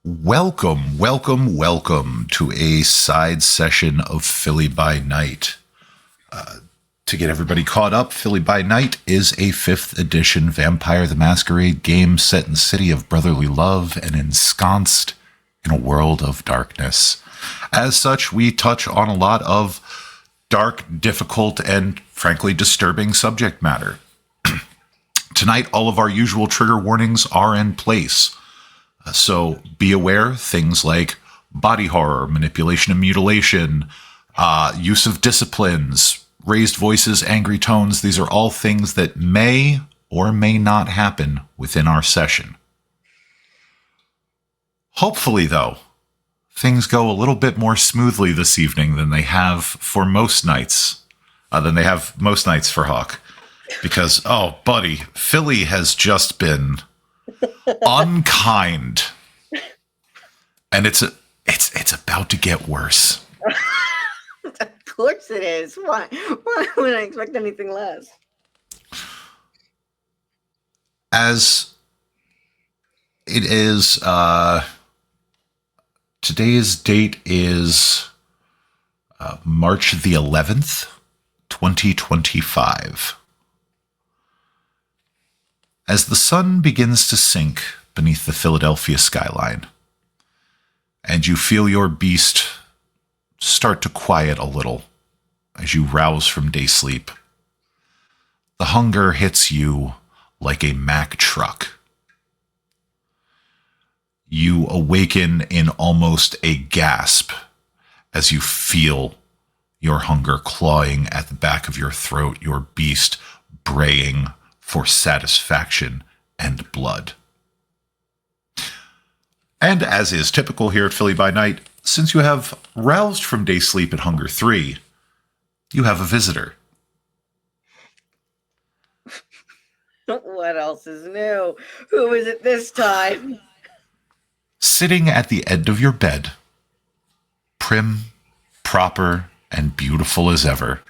Welcome to a side session of Philly by Night. To get everybody caught up, Philly by Night is a 5th edition Vampire the Masquerade game set in the city of brotherly love and ensconced in a world of darkness. As such, we touch on a lot of dark, difficult, and frankly disturbing subject matter. Tonight, all of our usual trigger warnings are in place. So be aware, things like body horror, manipulation and mutilation, use of disciplines, raised voices, angry tones. These are all things that may or may not happen within our session. Hopefully, though, things go a little bit more smoothly this evening than they have for most nights, for Hawk. Because, oh, buddy, Philly has just been unkind, and it's about to get worse. Of course it is. Why would I expect anything less? As it is, today's date is March the 11th, 2025. As the sun begins to sink beneath the Philadelphia skyline, and you feel your beast start to quiet a little as you rouse from day sleep, the hunger hits you like a Mack truck. You awaken in almost a gasp as you feel your hunger clawing at the back of your throat, your beast braying for satisfaction and blood. And as is typical here at Philly by Night, since you have roused from day sleep at Hunger 3, you have a visitor. What else is new? Who is it this time? Sitting at the end of your bed, prim, proper, and beautiful as ever,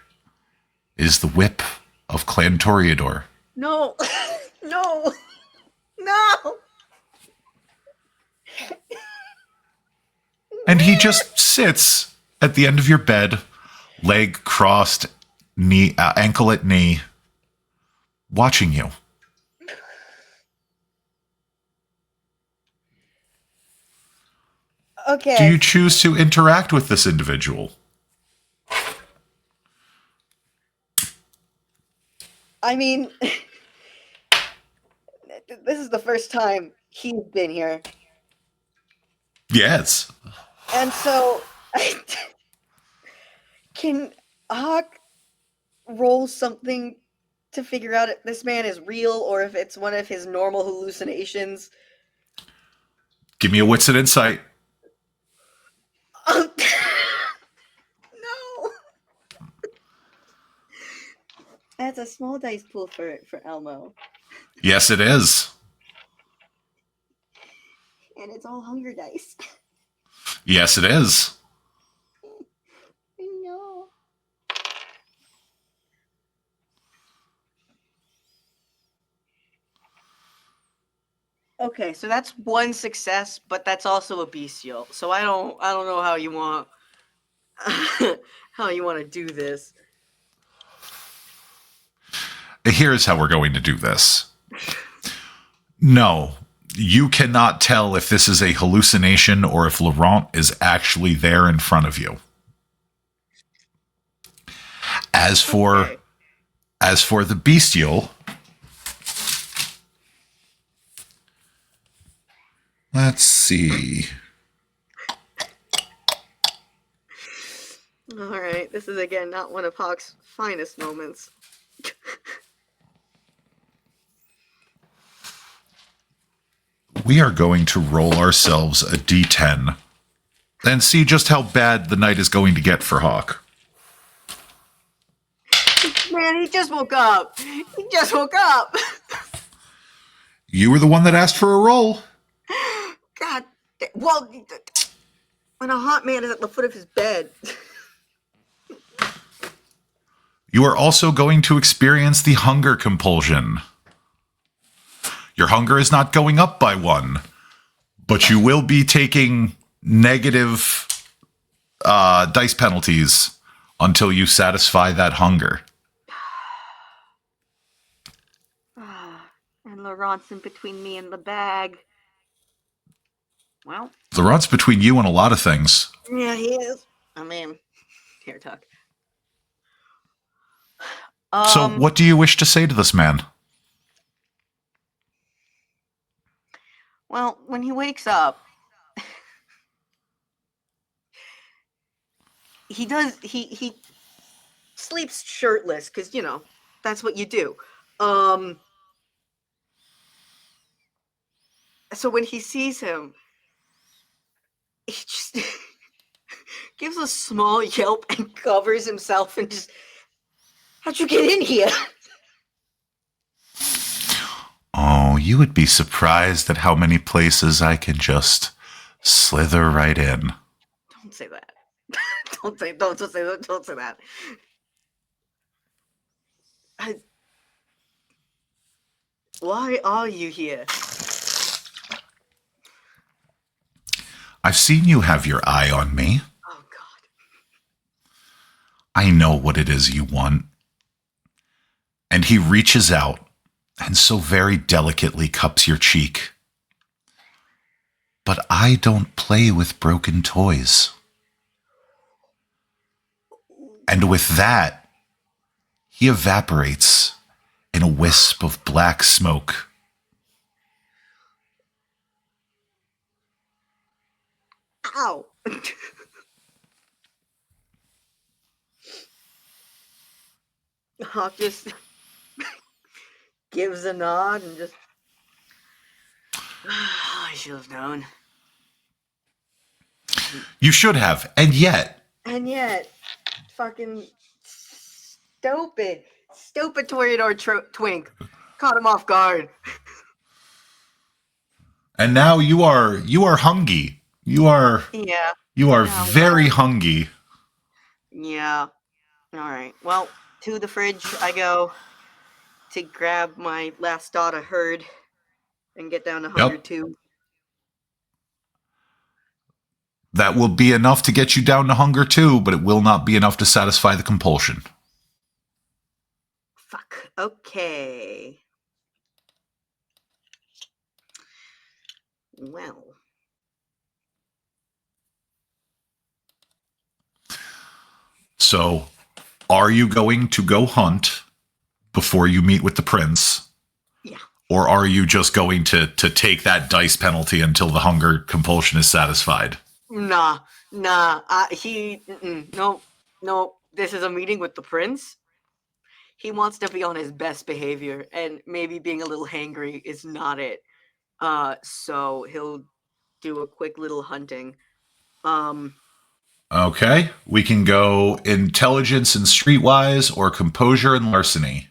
is the whip of Clan Toreador. No. No. And he just sits at the end of your bed, leg crossed, ankle at knee, watching you. Okay. Do you choose to interact with this individual? I mean, this is the first time he's been here. Yes. And so, can Hawk roll something to figure out if this man is real or if it's one of his normal hallucinations? Give me a wits and insight. No. That's a small dice pool for Elmo. Yes, it is. And it's all hunger dice. Yes, it is. No. Okay, so that's one success, but that's also a bestial. So I don't know how you want to do this. Here's how we're going to do this. No, you cannot tell if this is a hallucination or if Laurent is actually there in front of you. As for the bestial, let's see. All right, this is again not one of Hawk's finest moments. We are going to roll ourselves a d10 and see just how bad the night is going to get for Hawk. Man, he just woke up. You were the one that asked for a roll. God, well, when a hot man is at the foot of his bed. You are also going to experience the hunger compulsion. Your hunger is not going up by 1, But you will be taking negative dice penalties until you satisfy that hunger. And Laurent's in between me and the bag. Well. Laurent's between you and a lot of things. Yeah, he is. I mean, here, talk. So what do you wish to say to this man? Well, when he wakes up, he sleeps shirtless, because, that's what you do. So when he sees him, he just gives a small yelp and covers himself and just, how'd you get in here? Oh, you would be surprised at how many places I can just slither right in. Don't say that. Don't say that. Why are you here? I've seen you have your eye on me. Oh, God. I know what it is you want. And he reaches out and so very delicately cups your cheek. But I don't play with broken toys. And with that, he evaporates in a wisp of black smoke. Ow. Hawk just gives a nod and just, I should have known. You should have, and yet, fucking stupid Toreador twink caught him off guard. and now you are hungry. You are very hungry. Yeah. All right. Well, to the fridge I go to grab my last dot of herd and get down to hunger 2. That will be enough to get you down to hunger 2, but it will not be enough to satisfy the compulsion. Fuck. Okay. Well. So, are you going to go hunt before you meet with the prince? Yeah. Or are you just going to take that dice penalty until the hunger compulsion is satisfied? Nah. No. This is a meeting with the prince. He wants to be on his best behavior, and maybe being a little hangry is not it. So he'll do a quick little hunting. Okay, we can go intelligence and streetwise, or composure and larceny.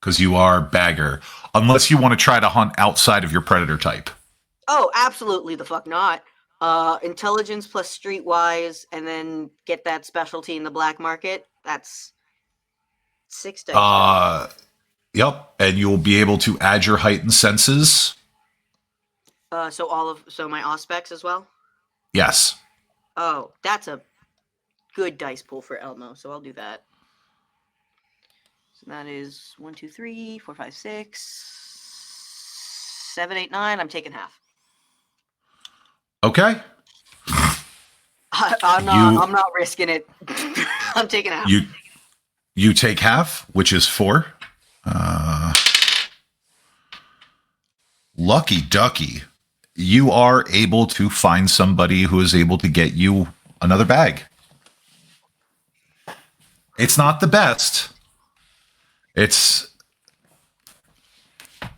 Because you are bagger. Unless you want to try to hunt outside of your predator type. Oh, absolutely the fuck not. Intelligence plus streetwise, and then get that specialty in the black market. That's 6 dice. Yep, and you'll be able to add your heightened senses. So my auspex as well? Yes. Oh, that's a good dice pool for Elmo, so I'll do that. So that is 1, 2, 3, 4, 5, 6, 7, 8, 9. I'm taking half. Okay. I'm not risking it. I'm taking half. You take half, which is 4. Lucky ducky. You are able to find somebody who is able to get you another bag. It's not the best. It's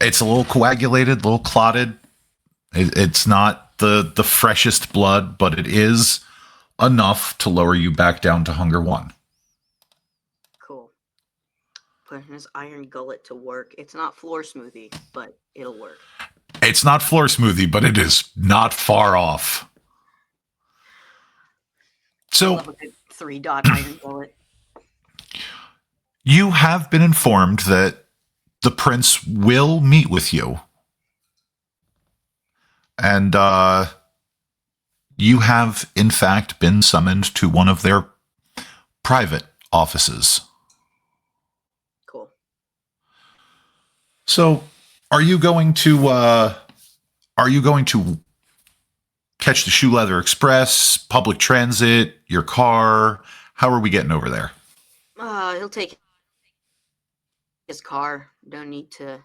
a little coagulated, a little clotted. It's not the freshest blood, but it is enough to lower you back down to hunger 1. Cool. Putting his iron gullet to work. It's not floor smoothie, but it'll work. It's not floor smoothie, but it is not far off. So, 3-dot iron gullet. You have been informed that the prince will meet with you. And you have, in fact, been summoned to one of their private offices. Cool. So, are you going to catch the Shoe Leather Express, public transit, your car? How are we getting over there? He'll take his car. Don't need to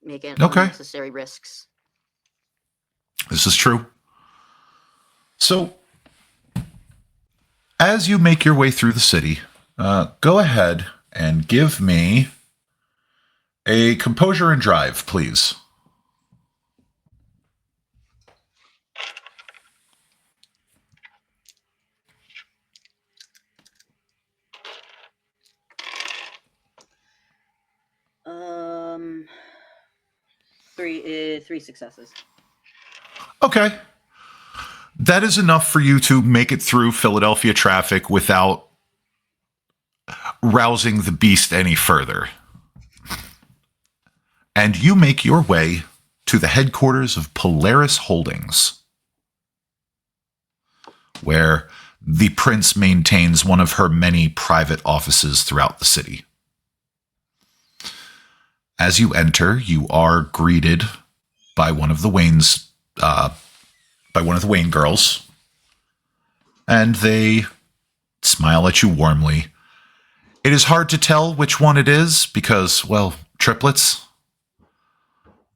make Okay, unnecessary risks. this is true. So, as you make your way through the city, go ahead and give me a composure and drive, please. Um, three successes. Okay. That is enough for you to make it through Philadelphia traffic without rousing the beast any further. And you make your way to the headquarters of Polaris Holdings, where the prince maintains one of her many private offices throughout the city. As you enter, you are greeted by one of the Wayne girls, and they smile at you warmly. It is hard to tell which one it is because, well, triplets.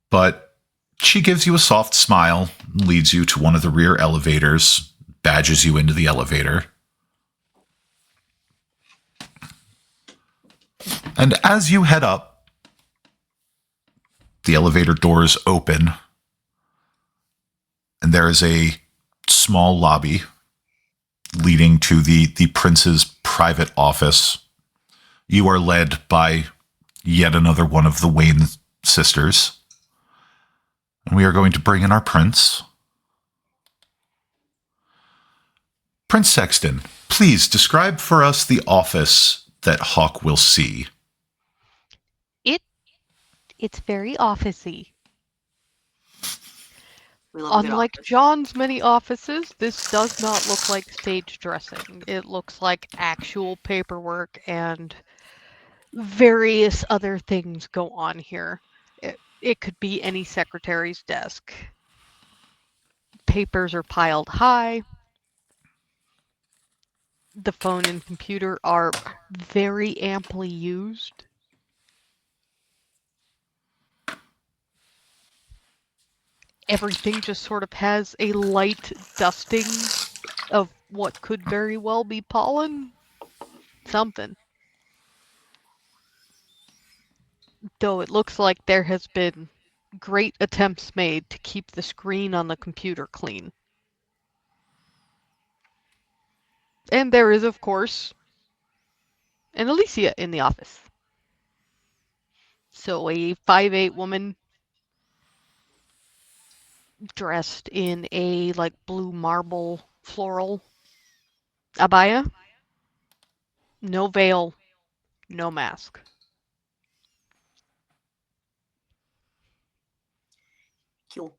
But she gives you a soft smile, leads you to one of the rear elevators, badges you into the elevator. And as you head up, the elevator doors open, and there is a small lobby leading to the prince's private office. You are led by yet another one of the Wayne sisters. And we are going to bring in our prince. Prince Sexton, please describe for us the office that Hawk will see. It's very officey. We love a good Unlike office. John's many offices, this does not look like stage dressing. It looks like actual paperwork and various other things go on here. It could be any secretary's desk. Papers are piled high. The phone and computer are very amply used. Everything just sort of has a light dusting of what could very well be pollen. Something. Though it looks like there has been great attempts made to keep the screen on the computer clean. And there is, of course, an Alicia in the office. So a 5'8" woman dressed in a like blue marble floral abaya. No veil, no mask. Cool.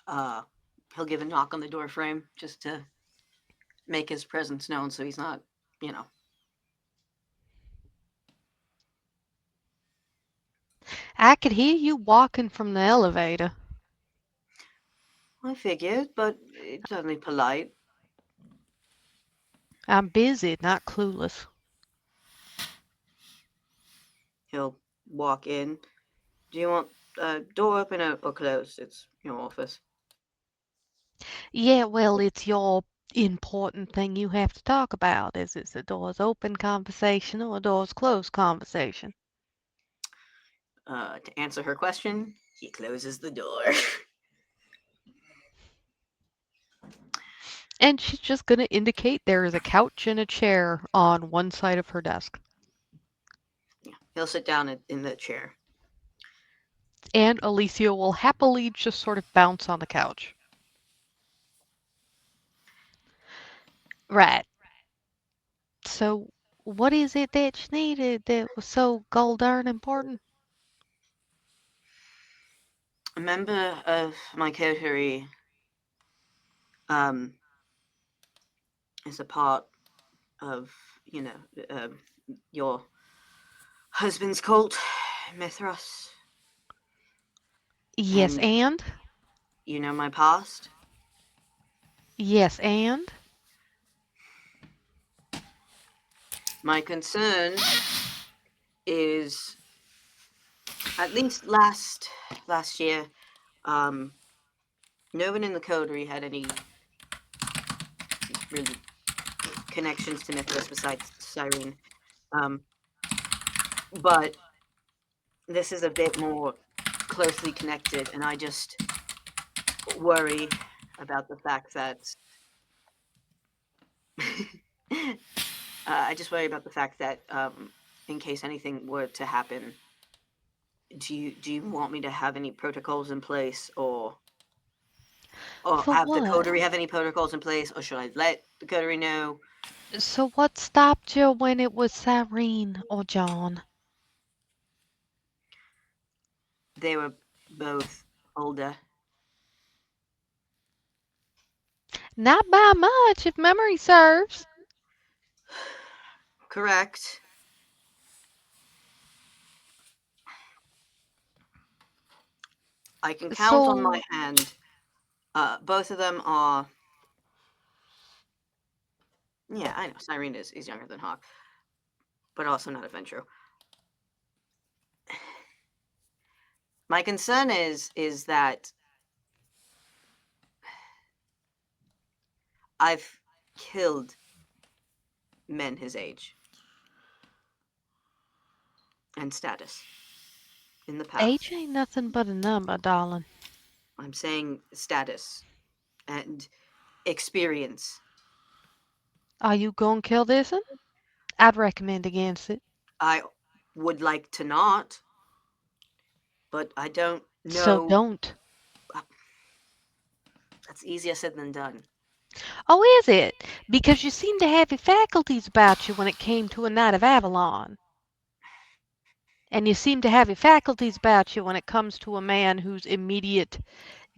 Uh, he'll give a knock on the door frame just to make his presence known, so he's not, you know. I could hear you walking from the elevator. I figured, but it's certainly polite. I'm busy, not clueless. He'll walk in. Do you want door open or closed? It's your office. Yeah, well, it's your important thing you have to talk about. Is it the doors open conversation or a doors closed conversation? To answer her question, he closes the door. And she's just going to indicate there is a couch and a chair on one side of her desk. Yeah, he'll sit down in the chair. And Alicia will happily just sort of bounce on the couch. Right. So, what is it that you needed that was so gold darn important? member of my coterie is a part of, your husband's cult, Mithras. Yes, And and? you know my past? Yes, and? My concern is, at least last year, no one in the coterie had any really connections to Mithras besides Cyrene. But this is a bit more closely connected, and I just worry about the fact that in case anything were to happen, do you want me to have any protocols in place, or For have the what? coterie have any protocols in place, or should I let the coterie know? So what stopped you when it was Cyrene or John? They were both older. Not by much, if memory serves. Correct. I can count on my So, hand. Both of them are. Yeah, I know. Cyrene is younger than Hawk, but also not a Ventru. My concern is that I've killed men his age and status in the age past. ain't nothing but a number, darling. I'm saying status and experience. Are you gonna kill this one? I'd recommend against it. I would like to not, but I don't So know. don't. That's easier said than done. Oh, is it? Because you seem to have your faculties about you when it came to a Knight of Avalon. And you seem to have your faculties about you when it comes to a man whose immediate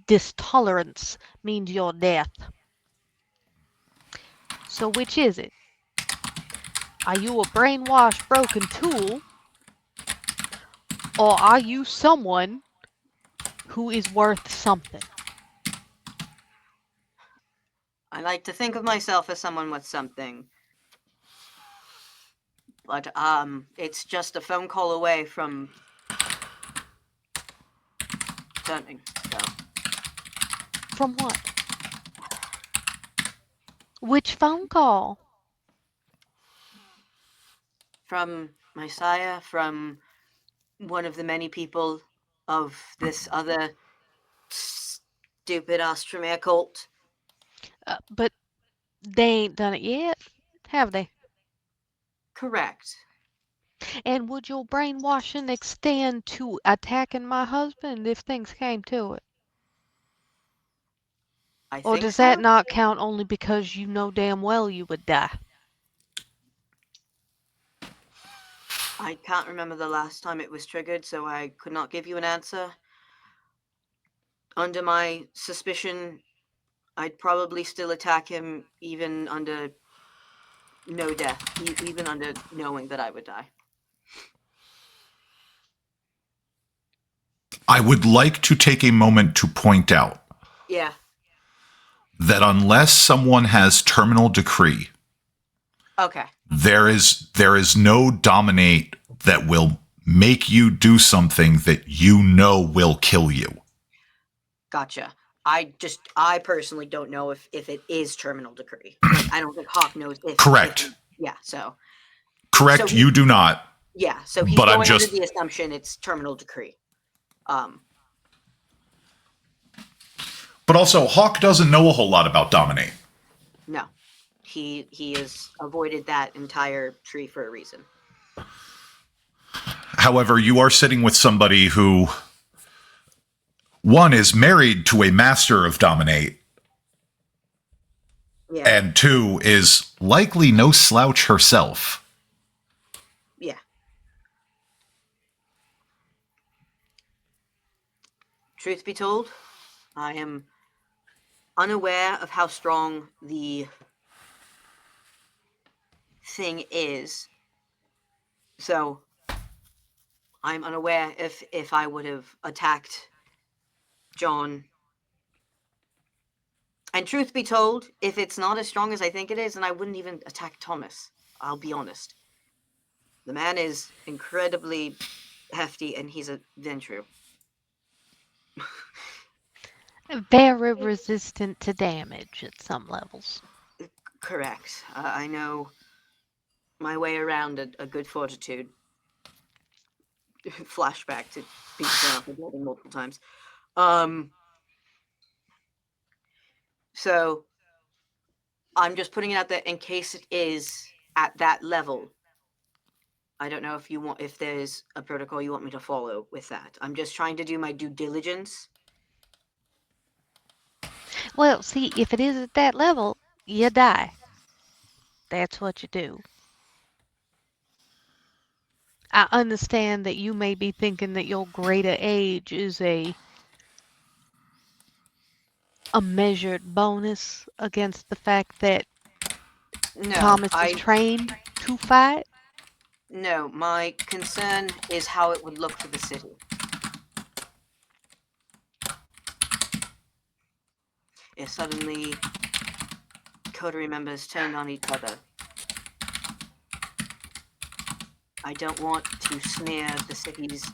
distolerance means your death. So which is it? Are you a brainwashed, broken tool? Or are you someone who is worth something? I like to think of myself as someone with something, but it's just a phone call away from turning. So From what? Which phone call? from my sire, from one of the many people of this other stupid Ostromere cult. But they ain't done it yet, have they? Correct. And would your brainwashing extend to attacking my husband if things came to it? I Or think does that so. not count only because you know damn well you would die? I can't remember the last time it was triggered, so I could not give you an answer. Under my suspicion, I'd probably still attack him even under no death, even under knowing that I would die. I would like to take a moment to point out Yeah. that unless someone has terminal decree, Okay. there is no dominate that will make you do something that you know will kill you. Gotcha. I personally don't know if it is terminal decree. Like, I don't think Hawk knows if Correct. yeah, so Correct, he, you do not. yeah, so he's But I'm going under just the assumption it's terminal decree. But also Hawk doesn't know a whole lot about dominate. No. He has avoided that entire tree for a reason. However, you are sitting with somebody who, one, is married to a master of dominate, Yeah. and two, is likely no slouch herself. Yeah. Truth be told, I am unaware of how strong the thing is. So I'm unaware if I would have attacked John. And truth be told, if it's not as strong as I think it is, then I wouldn't even attack Thomas. I'll be honest. The man is incredibly hefty, and he's a Ventru. Very resistant to damage at some levels. Correct. I know my way around a good fortitude. Flashback to being thrown off the building multiple times. So I'm just putting it out there in case it is at that level. I don't know if there's a protocol you want me to follow with that. I'm just trying to do my due diligence. Well, see, if it is at that level, you die. That's what you do. I understand that you may be thinking that your greater age is a measured bonus against the fact that No, Thomas is trained to fight. no, my concern is how it would look for the city. If suddenly coterie members turned on each other. I don't want to smear the city's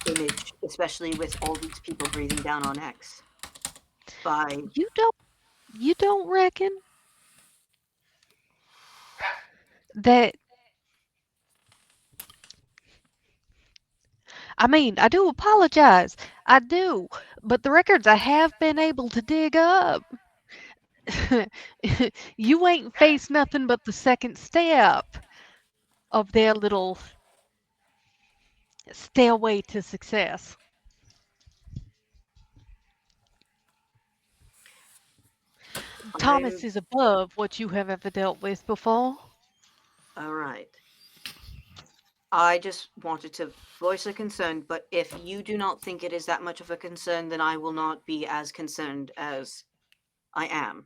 image, especially with all these people breathing down on X. By You don't reckon that I mean, I do apologize. I do. But the records I have been able to dig up, you ain't faced nothing but the second step of their little stairway to success. Thomas I'm is above what you have ever dealt with before. all right. I just wanted to voice a concern, but if you do not think it is that much of a concern, then I will not be as concerned as I am.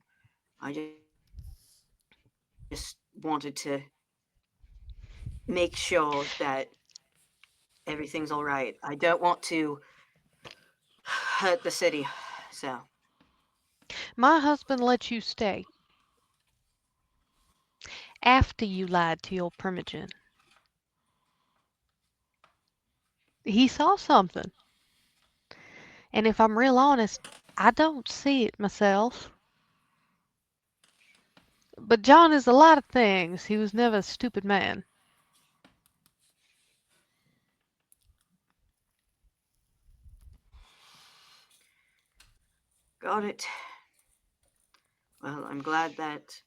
I just wanted to make sure that everything's all right. I don't want to hurt the city. So, My husband let you stay after you lied to your primogen. He saw something. And if I'm real honest, I don't see it myself. But John is a lot of things. He was never a stupid man. got it. Well, I'm glad that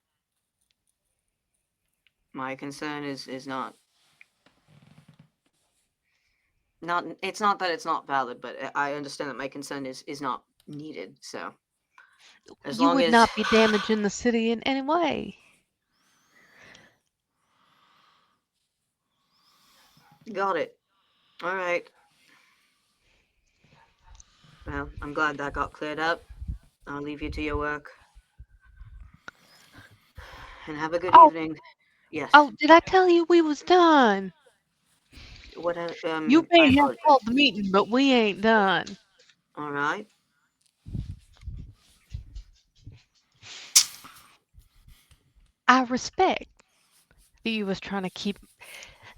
my concern is not it's not that it's not valid, but I understand that my concern is not needed. So, as You long would as not be damaging the city in any way. got it. All right. Well, I'm glad that got cleared up. I'll leave you to your work. And have a good Oh, evening. Yes. oh, did I tell you we was done? What You I may have apologize. called the meeting, but we ain't done. All right. I respect that you was trying to keep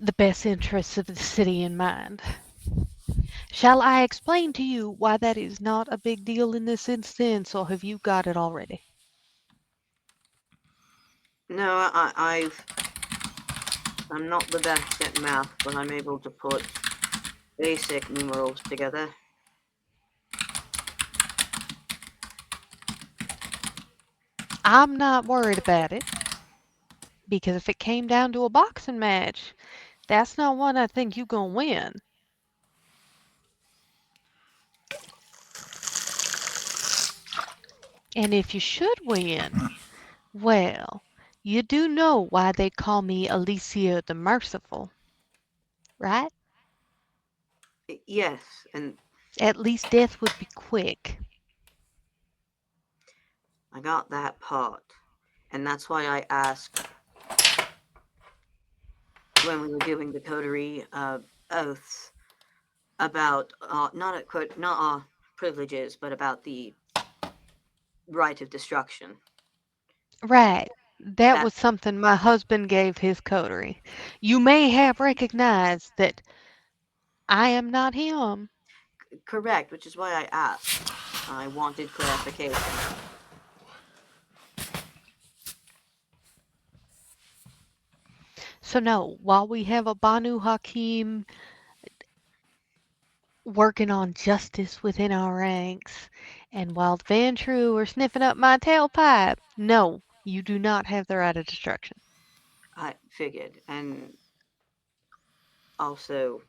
the best interests of the city in mind. Shall I explain to you why that is not a big deal in this instance, or have you got it already? No, I'm not the best at math, but I'm able to put basic numerals together. I'm not worried about it, because if it came down to a boxing match, that's not one I think you gonna win. And if you should win, well, you do know why they call me Alicia the Merciful, right? Yes, and At least death would be quick. I got that part. And that's why I asked when we were doing the coterie oaths about not privileges, but about the right of destruction. Right. That That was something my husband gave his coterie. You may have recognized that I am not him. correct, which is why I asked. I wanted clarification. So no, while we have a Banu Hakim working on justice within our ranks, and while the Vantru are sniffing up my tailpipe, no, you do not have the right of destruction. I figured, and also,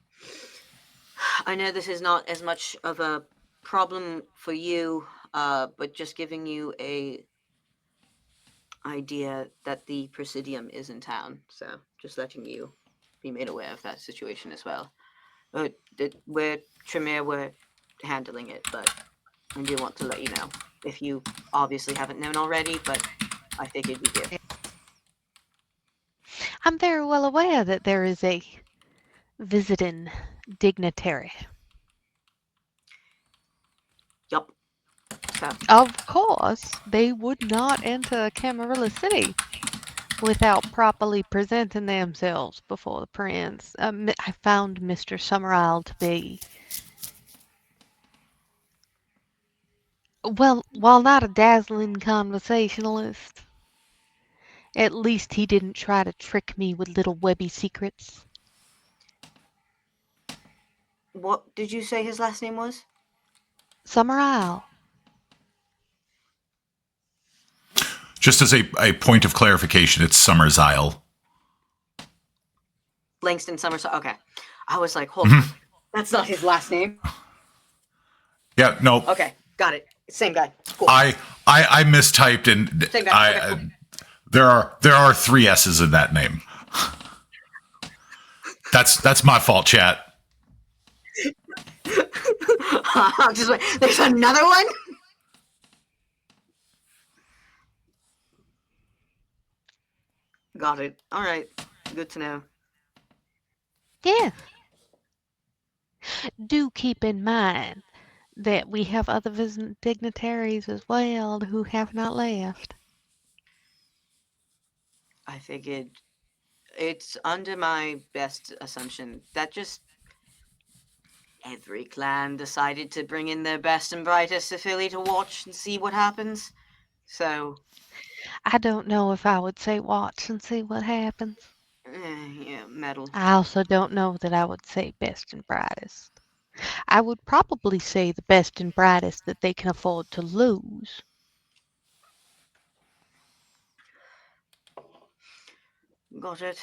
I know this is not as much of a problem for you, but just giving you a idea that the Presidium is in town. So just letting you be made aware of that situation as well. We're Tremere, we're handling it, but I do want to let you know if you obviously haven't known already. But I figured you do. I'm very well aware that there is a visiting dignitary. Yup. So Of course, they would not enter Camarilla City without properly presenting themselves before the prince. I found Mr. Summerisle to be, well, while not a dazzling conversationalist, at least he didn't try to trick me with little webby secrets. what did you say his last name was? Summerisle. Just as a point of clarification, it's Summer's Isle. Langston Somerset. Okay. I was like, hold on. That's not his last name. Yeah, no. Okay, got it. Same guy. Cool. I mistyped, and Same guy. Okay, cool. there are 3 S's in that name. That's my fault, chat. I'm just wait. There's another one. Got it. All right. Good to know. Yes. Do keep in mind that we have other dignitaries as well who have not left. I figured it's under my best assumption that just every clan decided to bring in their best and brightest to Philly to watch and see what happens. So, I don't know if I would say watch and see what happens. yeah, metal. I also don't know that I would say best and brightest. I would probably say the best and brightest that they can afford to lose. Got it.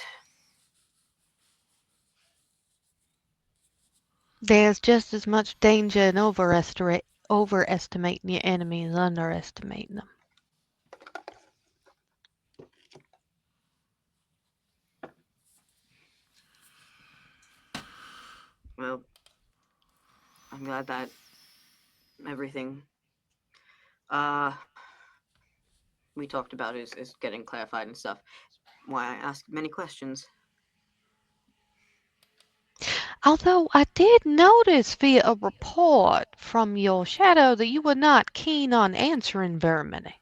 There's just as much danger in overestimating your enemy as underestimating them. Well, I'm glad that everything we talked about is getting clarified and stuff. Why I asked many questions. Although I did notice via a report from your shadow that you were not keen on answering very many.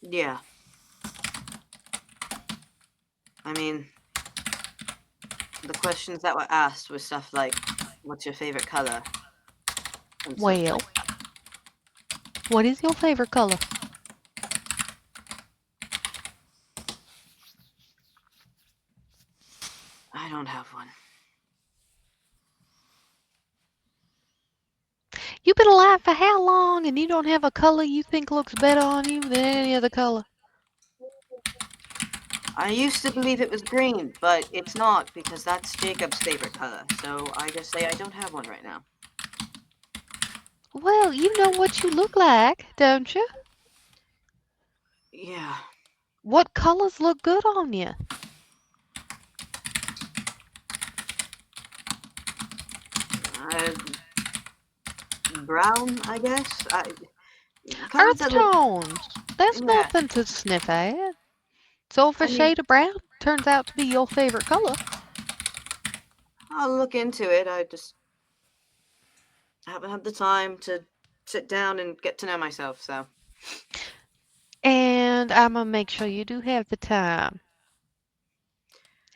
Yeah. I mean, the questions that were asked were stuff like, "What's your favorite color?" And Well, what is your favorite color? I don't have one. You've been alive for how long and you don't have a color you think looks better on you than any other color? I used to believe it was green, but it's not because that's Jacob's favorite color. So I just say I don't have one right now. Well, you know what you look like, don't you? Yeah. What colors look good on you? Brown, I guess. Kind of Earth said look. tones. That's Yeah, nothing to sniff at. So if I a mean, shade of brown turns out to be your favorite color, I'll look into it. I just haven't had the time to sit down and get to know myself. So and I'm gonna make sure you do have the time.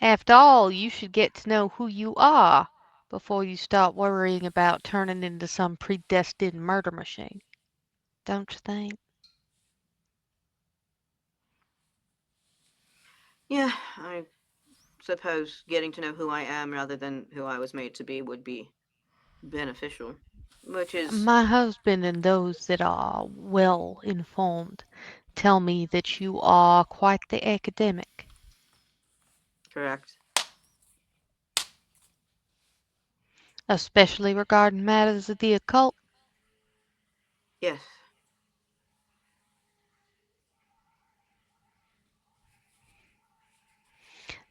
After all, you should get to know who you are before you start worrying about turning into some predestined murder machine. Don't you think? yeah, I suppose getting to know who I am rather than who I was made to be would be beneficial. Which is My husband and those that are well informed tell me that you are quite the academic, correct. especially regarding matters of the occult. Yes.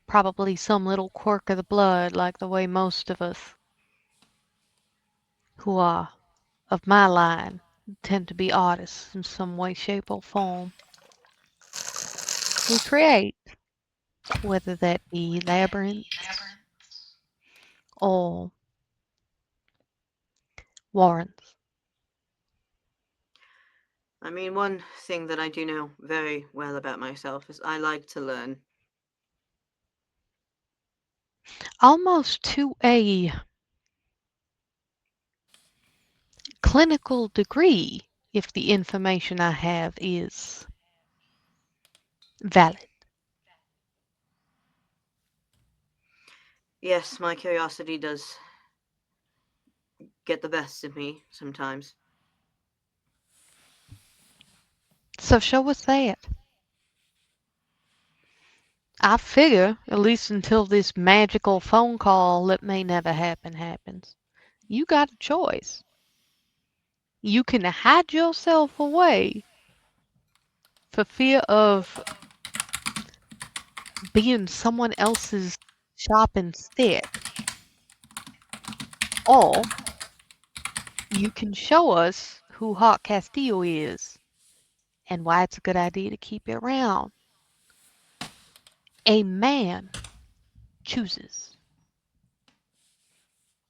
Probably some little quirk of the blood, like the way most of us who are of my line tend to be artists in some way, shape, or form. We create, whether that be labyrinths or warrens. I mean, one thing that I do know very well about myself is I like to learn. Almost to a clinical degree, if the information I have is valid. Yes, my curiosity does get the best of me sometimes. So show us that. I figure, at least until this magical phone call that may never happen happens, you got a choice. You can hide yourself away for fear of being someone else's shopping stick, or you can show us who Hawk Castillo is and why it's a good idea to keep it around. A man chooses,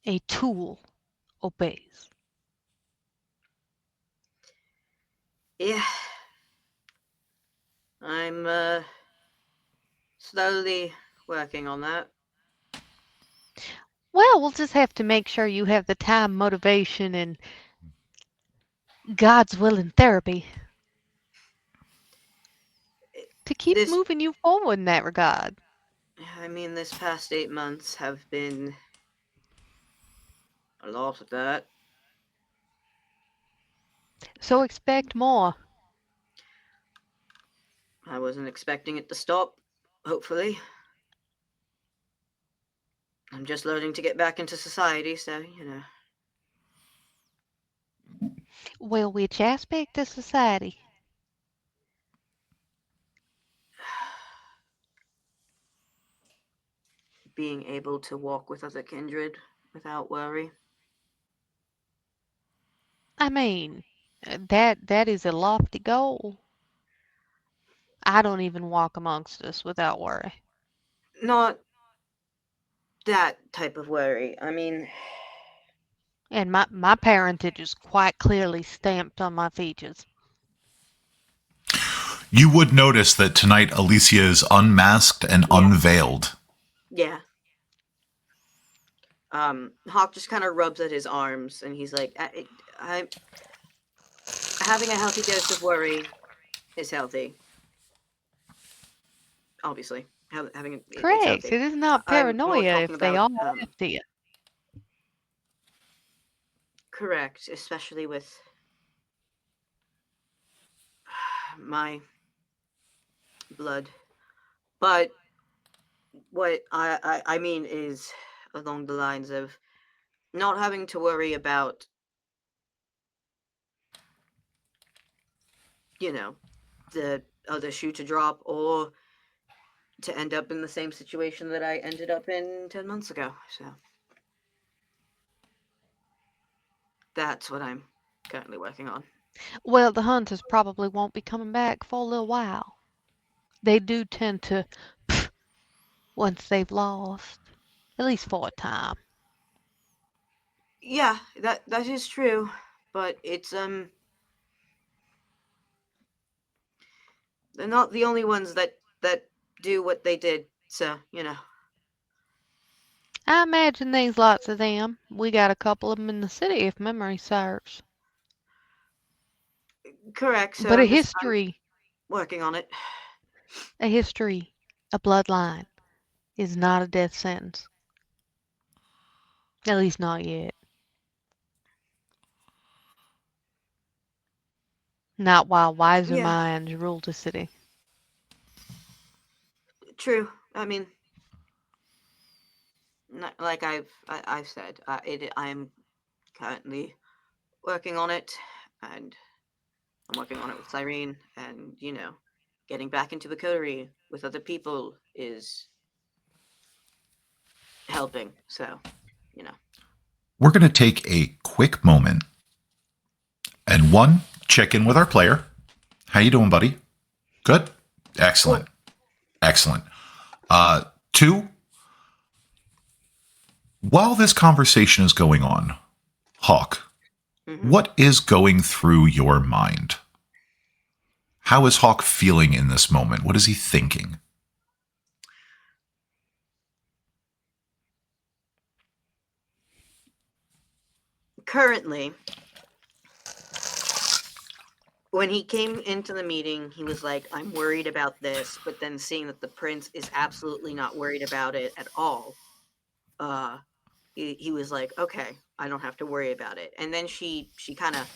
a tool obeys. Yeah, I'm slowly working on that. Well, we'll just have to make sure you have the time, motivation, and God's will and therapy to keep This, moving you forward in that regard. I mean, this past 8 months have been a lot of that. So expect more. I wasn't expecting it to stop, hopefully. I'm just learning to get back into society, so, Well, which aspect of society? being able to walk with other kindred without worry. I mean, that is a lofty goal. I don't even walk amongst us without worry. Not that type of worry. I mean, And my parentage is quite clearly stamped on my features. You would notice that tonight Alicia is unmasked and yeah, unveiled. yeah. Hawk just kind of rubs at his arms, and he's like, I'm having a healthy dose of worry is healthy. Obviously, it's Correct. healthy. It is not I'm more paranoia talking if they about all after you. correct, especially with my blood. But what I mean is along the lines of not having to worry about, you know, the other shoe to drop or to end up in the same situation that I ended up in 10 months ago. So, That's what I'm currently working on. Well, the hunters probably won't be coming back for a little while. They do tend to, once they've lost, at least for a time. Yeah, that is true, but it's they're not the only ones that do what they did. So I imagine there's lots of them. We got a couple of them in the city, if memory serves. correct. So But I'm working on it. a history, a bloodline is not a death sentence. At least not yet. Not while wiser Yeah, minds rule the city. true. I mean, like I've said, I'm currently working on it, and I'm working on it with Cyrene, and getting back into the coterie with other people is helping. So, you know. We're going to take a quick moment and one, check in with our player. How you doing, buddy? Good? Excellent. Cool. Excellent. Two, while this conversation is going on, Hawk, what is going through your mind? How is Hawk feeling in this moment? What is he thinking? Currently, when he came into the meeting, he was like, I'm worried about this, but then seeing that the prince is absolutely not worried about it at all, he was like, okay, I don't have to worry about it. And then she kind of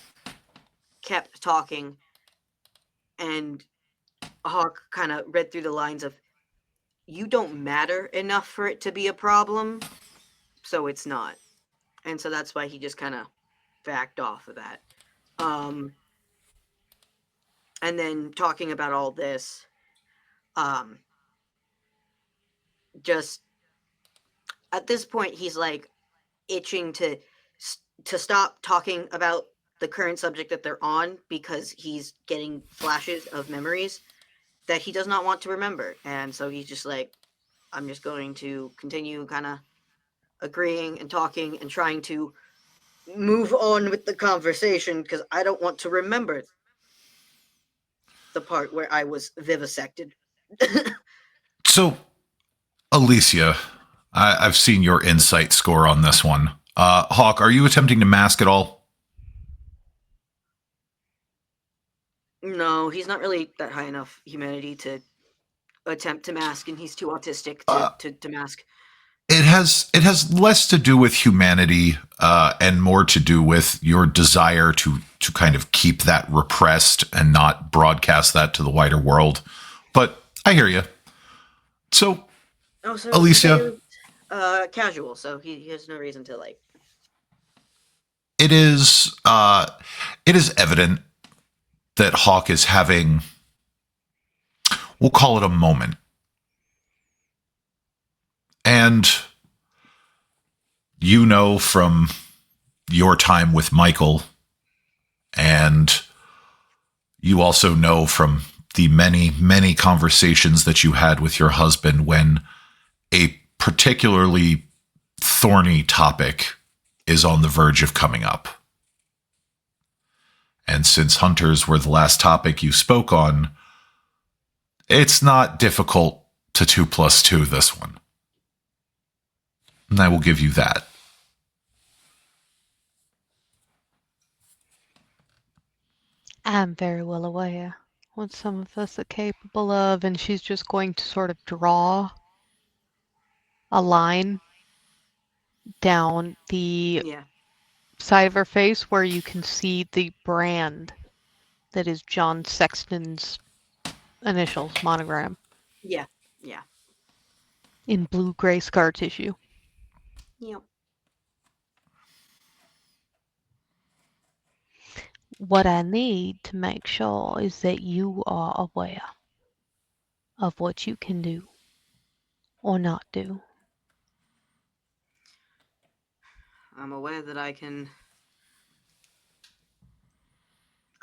kept talking, and Hawk kind of read through the lines of, you don't matter enough for it to be a problem, so it's not. And so that's why he just kind of backed off of that. And then talking about all this, um, just at this point, he's like itching to stop talking about the current subject that they're on because he's getting flashes of memories that he does not want to remember. And so he's just like, I'm just going to continue kind of agreeing and talking and trying to move on with the conversation because I don't want to remember the part where I was vivisected. So, Alicia, I've seen your insight score on this one. Hawk, are you attempting to mask at all? No, he's not really that high enough humanity to attempt to mask, and he's too autistic to mask. It has less to do with humanity and more to do with your desire to kind of keep that repressed and not broadcast that to the wider world. But I hear you. So, Oh, so Alicia, casual, so he has no reason to like. it is evident that Hawk is having, we'll call it a moment. And you know from your time with Michael, and you also know from the many, many conversations that you had with your husband when a particularly thorny topic is on the verge of coming up. And since hunters were the last topic you spoke on, it's not difficult to 2 plus 2 this one. And I will give you that. I'm very well aware what some of us are capable of, and she's just going to sort of draw a line down the Yeah, side of her face where you can see the brand that is John Sexton's initials, monogram, yeah, yeah. in blue-gray scar tissue. Yep. What I need to make sure is that you are aware of what you can do or not do. I'm aware that I can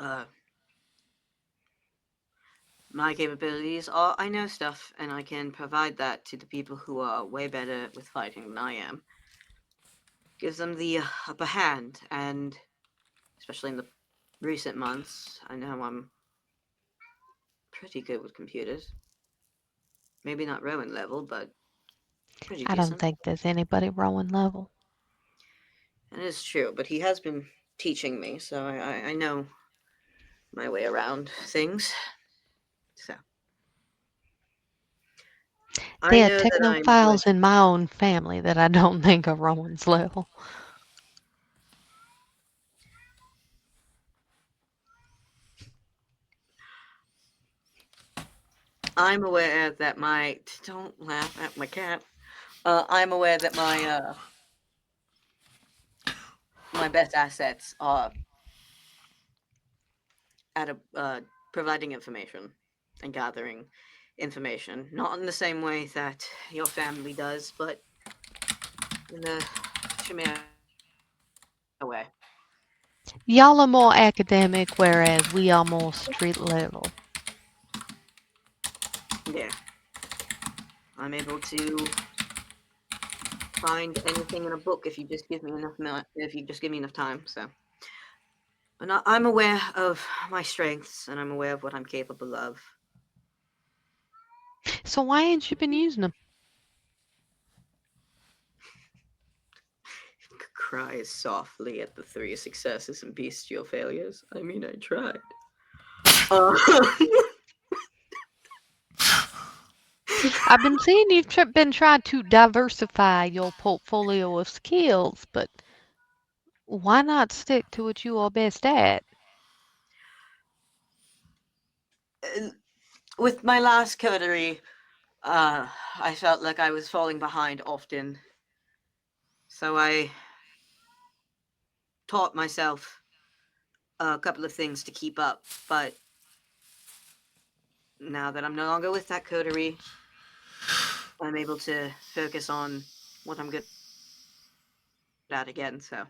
Uh, my capabilities are I know stuff, and I can provide that to the people who are way better with fighting than I am. Gives them the upper hand, and especially in the recent months, I know I'm pretty good with computers. Maybe not Rowan level, but pretty I don't decent. think there's anybody Rowan level. That is true, but he has been teaching me, so I know my way around things. So I There are know that I'm good. technophiles in my own family that I don't think are Rowan's level. I'm aware that my don't laugh at my cat. I'm aware that my best assets are at a providing information and gathering information, not in the same way that your family does, but in the Shamir way. Y'all are more academic, whereas we are more street level. Yeah, I'm able to find anything in a book if you just give me if you just give me enough time. So, and I'm aware of my strengths and I'm aware of what I'm capable of. So why ain't you been using them? Cries softly at the 3 successes and bestial failures. I mean, I tried. Uh, I've been seeing you've been trying to diversify your portfolio of skills, but why not stick to what you are best at? with my last coterie, I felt like I was falling behind often. So I taught myself a couple of things to keep up. But now that I'm no longer with that coterie, I'm able to focus on what I'm good at again. So,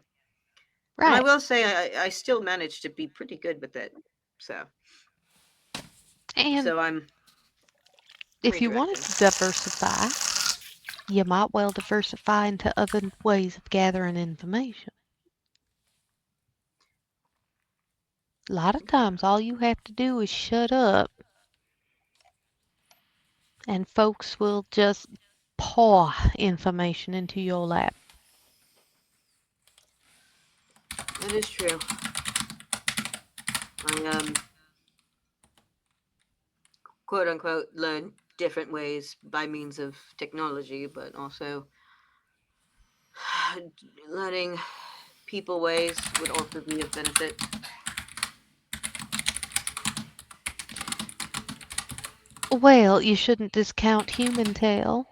and I Right. will say I still managed to be pretty good with it. So, And so I'm if you wanted redirecting. to diversify, you might well diversify into other ways of gathering information. A lot of times, all you have to do is shut up, and folks will just pour information into your lap. That is true. I quote unquote learn different ways by means of technology, but also learning people ways would also be of benefit. Well, you shouldn't discount human tail.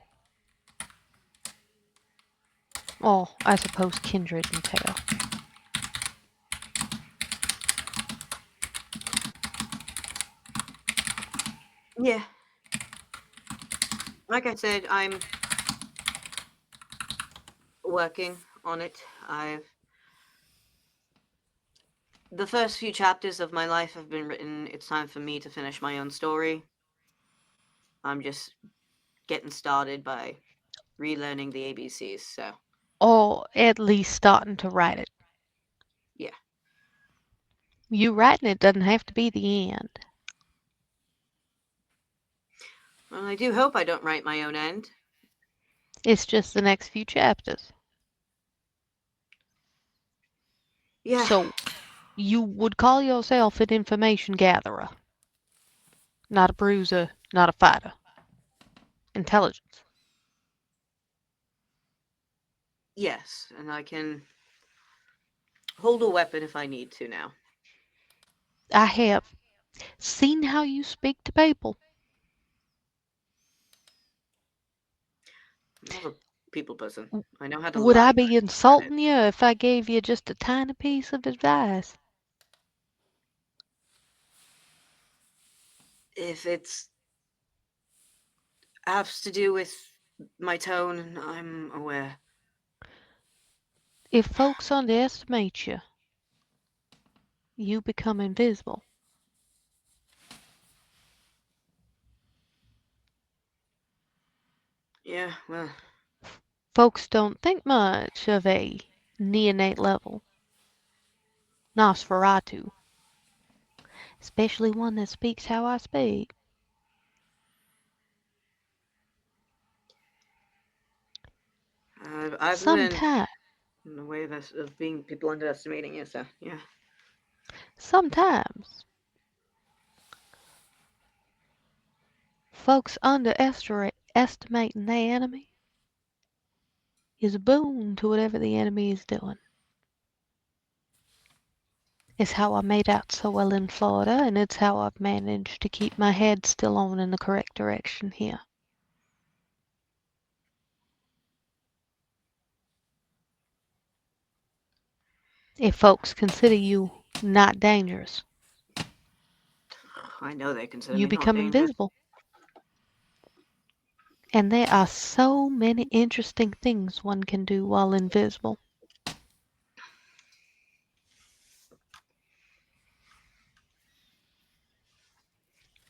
Oh, I suppose kindred and tail. Yeah, like I said, I'm working on it. I've the first few chapters of my life have been written. It's time for me to finish my own story. I'm just getting started by relearning the ABCs. So Or at least starting to write it. yeah, You writing it doesn't have to be the end. well, I do hope I don't write my own end. It's just the next few chapters. Yeah, So you would call yourself an information gatherer, not a bruiser, not a fighter. Intelligence. yes, and I can hold a weapon if I need to now. I have seen how you speak to people. I'm not a people person. I know how to Would I lie, but be insulting you if I gave you just a tiny piece of advice? if it's has to do with my tone, I'm aware. If folks underestimate you, you become invisible. Yeah, well, Folks don't think much of a neonate level. Nosferatu. Especially one that speaks how I speak. I've learned Sometimes, in the way of being people underestimating you, so yeah. sometimes, folks underestimating their enemy is a boon to whatever the enemy is doing. It's how I made out so well in Florida, and it's how I've managed to keep my head still on in the correct direction here. If folks consider you not dangerous, I know they consider you me not become dangerous. invisible. And there are so many interesting things one can do while invisible.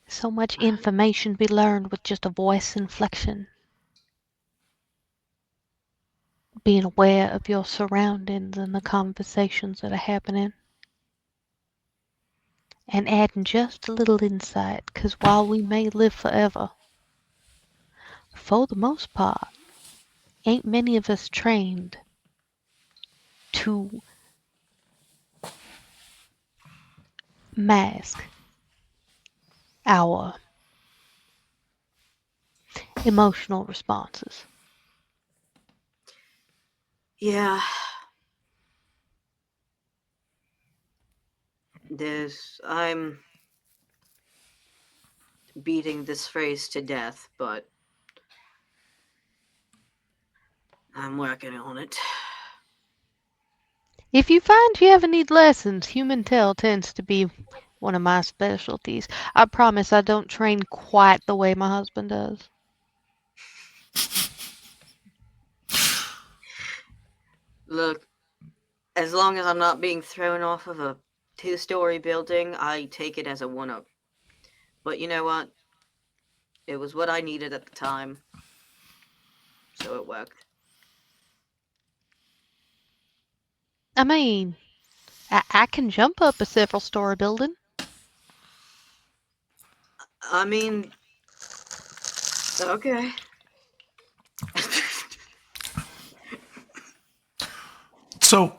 So much information be learned with just a voice inflection. Being aware of your surroundings and the conversations that are happening. And adding just a little insight, because while we may live forever, for the most part, ain't many of us trained to mask our emotional responses. Yeah. I'm beating this phrase to death, but I'm working on it. If you find you ever need lessons, human tell tends to be one of my specialties. I promise I don't train quite the way my husband does. Look, as long as I'm not being thrown off of a 2-story building, I take it as a 1-up. But you know what? It was what I needed at the time, so it worked. I mean, I can jump up a several story building. I mean, okay. So,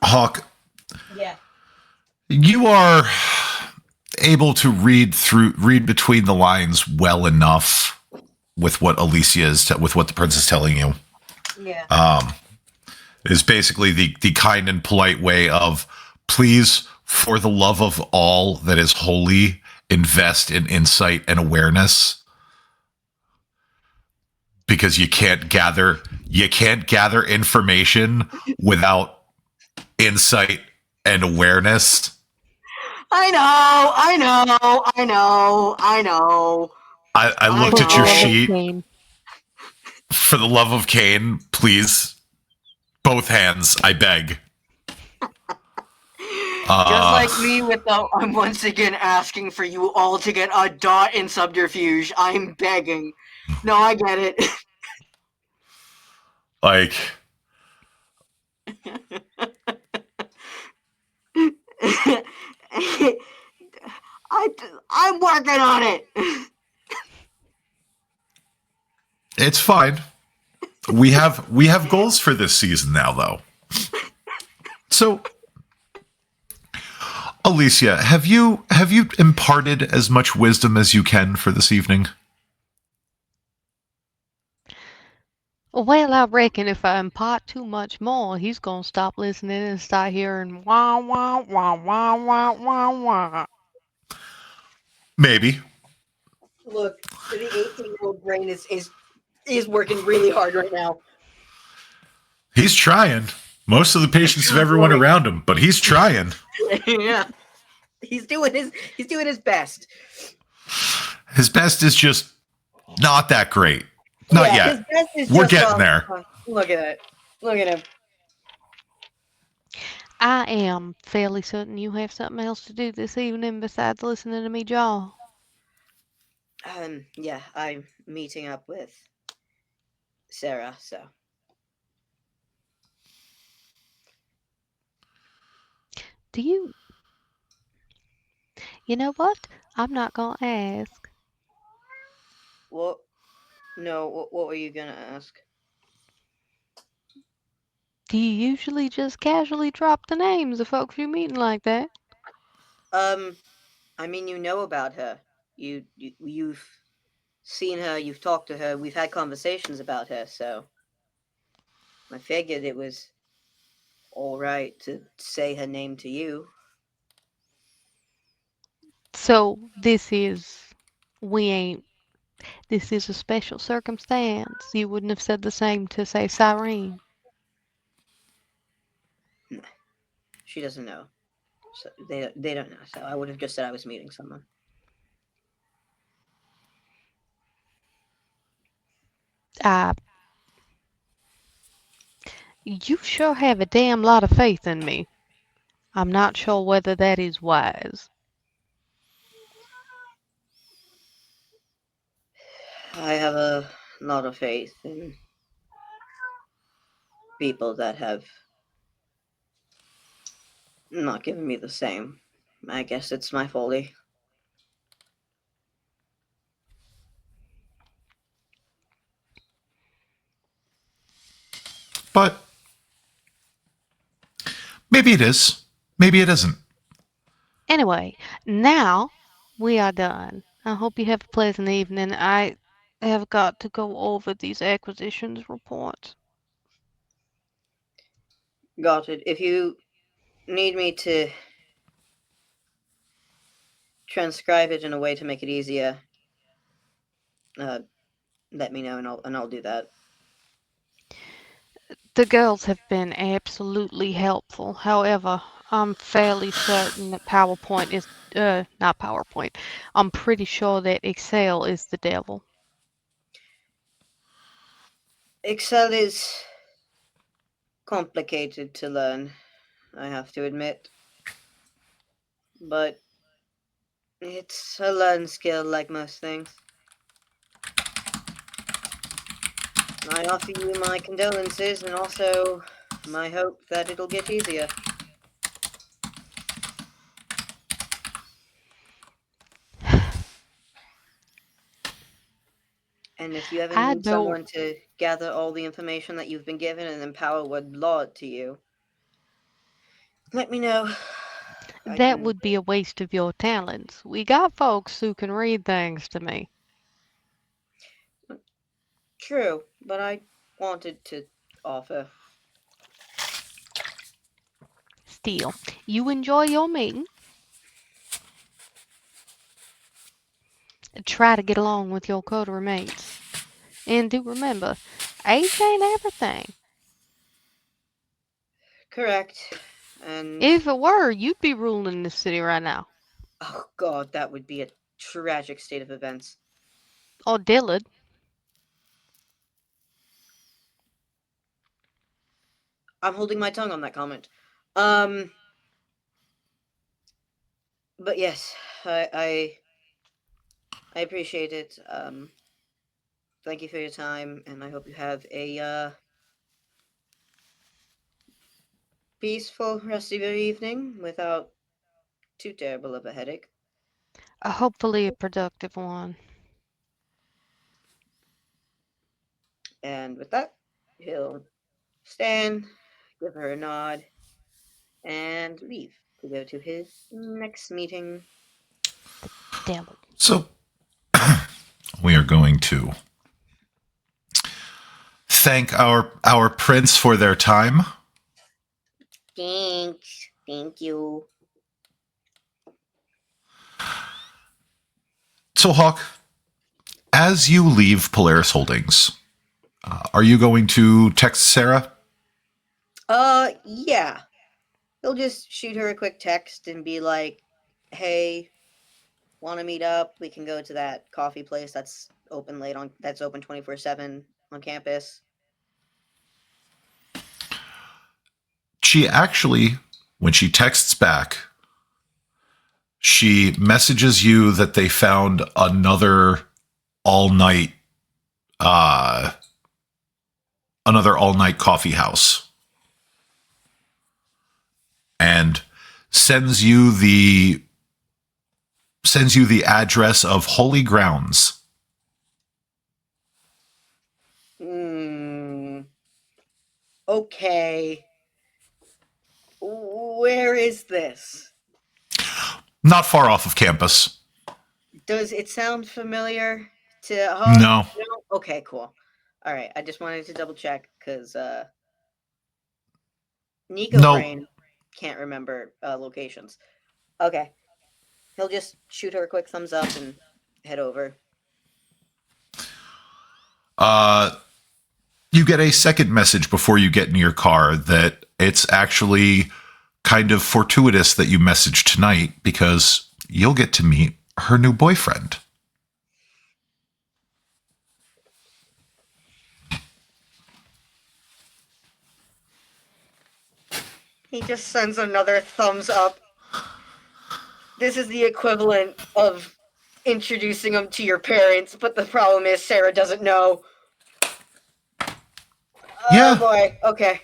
Hawk, Yeah. you are able to read between the lines well enough with what with what the prince is telling you. Yeah. Is basically the kind and polite way of, please, for the love of all that is holy, invest in insight and awareness, because you can't gather information without insight and awareness. I know. I I looked For at the your love of know. sheet. Cain. For the love of Cain, please, both hands, I beg. Just like me I'm once again asking for you all to get a dot in subterfuge. I'm begging. No, I get it. Like, I'm working on it. it's fine. We have goals for this season now, though. So, Alicia, have you imparted as much wisdom as you can for this evening? Well, I reckon if I impart too much more, he's gonna stop listening and start hearing wah wah wah wah wah wah wah. Maybe. Look, the 18-year-old brain is working really hard right now. He's trying. Most of the patience of everyone Right. around him, but he's trying. Yeah. He's doing his best. His best is just not that great. Not yet. His best is We're just getting there. Look at it. Look at him. I am fairly certain you have something else to do this evening besides listening to me jaw. Yeah, I'm meeting up with Sarah, so. Do you... You know what? I'm not gonna ask. What? No, what were you gonna ask? Do you usually just casually drop the names of folks you're meeting like that? I mean, you know about her. You've seen her, you've talked to her, we've had conversations about her, so I figured it was all right to say her name to you. So this is... We ain't... This is a special circumstance. You wouldn't have said the same to, say, Cyrene. She doesn't know. So they don't know. So I would have just said I was meeting someone. You sure have a damn lot of faith in me. I'm not sure whether that is wise. I have a lot of faith in people that have not given me the same. I guess it's my folly. But maybe it is. Maybe it isn't. Anyway, now we are done. I hope you have a pleasant evening. I have got to go over these acquisitions reports. Got it. If you need me to transcribe it in a way to make it easier, uh, let me know and I'll do that. The girls have been absolutely helpful. However, I'm fairly certain that PowerPoint is not PowerPoint. I'm pretty sure that Excel is the devil. Excel is complicated to learn, I have to admit. But it's a learned skill like most things. I offer you my condolences and also my hope that it'll get easier. And if you ever I need don't... someone to gather all the information that you've been given and empower what law it to you, let me know. I That can. would be a waste of your talents. We got folks who can read things to me. True, but I wanted to offer. Still, you enjoy your meeting. Try to get along with your coterie mates. And do remember, age ain't everything. Correct. And If it were, you'd be ruling this city right now. oh god, that would be a tragic state of events. Or Dillard. I'm holding my tongue on that comment. But yes, I appreciate it. Thank you for your time, and I hope you have a peaceful rest of your evening without too terrible of a headache. Hopefully a productive one. And with that, he'll stand, give her a nod, and leave to go to his next meeting. Dillard. So we are going to thank our prince for their time. Thanks. Thank you. So Hawk, as you leave Polaris Holdings, are you going to text Sarah? Yeah. He'll just shoot her a quick text and be like, hey, want to meet up? We can go to that coffee place that's open 24/7 on campus. She actually When she texts back, she messages you that they found another all-night coffee house, and sends you the address of Holy Grounds. Okay. Where is this? Not far off of campus. Does it sound familiar to Hawk? No. Okay, cool. All right, I just wanted to double check because Nico No. Brain can't remember locations. Okay, he'll just shoot her a quick thumbs up and head over. You get a second message before you get in your car that it's actually kind of fortuitous that you messaged tonight because you'll get to meet her new boyfriend. He just sends another thumbs up. This is the equivalent of introducing him to your parents, but the problem is Sarah doesn't know. Yeah. Oh boy, okay.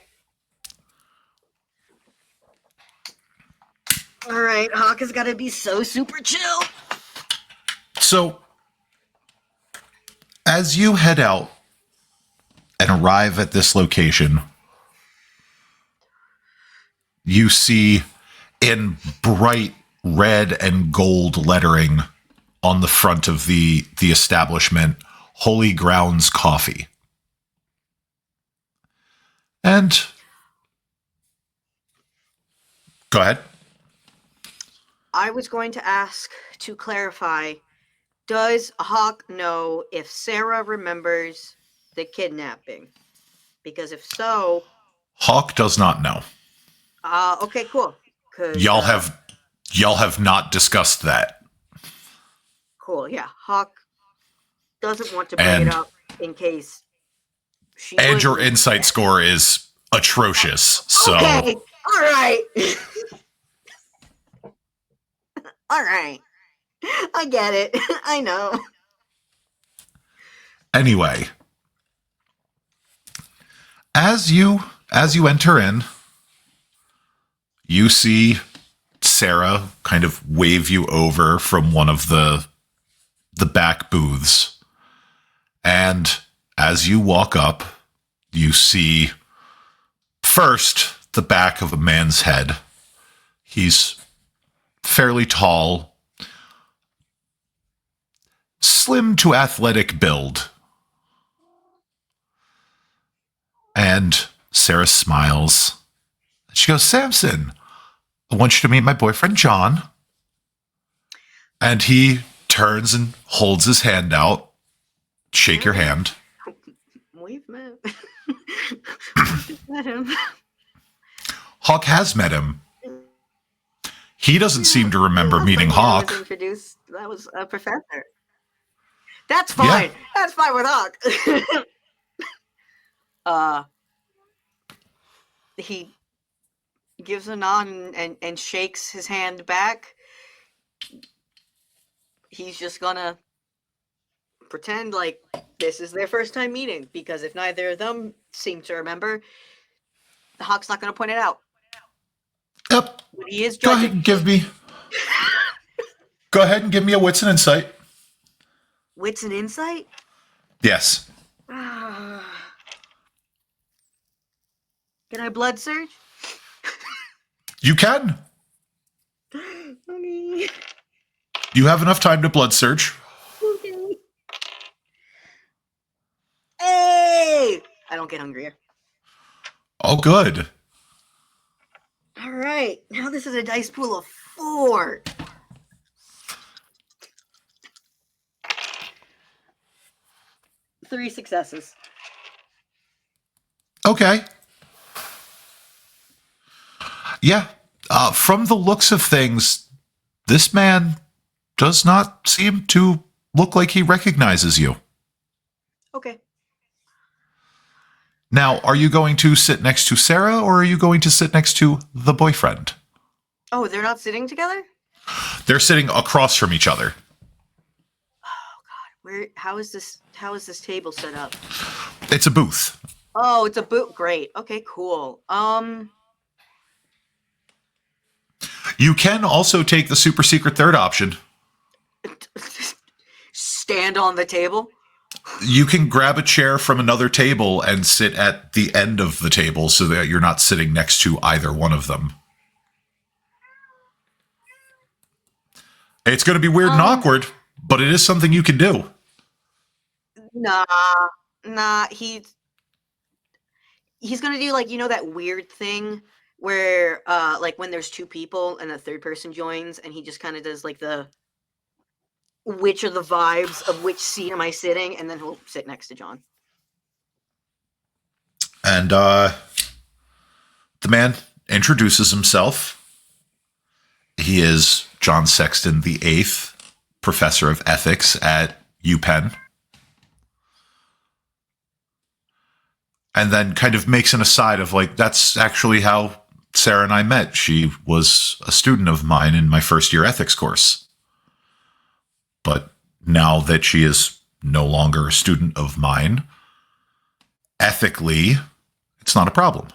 Alright, Hawk has gotta be so super chill. So, as you head out and arrive at this location, you see in bright red and gold lettering on the front of the establishment, Holy Grounds Coffee. And go ahead. I was going to ask to clarify, does Hawk know if Sarah remembers the kidnapping? Because if so... Hawk does not know. Okay, cool. Y'all have not discussed that. Cool, yeah. Hawk doesn't want to bring it up in case she... And your insight score is atrocious, so... Okay, alright. Alright. I get it. I know. Anyway, as you enter in, you see Sarah kind of wave you over from one of the back booths. And as you walk up, you see first the back of a man's head. He's fairly tall, slim to athletic build. And Sarah smiles. She goes, "Samson, I want you to meet my boyfriend, John." And he turns and holds his hand out. Shake your hand. We've met. We've met him. Hawk has met him. He doesn't seem to remember meeting Hawk. Introduced. That was a professor. That's fine. Yeah. That's fine with Hawk. He gives a nod and shakes his hand back. He's just gonna pretend like this is their first time meeting, because if neither of them seem to remember, Hawk's not gonna point it out. Yep. But he is Go judging. ahead and give me. Go ahead and give me a wits and insight. Wits and insight? Yes. Can I blood surge? You can. Okay. You have enough time to blood surge. Okay. Hey! I don't get hungrier. Oh, good. All right. Now this is a dice pool of 4. Three successes. Okay. Yeah. From the looks of things, this man does not seem to look like he recognizes you. Okay. Now, are you going to sit next to Sarah, or are you going to sit next to the boyfriend? Oh, they're not sitting together? They're sitting across from each other. How is this table set up? It's a booth. Oh, it's a boot. Great. Okay, cool. You can also take the super secret third option. Stand on the table? You can grab a chair from another table and sit at the end of the table so that you're not sitting next to either one of them. It's going to be weird and awkward, but it is something you can do. Nah, he's gonna do, like, that weird thing where like when there's two people and a third person joins, and he just kind of does like the which are the vibes of which seat am I sitting, and then he'll sit next to John. And the man introduces himself. He is John Sexton the Eighth, professor of ethics at UPenn. And then kind of makes an aside of like, that's actually how Sarah and I met. She was a student of mine in my first year ethics course. But now that she is no longer a student of mine, ethically, it's not a problem.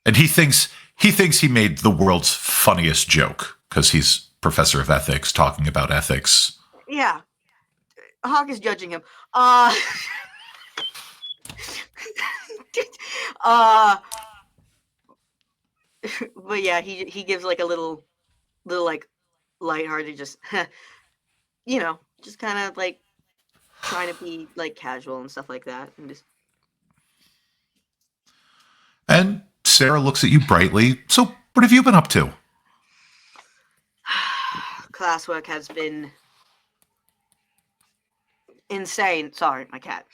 And he thinks he made the world's funniest joke because he's professor of ethics talking about ethics. Yeah. Hawk is judging him. But yeah, he gives like a little like lighthearted, just just kind of like trying to be like casual and stuff like that, and just. And Sarah looks at you brightly. So, what have you been up to? Classwork has been insane. Sorry, my cat.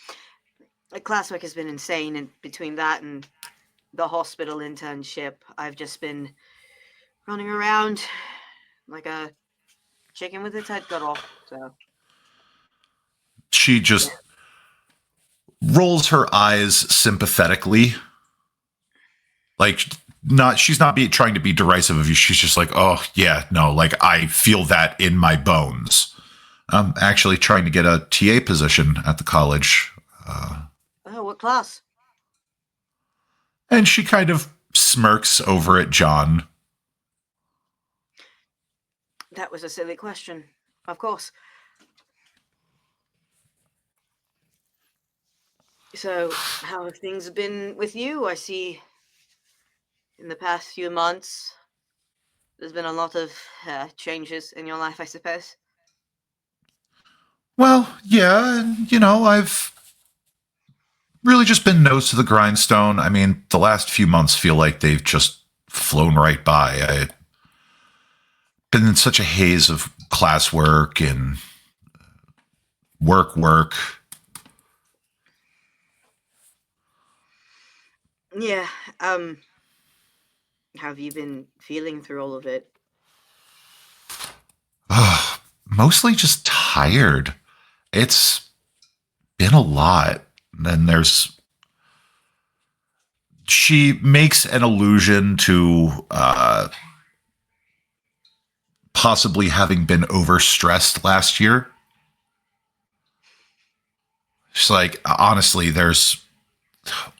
Classwork has been insane, and between that and the hospital internship, I've just been running around like a chicken with its head cut off. So she just rolls her eyes sympathetically. Like, she's not trying to be derisive of you. She's just like, oh, yeah, no, like, I feel that in my bones. I'm actually trying to get a TA position at the college. Oh, what class? And she kind of smirks over at John. That was a silly question. Of course. So, how have things been with you? I see in the past few months, there's been a lot of changes in your life, I suppose. Well, yeah, and, I've really just been nose to the grindstone. I mean, the last few months feel like they've just flown right by. I've been in such a haze of classwork and work. Yeah, how have you been feeling through all of it? Mostly just tired. It's been a lot. Then she makes an allusion to possibly having been overstressed last year. She's like, honestly,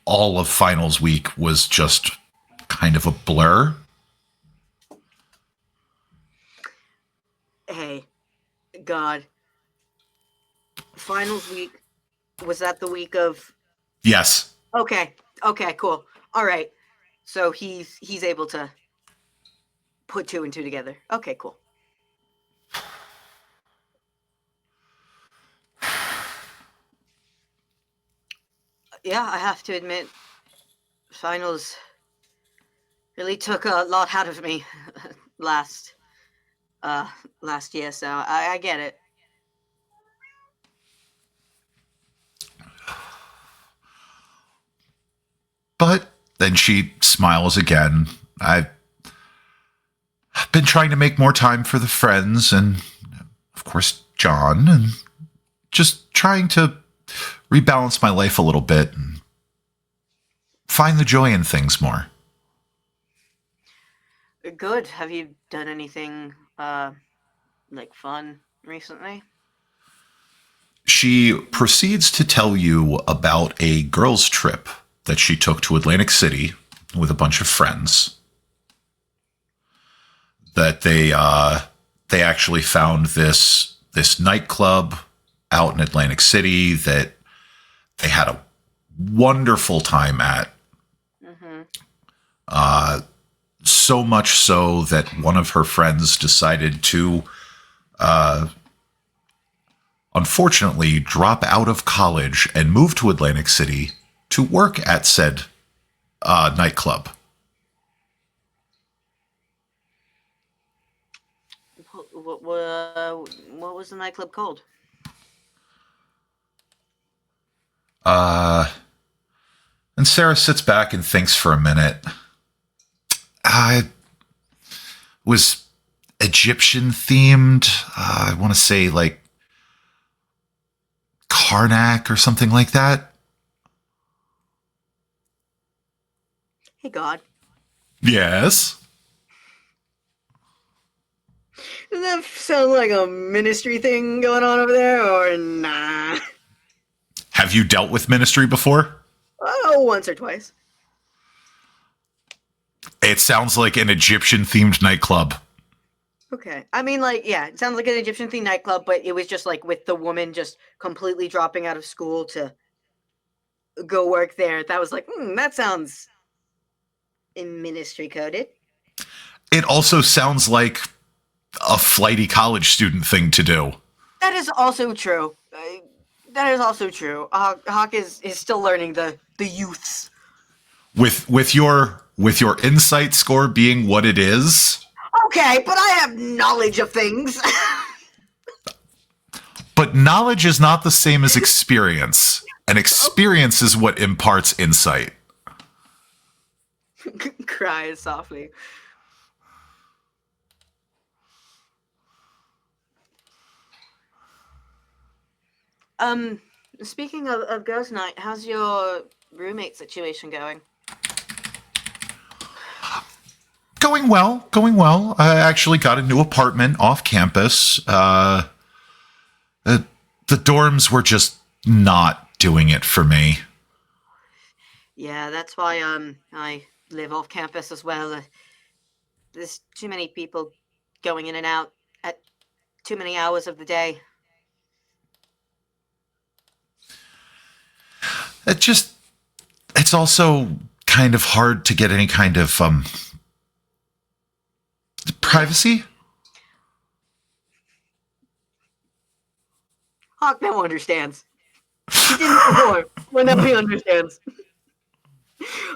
all of finals week was just kind of a blur. Hey, God. Finals week, was that the week of? Yes. Okay, cool. All right. So he's able to put two and two together. Okay, cool. Yeah, I have to admit, finals really took a lot out of me last year, so I get it. But then she smiles again. I've been trying to make more time for the friends and, of course, John, and just trying to rebalance my life a little bit and find the joy in things more. Good. Have you done anything, like fun recently? She proceeds to tell you about a girls' trip that she took to Atlantic City with a bunch of friends. That they actually found this nightclub out in Atlantic City that they had a wonderful time at. Mm-hmm. So much so that one of her friends decided to, unfortunately, drop out of college and move to Atlantic City to work at said nightclub. What was the nightclub called? And Sarah sits back and thinks for a minute. It was Egyptian themed. I want to say like Karnak or something like that. Hey, God. Yes. Does that sound like a ministry thing going on over there, or nah? Have you dealt with ministry before? Oh, once or twice. It sounds like an Egyptian themed nightclub. Okay. I mean, like, yeah, it sounds like an Egyptian themed nightclub, but it was just like with the woman just completely dropping out of school to go work there. That was like, that sounds in ministry coded. It also sounds like a flighty college student thing to do. That is also true. That is also true. Hawk is still learning the youths. With your insight score being what it is. Okay, but I have knowledge of things. But knowledge is not the same as experience. And experience is what imparts insight. Cries softly. Speaking of girls' night, how's your roommate situation going? Going well. I actually got a new apartment off campus. The dorms were just not doing it for me. Yeah, that's why I live off campus as well. There's too many people going in and out at too many hours of the day. It's also kind of hard to get any kind of privacy. Hawk now understands. He didn't before, but now he understands.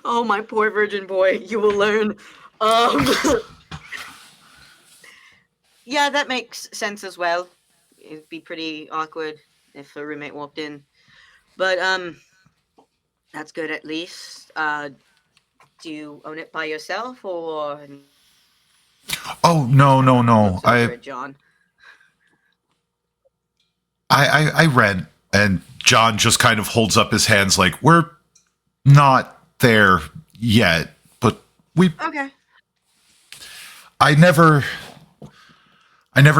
Oh, my poor virgin boy, you will learn. Yeah, that makes sense as well. It'd be pretty awkward if a roommate walked in. But, that's good at least. Do you own it by yourself, or... Oh, no. John. I rent, and John just kind of holds up his hands like, we're not there yet, but we... Okay. I never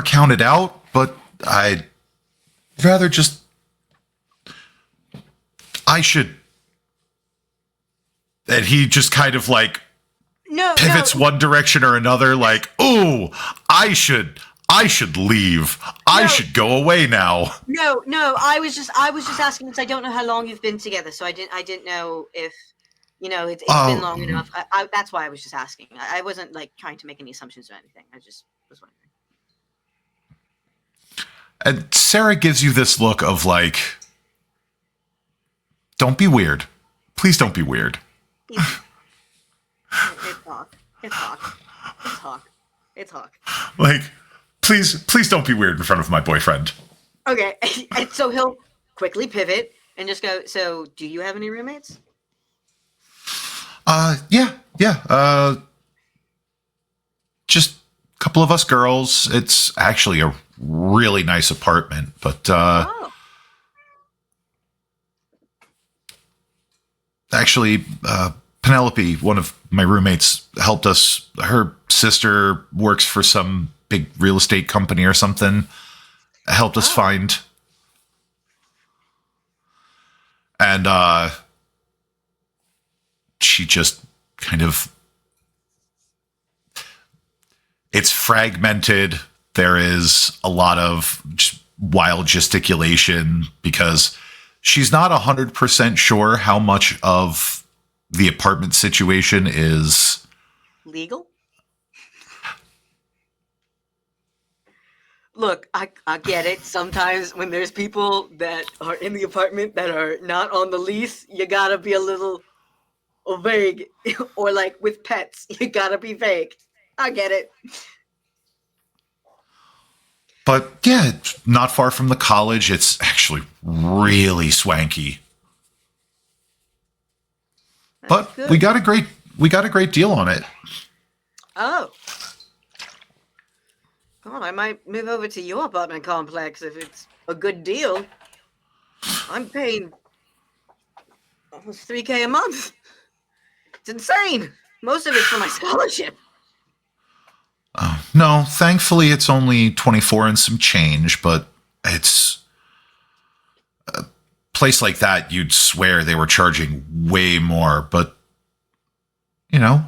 counted out, but I'd rather just... I should... And he just kind of like pivots one direction or another, like, "Ooh, I should leave. I should go away now." No. I was just asking because I don't know how long you've been together, so I didn't know if it's been long enough. That's why I was just asking. I wasn't like trying to make any assumptions or anything. I just was wondering. And Sarah gives you this look of like, "Don't be weird. Please don't be weird." It's Hawk. Like, please don't be weird in front of my boyfriend. Okay, and so he'll quickly pivot and just go, so do you have any roommates? Yeah. Just a couple of us girls. It's actually a really nice apartment, but actually, Penelope, one of my roommates, helped us. Her sister works for some big real estate company or something. Helped us find. And she just kind of... It's fragmented. There is a lot of wild gesticulation because she's not 100% sure how much of the apartment situation is legal. Look, I get it. Sometimes when there's people that are in the apartment that are not on the lease, you gotta be a little vague. Or like with pets, you gotta be vague. I get it. But yeah, it's not far from the college. It's actually really swanky. But good. we got a great deal on it. Oh. God, I might move over to your apartment complex if it's a good deal. I'm paying almost $3,000 a month. It's insane. Most of it's for my scholarship. No, thankfully it's only 24 and some change, but it's a place like that, you'd swear they were charging way more. But, you know,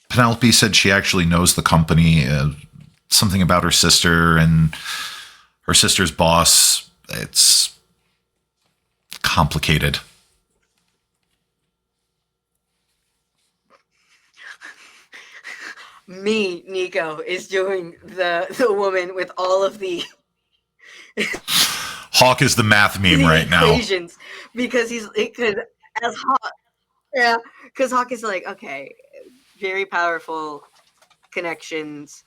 Penelope said she actually knows the company, something about her sister and her sister's boss. It's complicated. Me, Nico, is doing the woman with all of the Hawk is the math meme right now. Because as Hawk, yeah, because Hawk is like, okay, very powerful connections,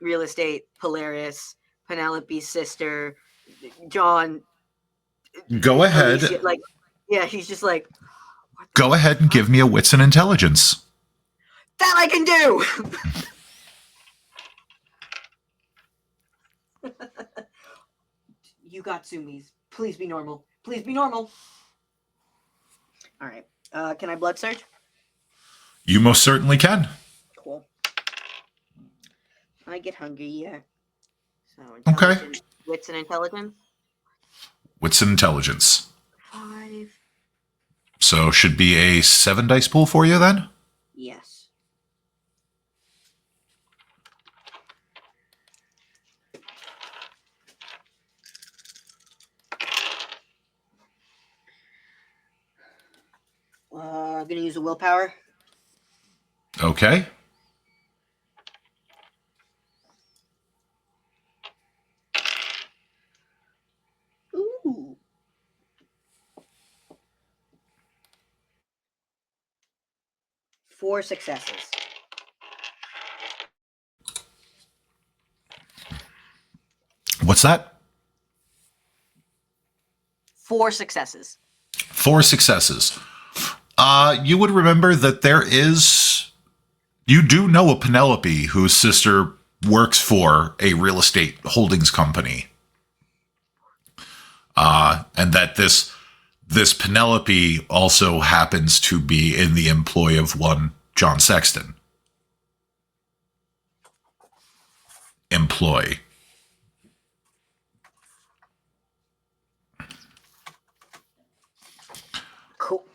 real estate, Polaris, Penelope's sister, John. Go ahead. Alicia, like, yeah, he's just like, go ahead and give me a wits and intelligence. That I can do. You got zoomies. Please be normal. Please be normal. All right. Can I blood search? You most certainly can. Cool. I get hungry, yeah. So okay. Wits and intelligence? Wits and intelligence. 5. So should be a 7 dice pool for you then? Yes. I'm going to use a willpower. Okay. Ooh. Four successes. What's that? 4 successes. 4 successes. You would remember that you do know a Penelope whose sister works for a real estate holdings company. And that this Penelope also happens to be in the employ of one John Sexton. Employ. Cool.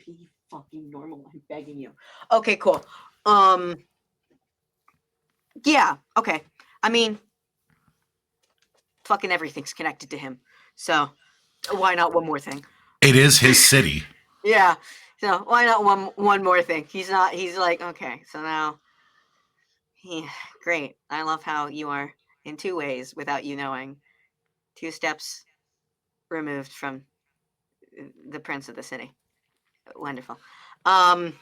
Be fucking normal. I'm begging you. Okay, cool. Yeah, okay. I mean, fucking everything's connected to him. So, why not one more thing? It is his city. Yeah. So, why not one more thing? He's like, okay, so now, yeah, great. I love how you are in 2 ways without you knowing. 2 steps removed from the prince of the city. Wonderful. And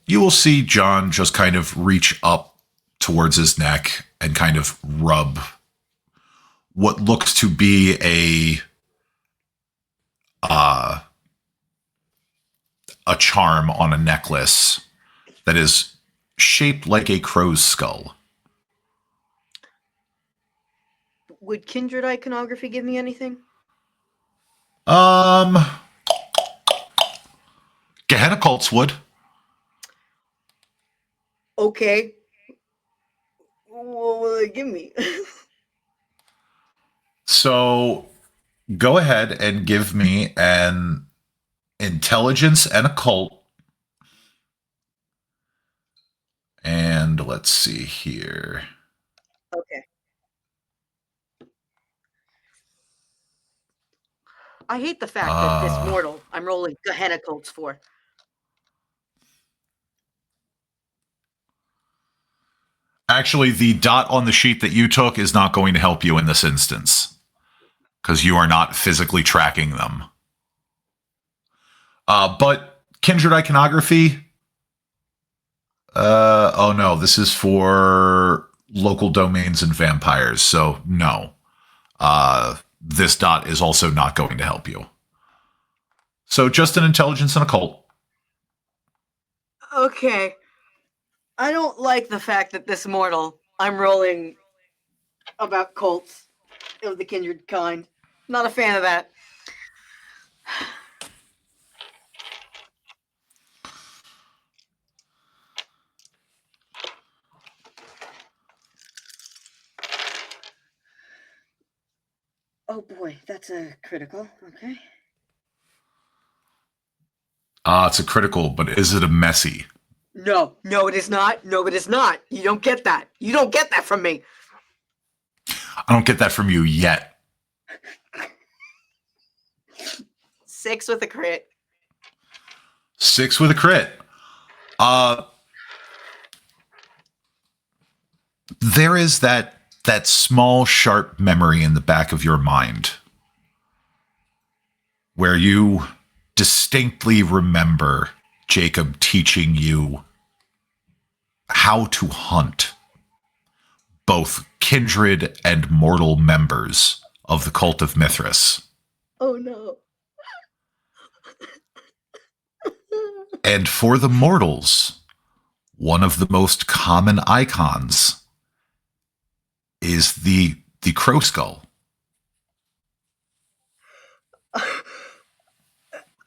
you will see John just kind of reach up towards his neck and kind of rub what looks to be a charm on a necklace that is shaped like a crow's skull. Would Kindred iconography give me anything? Um, Gehenna cults would. Okay. What will it give me? So go ahead and give me an intelligence and occult. And let's see here. Okay. I hate the fact that this mortal I'm rolling Gehenna cults for. Actually, the dot on the sheet that you took is not going to help you in this instance because you are not physically tracking them. But Kindred iconography. Oh no, this is for local domains and vampires. So no, this dot is also not going to help you. So just an intelligence and occult. Okay. I don't like the fact that this mortal I'm rolling about cults of the kindred kind. Not a fan of that. Oh boy, that's a critical. Okay. It's a critical, but is it a messy? No, it is not. No, it is not. You don't get that. You don't get that from me. I don't get that from you yet. 6 with a crit. 6 with a crit. There is that small, sharp memory in the back of your mind where you distinctly remember Jacob teaching you how to hunt both kindred and mortal members of the cult of Mithras. Oh no. And for the mortals, one of the most common icons is the crow skull.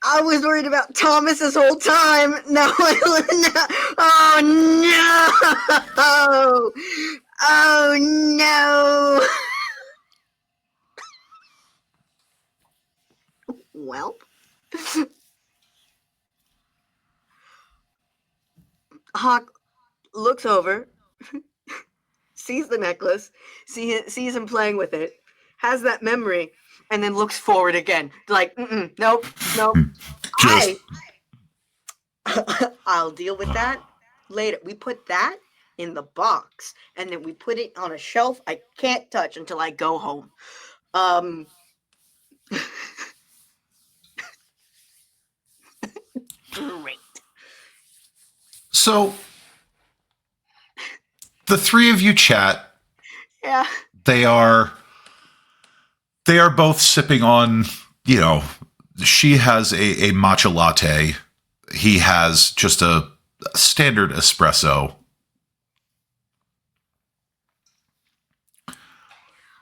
I was worried about Thomas this whole time. No, oh no! Oh no! Well, Hawk looks over, sees the necklace, sees him playing with it, has that memory, and then looks forward again. Like, nope. Just I'll deal with that later. We put that in the box, and then we put it on a shelf I can't touch until I go home. Great. so the three of you chat. Yeah. They are both sipping on, she has a matcha latte. He has just a standard espresso.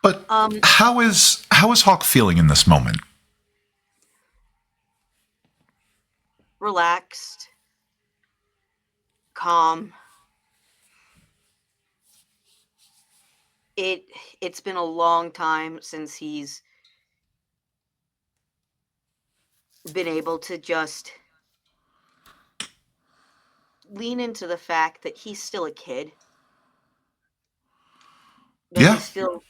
But how is Hawk feeling in this moment? Relaxed. Calm. It's been a long time since he's been able to just lean into the fact that he's still a kid. That Yeah. he's still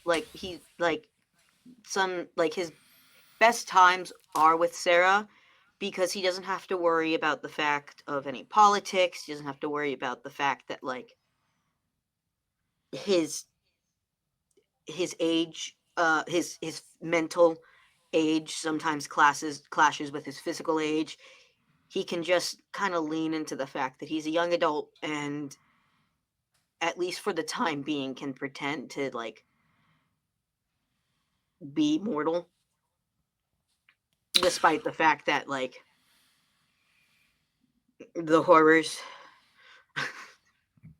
his best times are with Sarah because he doesn't have to worry about the fact of any politics. He doesn't have to worry about the fact that his age, his mental age sometimes clashes with his physical age. He can just kind of lean into the fact that he's a young adult and at least for the time being can pretend to be mortal despite the fact that the horrors.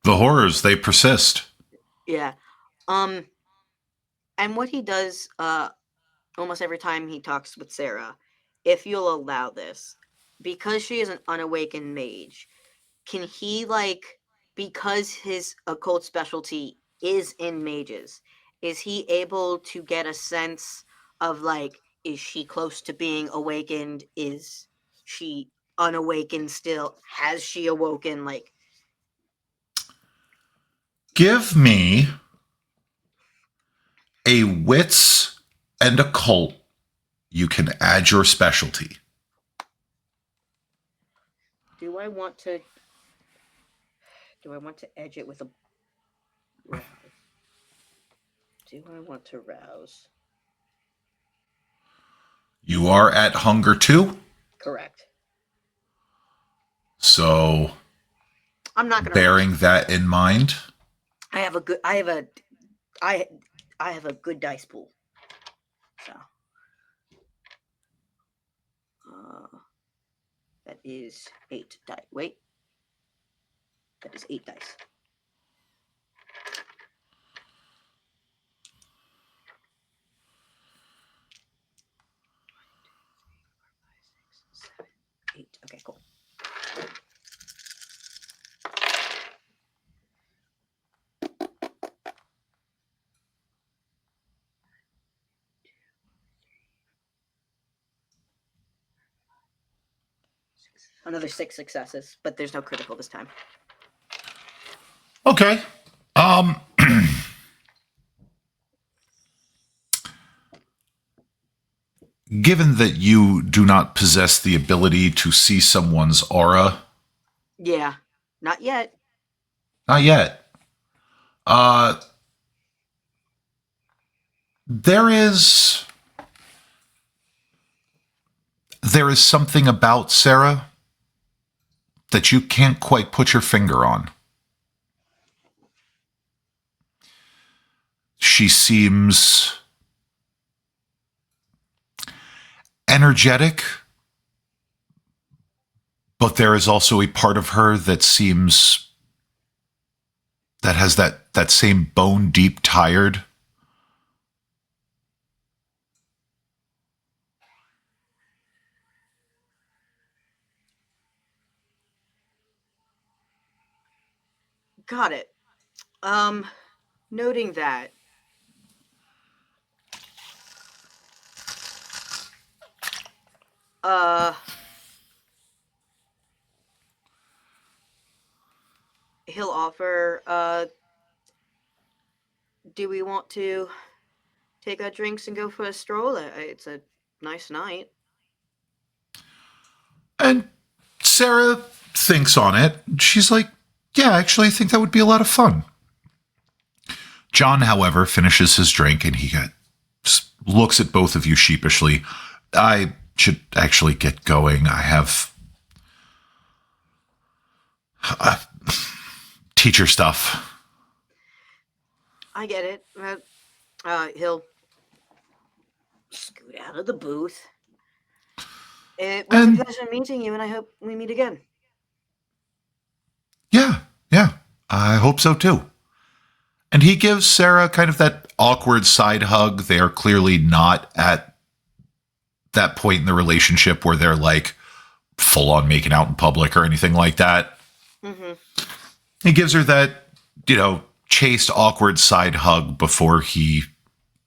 The horrors, they persist. Yeah. And what he does almost every time he talks with Sarah if you'll allow this, because she is an unawakened mage, can he, like, because his occult specialty is in mages, is he able to get a sense of, like, is she close to being awakened? Is she unawakened still? Has she awoken? Like, Give me a wits and occult. You can add your specialty. do I want to edge it with a rouse? Do I want to rouse? You are at hunger 2. Correct. So, I'm not gonna bearing that in mind, I have a good dice pool. So that is 8 dice. Wait. That is 8 dice. Eight. Okay, cool. Another 6 successes, but there's no critical this time. okay. Given that you do not possess the ability to see someone's aura, Yeah, not yet. not yet. There is something about Sarah that you can't quite put your finger on. She seems energetic, but there is also a part of her that has that same bone deep tired. Got it. Noting that. He'll offer, do we want to take our drinks and go for a stroll? It's a nice night. And Sarah thinks on it. She's like, yeah, actually, I think that would be a lot of fun. John, however, finishes his drink and he looks at both of you sheepishly. I should actually get going. I have teacher stuff. I get it. He'll scoot out of the booth. It was a pleasure meeting you, and I hope we meet again. Yeah, I hope so too. And he gives Sarah kind of that awkward side hug. They are clearly not at that point in the relationship where they're like full on making out in public or anything like that. Mm-hmm. He gives her that, chaste, awkward side hug before he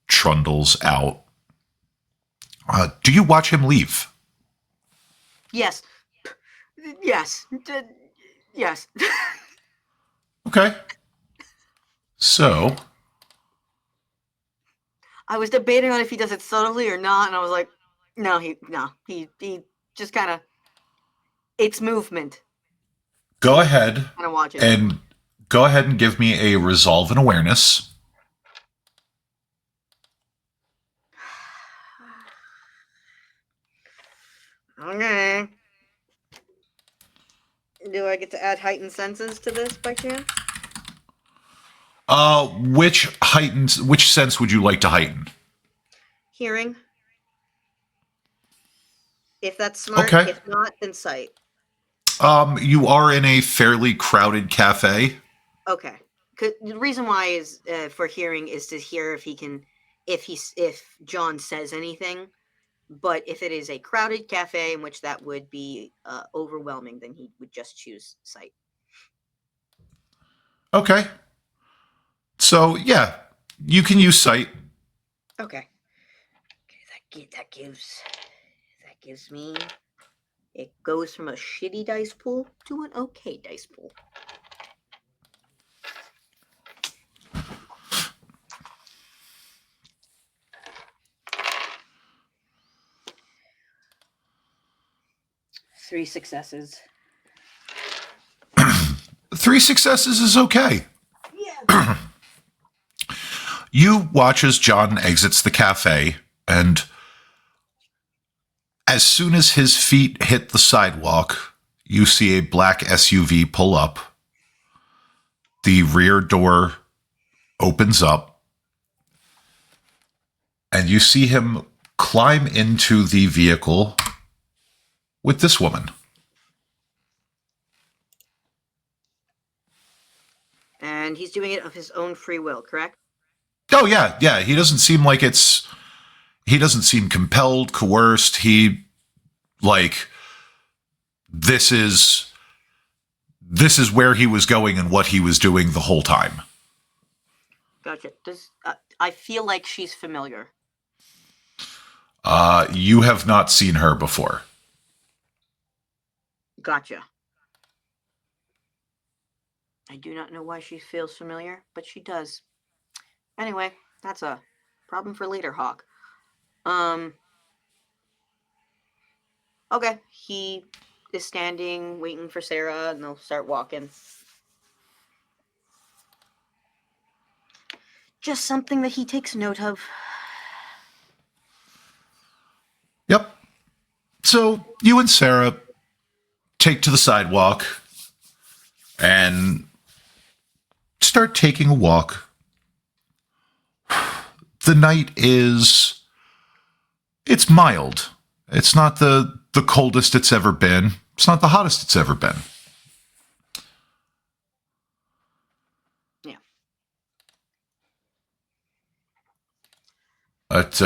trundles out. Do you watch him leave? Yes. Yes. Yes. Okay. So. I was debating on if he does it subtly or not, and I was like, no, he just kind of, it's movement. Go ahead. Kind of watch it. And go ahead and give me a resolve and awareness. Okay. Do I get to add heightened senses to this by chance? Which sense would you like to heighten? Hearing. If that's smart. Okay. If not, then sight. You are in a fairly crowded cafe. Okay. The reason why is for hearing is to hear if he can, if John says anything But if it is a crowded cafe in which that would be overwhelming, then he would just choose sight. Okay. So, yeah, you can use sight. Okay. That gives me. It goes from a shitty dice pool to an okay dice pool. Three successes. 3 successes is okay. Yeah. You watch as John exits the cafe, and as soon as his feet hit the sidewalk, you see a black SUV pull up. The rear door opens up, and you see him climb into the vehicle with this woman. And he's doing it of his own free will, correct? Oh, yeah. He doesn't seem like he doesn't seem compelled, coerced. This is where he was going and what he was doing the whole time. Gotcha. I feel like she's familiar. You have not seen her before. Gotcha. I do not know why she feels familiar, but she does. Anyway, that's a problem for later, Hawk. Okay, he is standing, waiting for Sarah, and they'll start walking. Just something that he takes note of. Yep. So you and Sarah take to the sidewalk and start taking a walk. The night it's mild. It's not the coldest it's ever been. It's not the hottest it's ever been. Yeah. But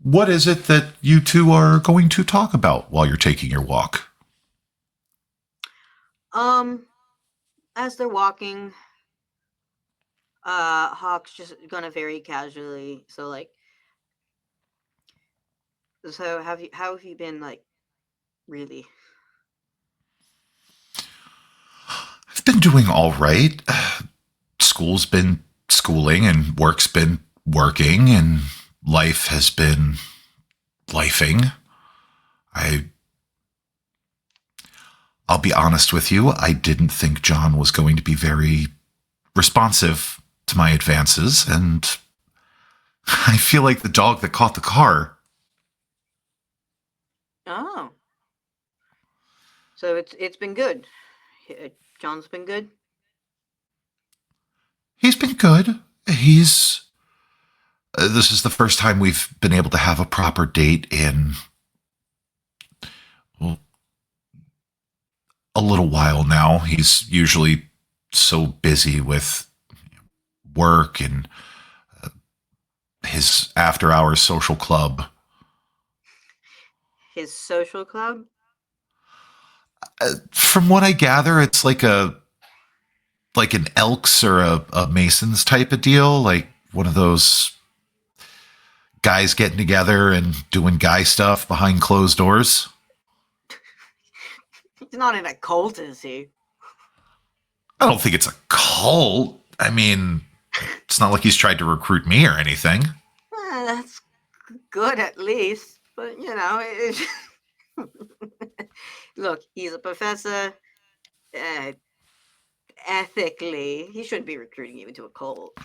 what is it that you two are going to talk about while you're taking your walk? As they're walking, Hawk's just gonna very casually, so how have you been, really? I've been doing all right. School's been schooling and work's been working and life has been lifing. I'll be honest with you, I didn't think John was going to be very responsive to my advances, and I feel like the dog that caught the car. Oh. So it's been good. John's been good? He's been good. This is the first time we've been able to have a proper date in, well, a little while now. He's usually so busy with work and his after-hours social club. His social club? From what I gather, it's like an Elks or a Masons type of deal, like one of those guys getting together and doing guy stuff behind closed doors. He's not in a cult, is he? I don't think it's a cult. I mean, it's not like he's tried to recruit me or anything. That's good, at least. But, look, he's a professor. Ethically, he shouldn't be recruiting you into a cult.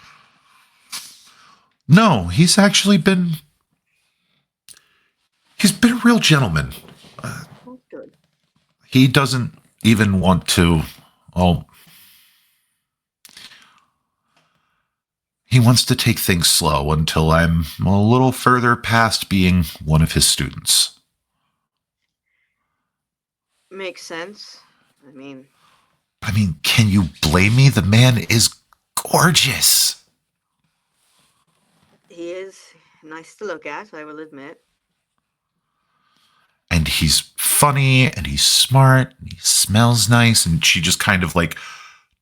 No, he's been a real gentleman. That's good. He doesn't even want to, he wants to take things slow until I'm a little further past being one of his students. Makes sense. I mean, can you blame me? The man is gorgeous. he is. nice to look at, I will admit. And he's funny and he's smart and he smells nice. And she just kind of like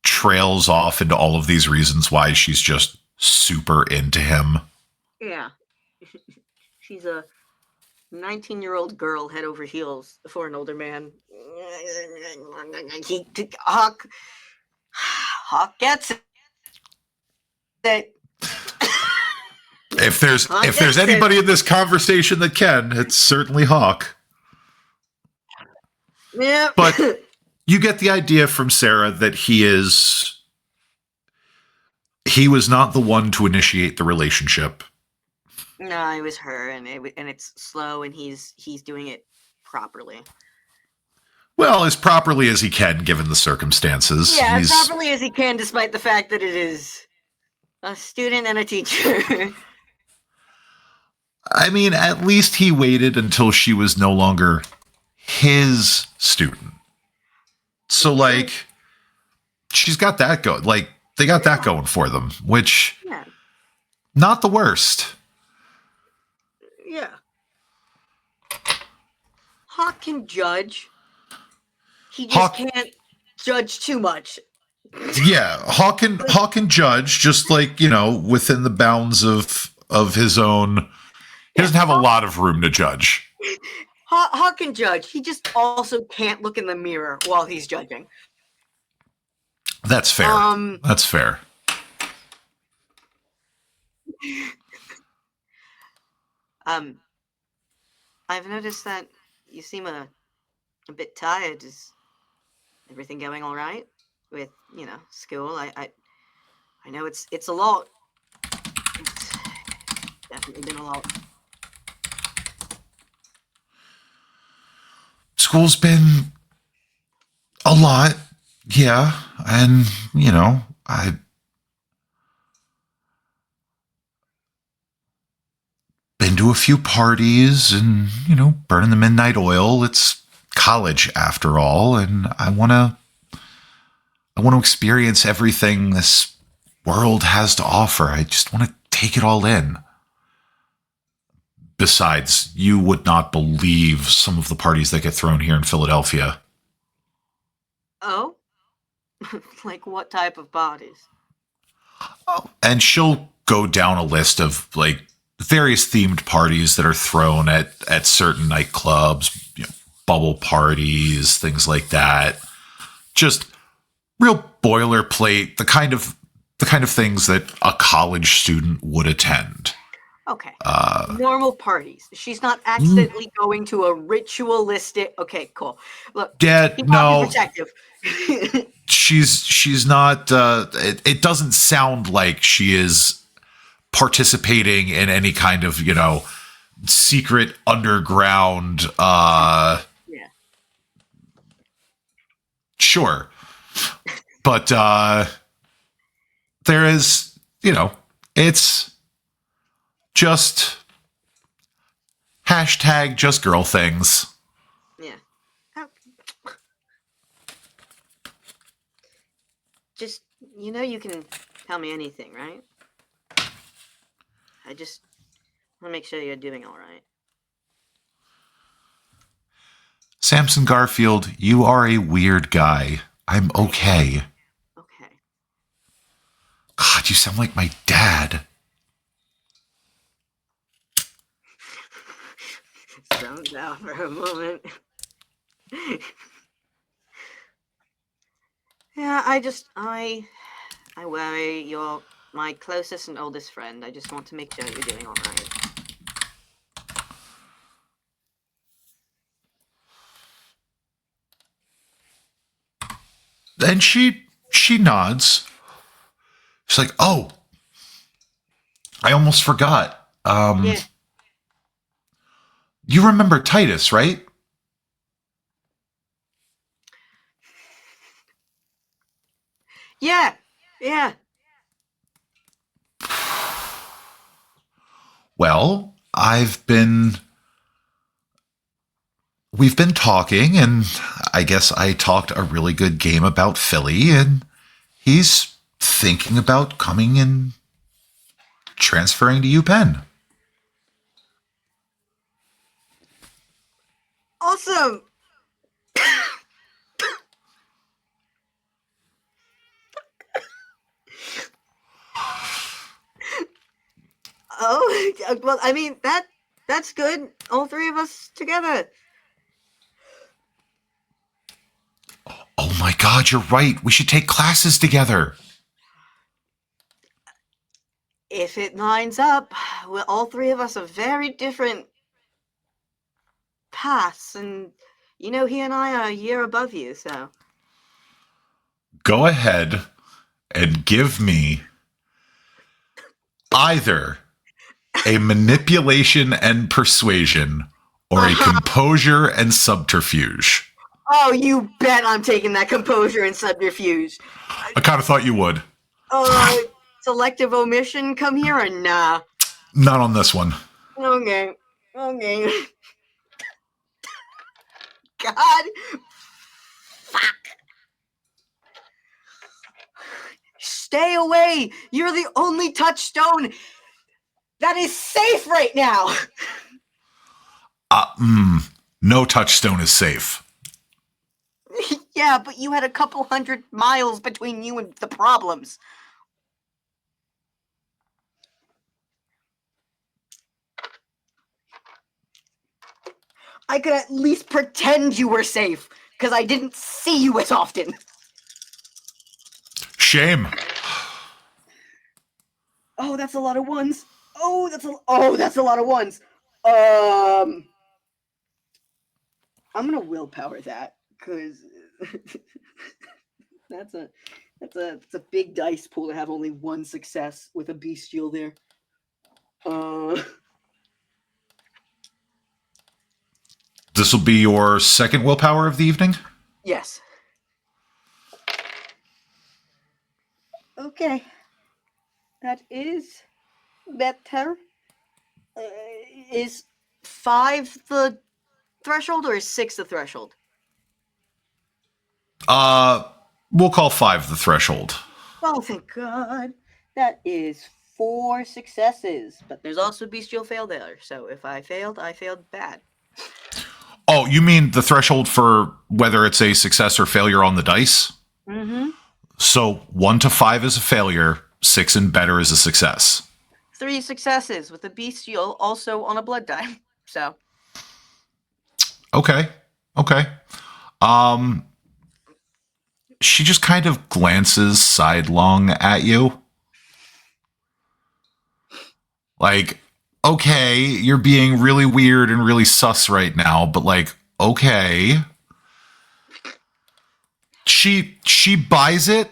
trails off into all of these reasons why she's just super into him. Yeah. She's a 19-year-old girl head over heels for an older man. Hawk gets it. If there's Hawk if there's gets anybody in this conversation that can, it's certainly Hawk. Yeah. But you get the idea from Sarah that he was not the one to initiate the relationship. No, it was her, and it's slow, and he's doing it properly. Well, as properly as he can, given the circumstances. Yeah, as properly as he can, despite the fact that it is a student and a teacher. I mean, at least he waited until she was no longer his student. So, like, she's got that going. Like, they got that going for them, which, not the worst. Yeah. Hawk can judge. He just can't judge too much. Yeah, Hawk can judge, just like, within the bounds of his own. He doesn't have a lot of room to judge. Hawk can judge. He just also can't look in the mirror while he's judging. That's fair. That's fair. I've noticed that you seem a bit tired. Is everything going all right with school? I know it's a lot. It's definitely been a lot. School's been a lot, yeah, and I've been to a few parties and burning the midnight oil. It's college after all, and I want to experience everything this world has to offer. I just want to take it all in. Besides, you would not believe some of the parties that get thrown here in Philadelphia. Oh? Like what type of parties? Oh, and she'll go down a list of like various themed parties that are thrown at certain nightclubs, bubble parties, things like that. Just real boilerplate, the kind of things that a college student would attend. Okay. Normal parties. She's not accidentally going to a ritualistic. Okay, cool. Look, no. Protective. she's not. It doesn't sound like she is participating in any kind of secret underground. Yeah. Sure, but there is. It's just hashtag just girl things. Yeah. Just, you can tell me anything, right? I just want to make sure you're doing all right. Samson Garfield, you are a weird guy. I'm okay. Okay. God, you sound like my dad. Zoned out for a moment. Yeah, I worry. You're my closest and oldest friend. I just want to make sure you're doing all right. And she nods. She's like, "Oh, I almost forgot. Yeah. You remember Titus, right?" Yeah. Well, we've been talking, and I guess I talked a really good game about Philly, and he's thinking about coming and transferring to UPenn. awesome. Oh, well, I mean, that's good. All three of us together. Oh my God, you're right. We should take classes together. If it lines up, well, all three of us are very different paths, and you know, he and I are a year above you, so. Go ahead and give me either a manipulation and persuasion or a composure and subterfuge. Oh, you bet I'm taking that composure and subterfuge. I kind of thought you would. Selective omission come here or nah? Not on this one. Okay. God. Fuck. Stay away. You're the only touchstone that is safe right now. No touchstone is safe. Yeah, but you had a couple 100 miles between you and the problems. I could at least pretend you were safe, because I didn't see you as often. Shame. Oh, that's a lot of ones. That's a lot of ones. I'm gonna willpower that, because that's a big dice pool to have only one success with a bestial there. This will be your second willpower of the evening? Yes. Okay. That is better. Is 5 the threshold or is 6 the threshold? We'll call 5 the threshold. Oh, thank God. That is 4 successes. But there's also bestial fail there. So if I failed bad. Oh, you mean the threshold for whether it's a success or failure on the dice? Mm-hmm. So 1 to 5 is a failure, 6 and better is a success. 3 successes with a bestial also on a blood die. So. Okay. She just kind of glances sidelong at you. Like, okay, you're being really weird and really sus right now, but like, okay. She buys it,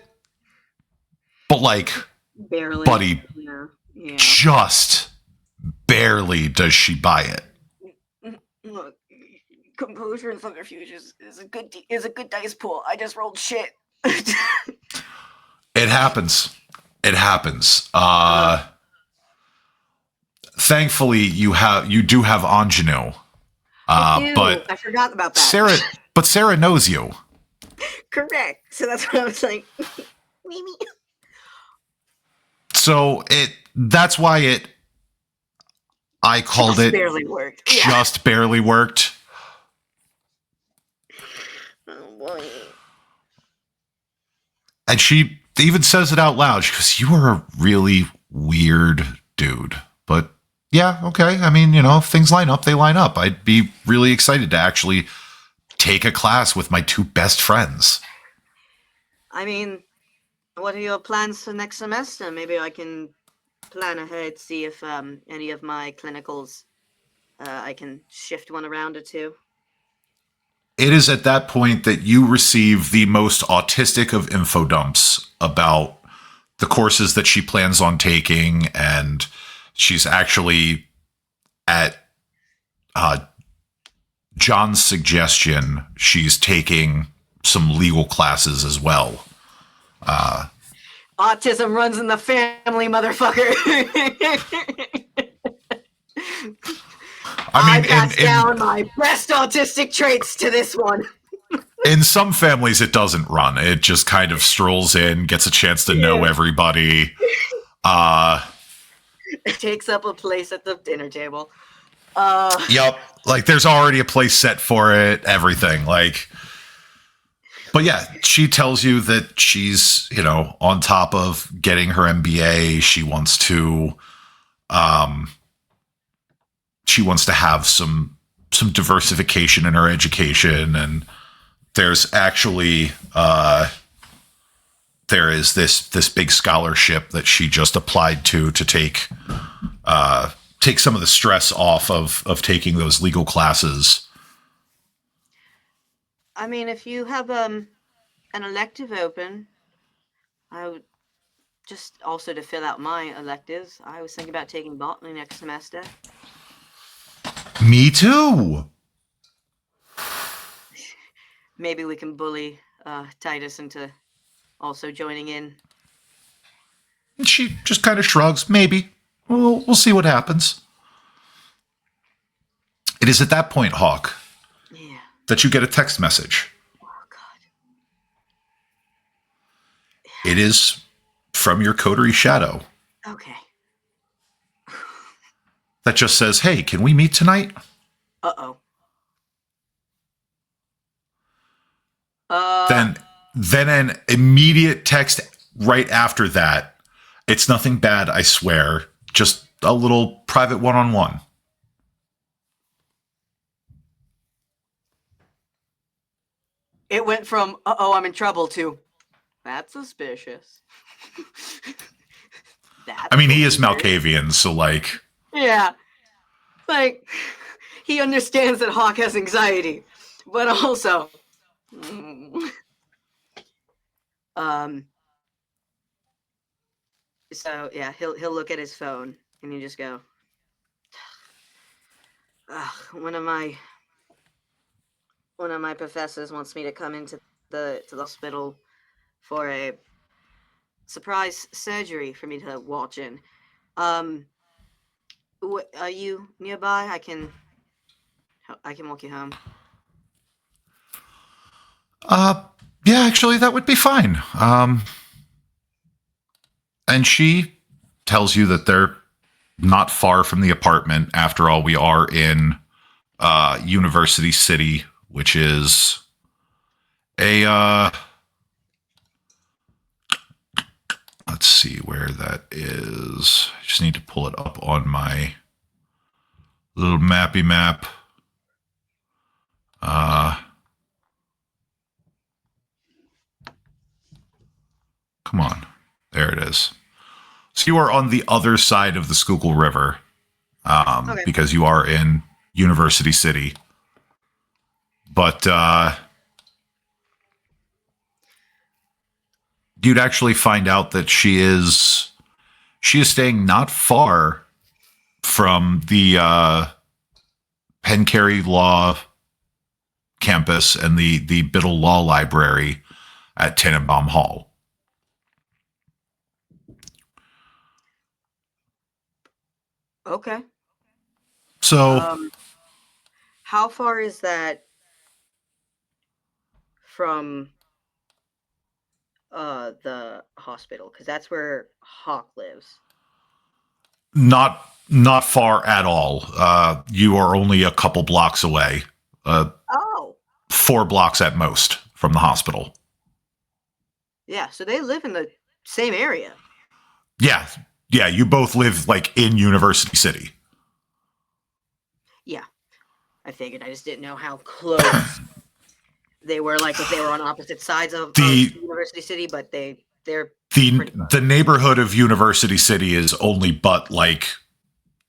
but like, Barely. buddy, Yeah. just barely does she buy it. Look, composure and subterfuge is a good dice pool. I just rolled shit. It happens. Thankfully, you do have ingenue. But I forgot about that. Sarah knows you. Correct. So that's what I was like. Maybe. So that's why I called it barely worked. Just barely worked. Oh boy. And she even says it out loud. She goes, "You are a really weird dude." But yeah, okay. I mean, if things line up, they line up. I'd be really excited to actually take a class with my 2 best friends. I mean, what are your plans for next semester? Maybe I can plan ahead, see if any of my clinicals, I can shift one around or two. It is at that point that you receive the most autistic of info dumps about the courses that she plans on taking, and she's actually at John's suggestion, she's taking some legal classes as well. Autism runs in the family, motherfucker. I pass down my best autistic traits to this one. In some families, it doesn't run. It just kind of strolls in, gets a chance to know everybody. It takes up a place at the dinner table. Yep. Like there's already a place set for it, everything. Like, but yeah, she tells you that she's, on top of getting her MBA. She wants to have some diversification in her education, and there's actually there is this big scholarship that she just applied to take some of the stress off of taking those legal classes. I mean, if you have an elective open, I would just also to fill out my electives. I was thinking about taking botany next semester. Me too. Maybe we can bully Titus into also joining in. She just kind of shrugs. Maybe. We'll see what happens. It is at that point, Hawk, that you get a text message. Oh, God. It is from your coterie shadow. Okay. That just says, "Hey, can we meet tonight?" Uh-oh. Then an immediate text right after that. It's nothing bad, I swear. Just a little private one-on-one. It went from, uh-oh, I'm in trouble, to, that's suspicious. I mean, he is Malkavian, so like... Yeah. Like, he understands that Hawk has anxiety, but also... So, yeah, he'll look at his phone, and you just go... One of my professors wants me to come into the hospital for a surprise surgery for me to watch in. Are you nearby? I can walk you home. Yeah, actually, that would be fine. And she tells you that they're not far from the apartment. After all, we are in University City, which is a let's see where that is. I just need to pull it up on my little mappy map. Come on. There it is. So you are on the other side of the Schuylkill River, okay, because you are in University City. But you'd actually find out that she is staying not far from the Pencarry Law campus and the Biddle Law Library at Tannenbaum Hall. Okay. So, how far is that from the hospital? Because that's where Hawk lives. Not far at all. You are only a couple blocks away. 4 blocks at most from the hospital. Yeah, so they live in the same area. Yeah, you both live like in University City. Yeah, I figured. I just didn't know how close they were. Like if they were on opposite sides of University City, but they're the neighborhood of University City is only but like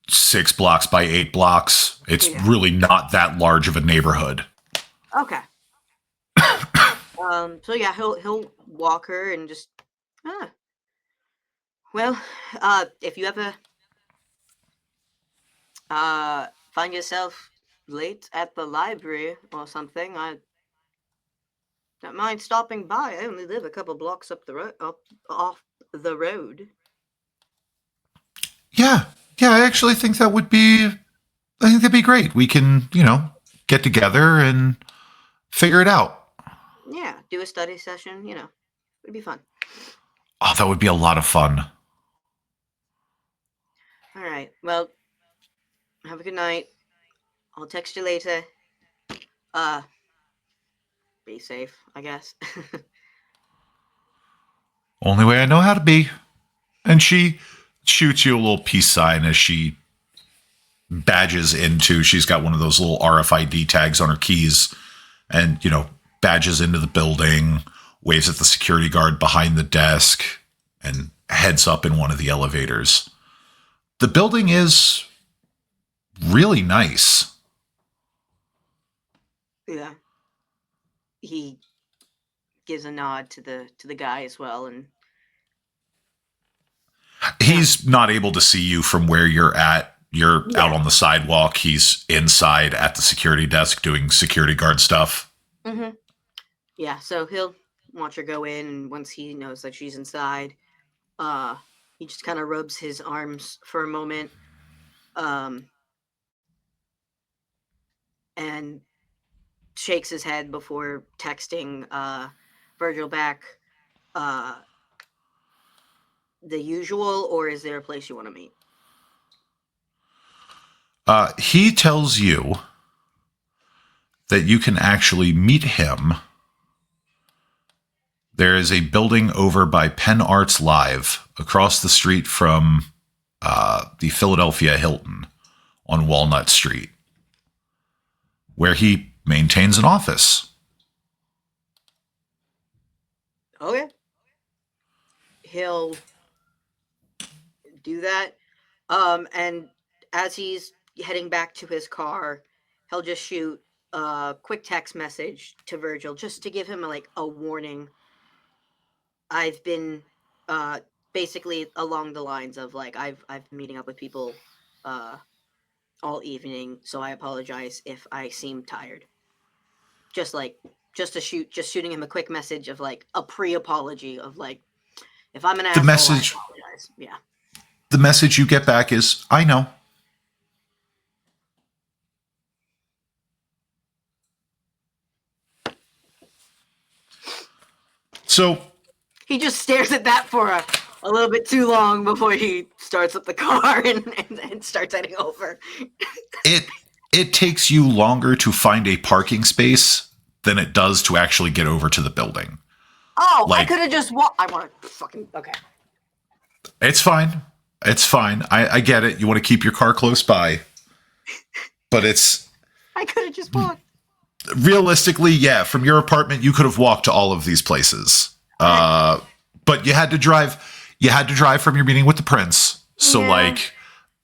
6 blocks by 8 blocks. It's really not that large of a neighborhood. Okay. So yeah, he'll walk her and just well, if you ever find yourself late at the library or something, I don't mind stopping by. I only live a couple blocks up the road, off the road. Yeah, I actually think that would be. I think that'd be great. We can, get together and figure it out. Yeah, do a study session. It'd be fun. Oh, that would be a lot of fun. All right. Well, have a good night. I'll text you later. Be safe, I guess. Only way I know how to be. And she shoots you a little peace sign as she badges into, she's got one of those little RFID tags on her keys and, badges into the building, waves at the security guard behind the desk, and heads up in one of the elevators. The building is really nice. Yeah. He gives a nod to the guy as well, and He's not able to see you from where you're at. You're out Yeah. on the sidewalk. He's inside at the security desk doing security guard stuff. Mm-hmm. Yeah, so he'll watch her go in, and once he knows that she's inside, he just kind of rubs his arms for a moment, and shakes his head before texting Virgil back, the usual, or is there a place you want to meet? He tells you that you can actually meet him. There is a building over by Penn Arts Live across the street from the Philadelphia Hilton on Walnut Street, where he maintains an office. Okay. He'll do that. And as he's heading back to his car, he'll just shoot a quick text message to Virgil just to give him a warning. I've been basically along the lines of I've been meeting up with people all evening, so I apologize if I seem tired. Just shooting him a quick message of a pre-apology of if I'm an asshole, message- I apologize. Yeah. The message you get back is, I know. So He just stares at that for a little bit too long before he starts up the car and starts heading over. it takes you longer to find a parking space than it does to actually get over to the building. Oh, I could have just walked. I want to fucking... Okay. It's fine. It's fine. I get it. You want to keep your car close by. But I could have just walked. realistically, yeah, from your apartment, you could have walked to all of these places. But you had to drive. You had to drive from your meeting with the prince. So, Yeah.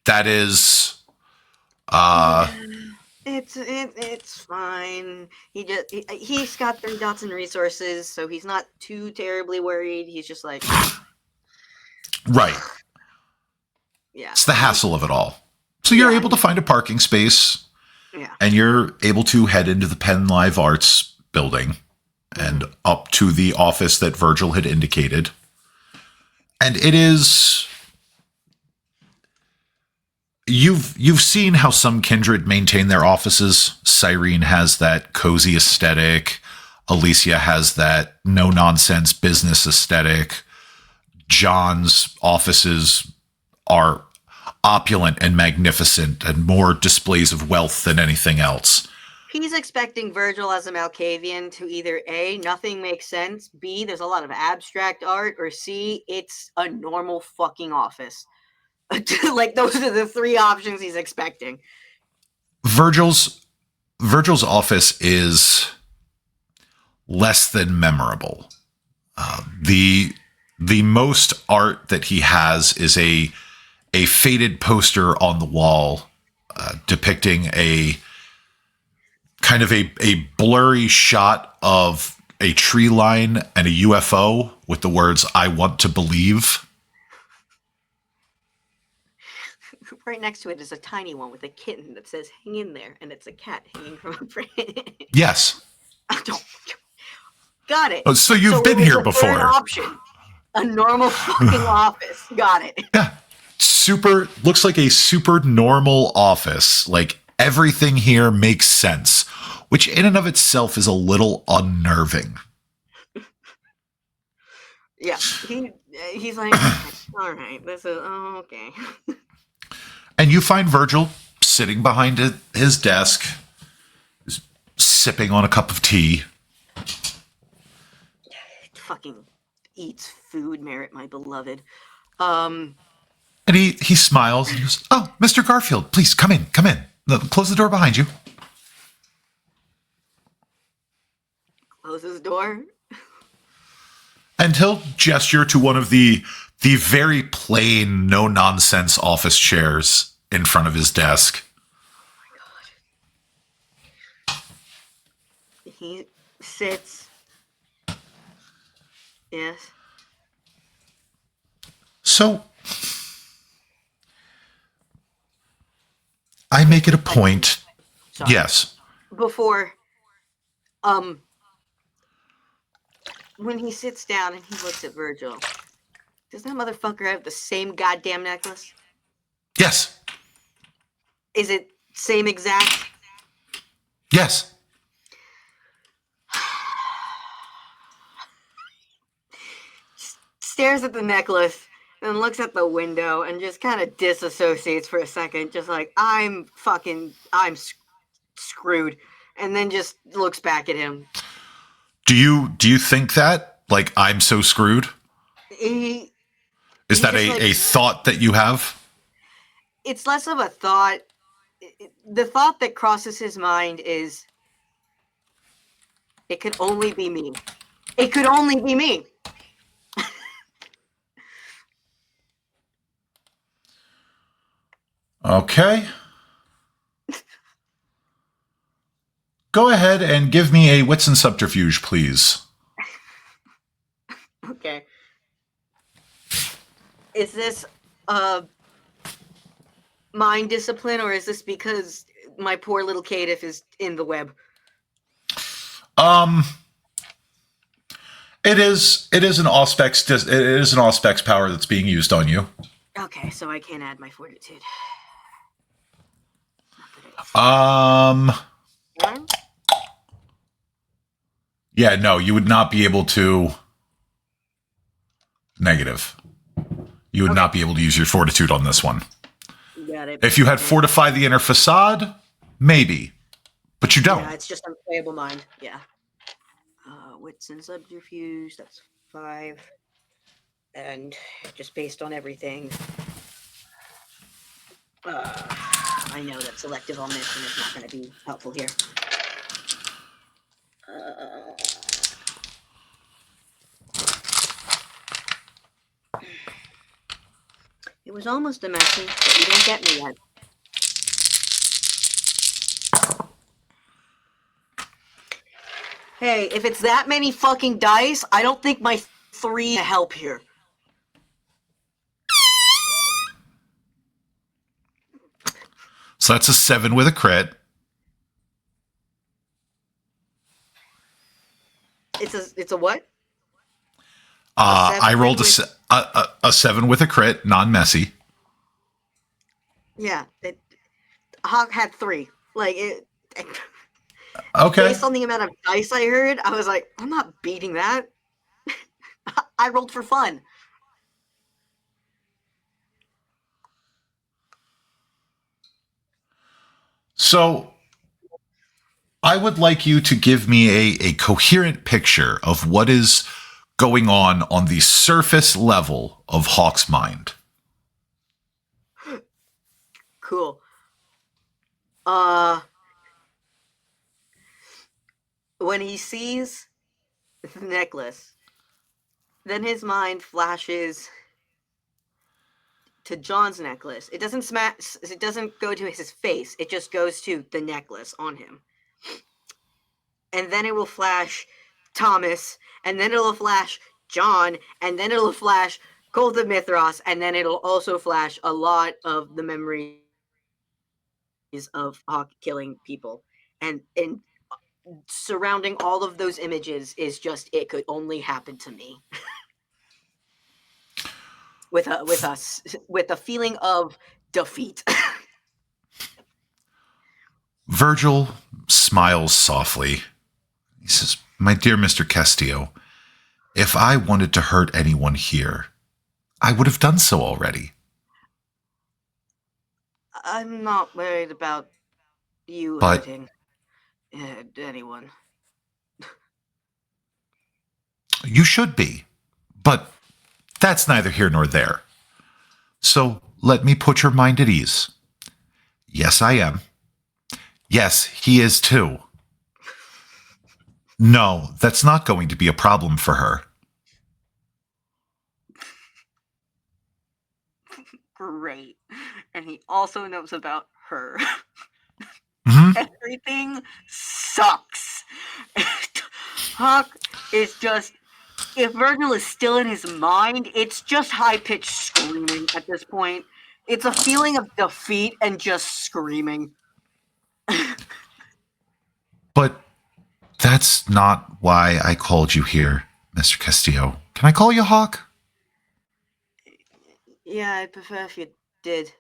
that is... It's fine. He's got 3 dots in resources, so he's not too terribly worried. He's just like... Right. Yeah. It's the hassle of it all. So you're able to find a parking space. Yeah. And you're able to head into the Penn Live Arts building and up to the office that Virgil had indicated. And it is... You've seen how some Kindred maintain their offices. Cyrene has that cozy aesthetic. Alicia has that no-nonsense business aesthetic. John's offices are opulent and magnificent and more displays of wealth than anything else. He's expecting Virgil as a Malkavian to either A, nothing makes sense, B, there's a lot of abstract art, or C, it's a normal fucking office. Those are the 3 options he's expecting. Virgil's office is less than memorable. The most art that he has is a faded poster on the wall depicting a kind of a blurry shot of a tree line and a UFO with the words, "I want to believe." Right next to it is a tiny one with a kitten that says "hang in there," and it's a cat hanging from a branch. Yes. Got it. So you've been here before. Third option. A normal fucking office. Got it. Yeah. Looks like a super normal office. Everything here makes sense, which in and of itself is a little unnerving. Yeah. He's like, all right, this is okay. And you find Virgil sitting behind his desk, sipping on a cup of tea. Fucking eats food, Merritt, my beloved. And he smiles and he goes, "Oh, Mr. Garfield, please come in. Close the door behind you." Close his door. And he'll gesture to one of the very plain, no-nonsense office chairs in front of his desk. Oh my god. He sits. Yes. So, I make it a point. Sorry. Yes. Before, when he sits down and he looks at Virgil, does that motherfucker have the same goddamn necklace? Yes. Is it same exact? Yes. Stares at the necklace and looks at the window and just kind of disassociates for a second, just like, I'm screwed, and then just looks back at him. Do you think that? Like, I'm so screwed? Is that a thought that you have? It's less of a thought. The thought that crosses his mind is, it could only be me. It could only be me. Okay. Go ahead and give me a wits and subterfuge, please. Okay. Is this mind discipline, or is this because my poor little caitiff is in the web? It is an auspex power that's being used on you. Okay, so I can't add my fortitude. Yeah, no, you would not be able to. Negative. You would not be able to use your fortitude on this one. Got it. If you had fortify the inner facade, maybe. But you don't. Yeah, it's just unplayable mind. Yeah. Wits and subterfuge, that's 5. And just based on everything, I know that selective omission is not going to be helpful here. It was almost a messy, but you didn't get me yet. Hey, if it's that many fucking dice, I don't think my 3 help here. So that's a 7 with a crit. It's a what? I rolled a 7 with a crit, non-messy. Yeah, Hawk had 3. Like it. Okay. Based on the amount of dice I heard, I was like, I'm not beating that. I rolled for fun. So I would like you to give me a coherent picture of what is going on the surface level of Hawk's mind. Cool. When he sees the necklace, then his mind flashes to John's necklace. It doesn't It doesn't go to his face. It just goes to the necklace on him. And then it will flash Thomas, and then it'll flash John, and then it'll flash Cult of Mithras, and then it'll also flash a lot of the memories of Hawk killing people. And surrounding all of those images is just, it could only happen to me. with a feeling of defeat. Virgil smiles softly. He says, "My dear Mr. Castillo, if I wanted to hurt anyone here, I would have done so already." I'm not worried about you But hurting anyone. you should be. But that's neither here nor there. So let me put your mind at ease. Yes, I am. Yes, he is too. No, that's not going to be a problem for her. Great. And he also knows about her. Hmm. Everything sucks. Hawk is just. If Virgil is still in his mind, it's just high pitched screaming at this point. It's a feeling of defeat and just screaming. But that's not why I called you here, Mr. Castillo. Can I call you Hawk? Yeah, I'd prefer if you did.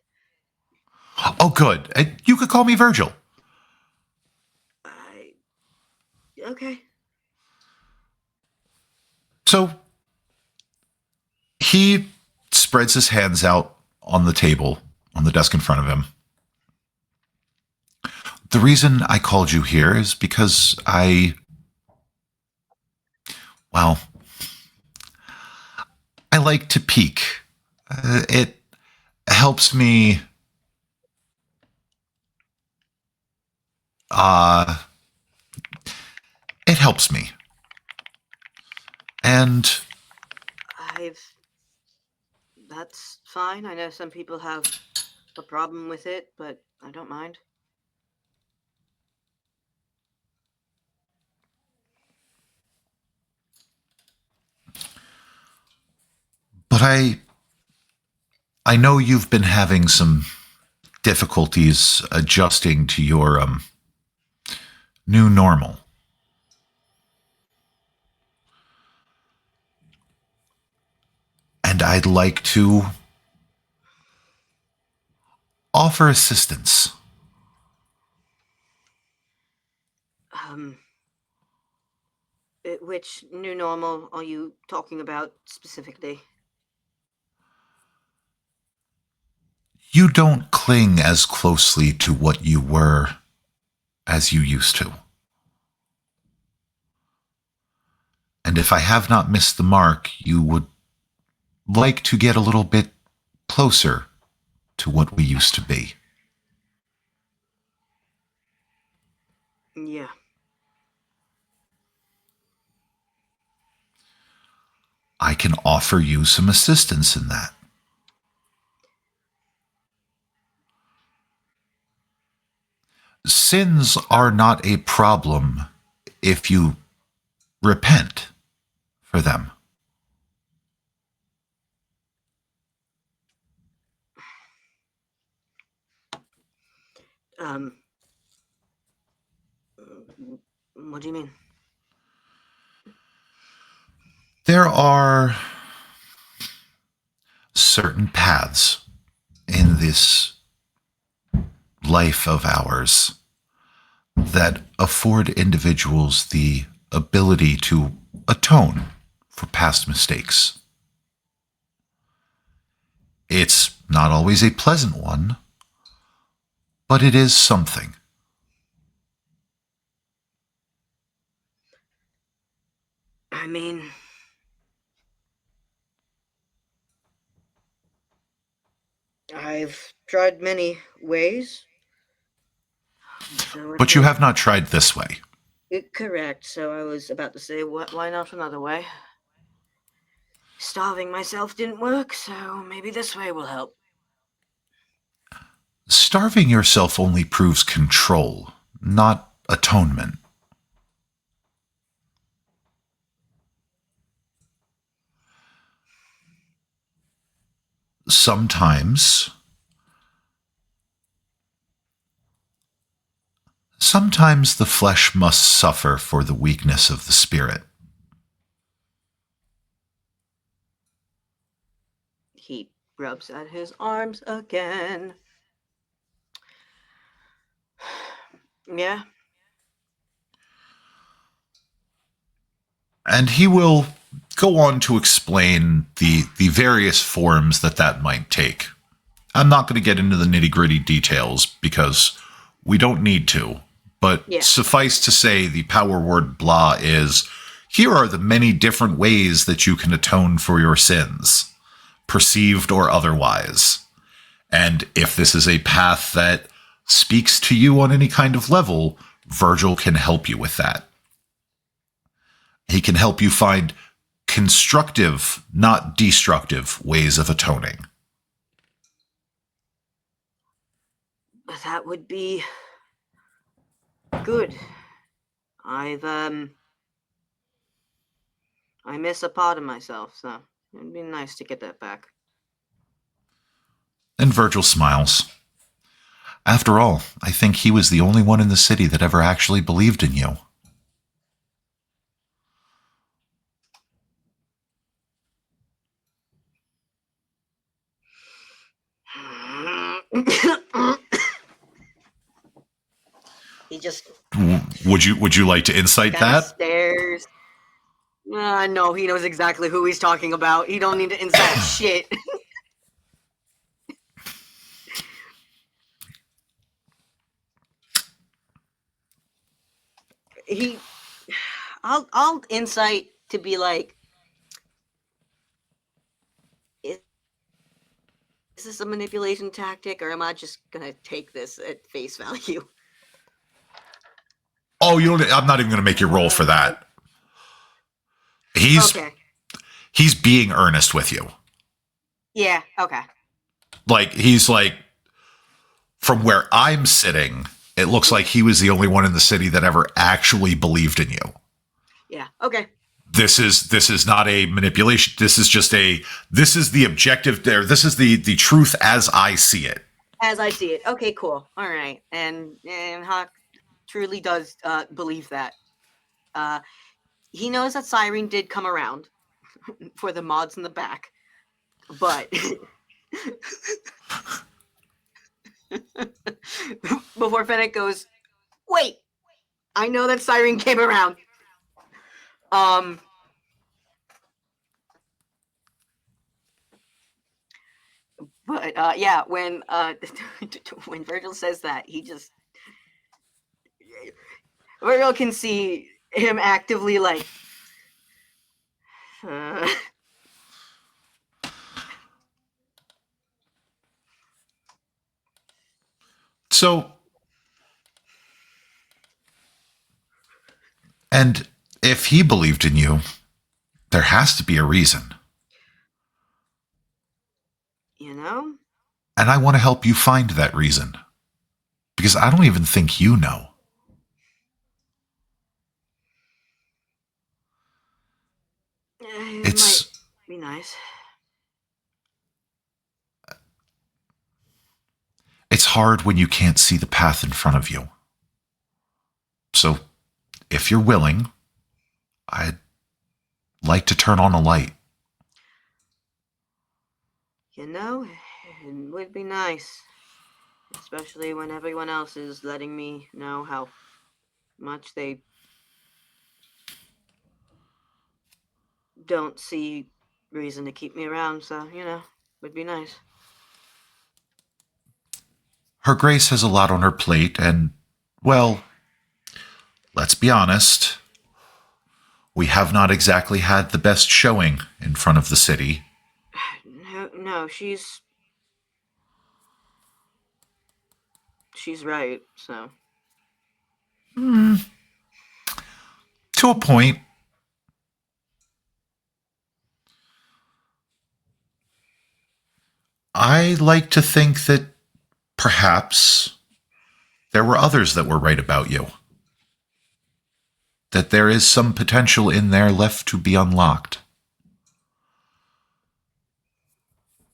Oh, good. You could call me Virgil. Okay. So he spreads his hands out on the table, on the desk in front of him. The reason I called you here is because well, I like to peek. It helps me it helps me. And That's fine. I know some people have a problem with it, but I don't mind. but I know you've been having some difficulties adjusting to your new normal. And I'd like to offer assistance. Which new normal are you talking about specifically? You don't cling as closely to what you were as you used to. And if I have not missed the mark, you would like to get a little bit closer to what we used to be. Yeah. I can offer you some assistance in that. Sins are not a problem if you repent for them. What do you mean? There are certain paths in this life of ours that afford individuals the ability to atone for past mistakes. It's not always a pleasant one, but it is something. I mean, I've tried many ways. So But you have not tried this way. Correct. So I was about to say, why not another way? Starving myself didn't work, so maybe this way will help. Starving yourself only proves control, not atonement. Sometimes the flesh must suffer for the weakness of the spirit. He rubs at his arms again. Yeah. And he will go on to explain the various forms that might take I'm not going to get into the nitty-gritty details because we don't need to. But Yeah. suffice to say, the power word blah is, here are the many different ways that you can atone for your sins, perceived or otherwise. And if this is a path that speaks to you on any kind of level, Virgil can help you with that. He can help you find constructive, not destructive, ways of atoning. That would be good. I miss a part of myself, so it'd be nice to get that back. And Virgil smiles. After all, I think he was the only one in the city that ever actually believed in you. He just Would you like to insight kind of that? stares. No, he knows exactly who he's talking about. He don't need to insight shit. I'll insight to be like, is this a manipulation tactic, or am I just gonna take this at face value? Oh, I'm not even going to make you roll for that. He's being earnest with you. Yeah, okay. Like, he's like, from where I'm sitting, it looks like he was the only one in the city that ever actually believed in you. Yeah, okay. This is not a manipulation. This is the objective there. This is the truth as I see it. As I see it. Okay, cool. All right. And Hawk truly does believe that. He knows that Siren did come around for the mods in the back, but before Fennec goes, wait, I know that Siren came around. But yeah, when Virgil says that, Virgil can see him actively like. So, and if he believed in you, there has to be a reason. You know? And I want to help you find that reason. Because I don't even think you know. It might be nice. It's hard when you can't see the path in front of you. So, if you're willing, I'd like to turn on a light. You know, it would be nice. Especially when everyone else is letting me know how much they don't see reason to keep me around, so, would be nice. Her Grace has a lot on her plate, and, well, let's be honest, we have not exactly had the best showing in front of the city. No, she's right, so. To a point. I like to think that perhaps there were others that were right about you. That there is some potential in there left to be unlocked.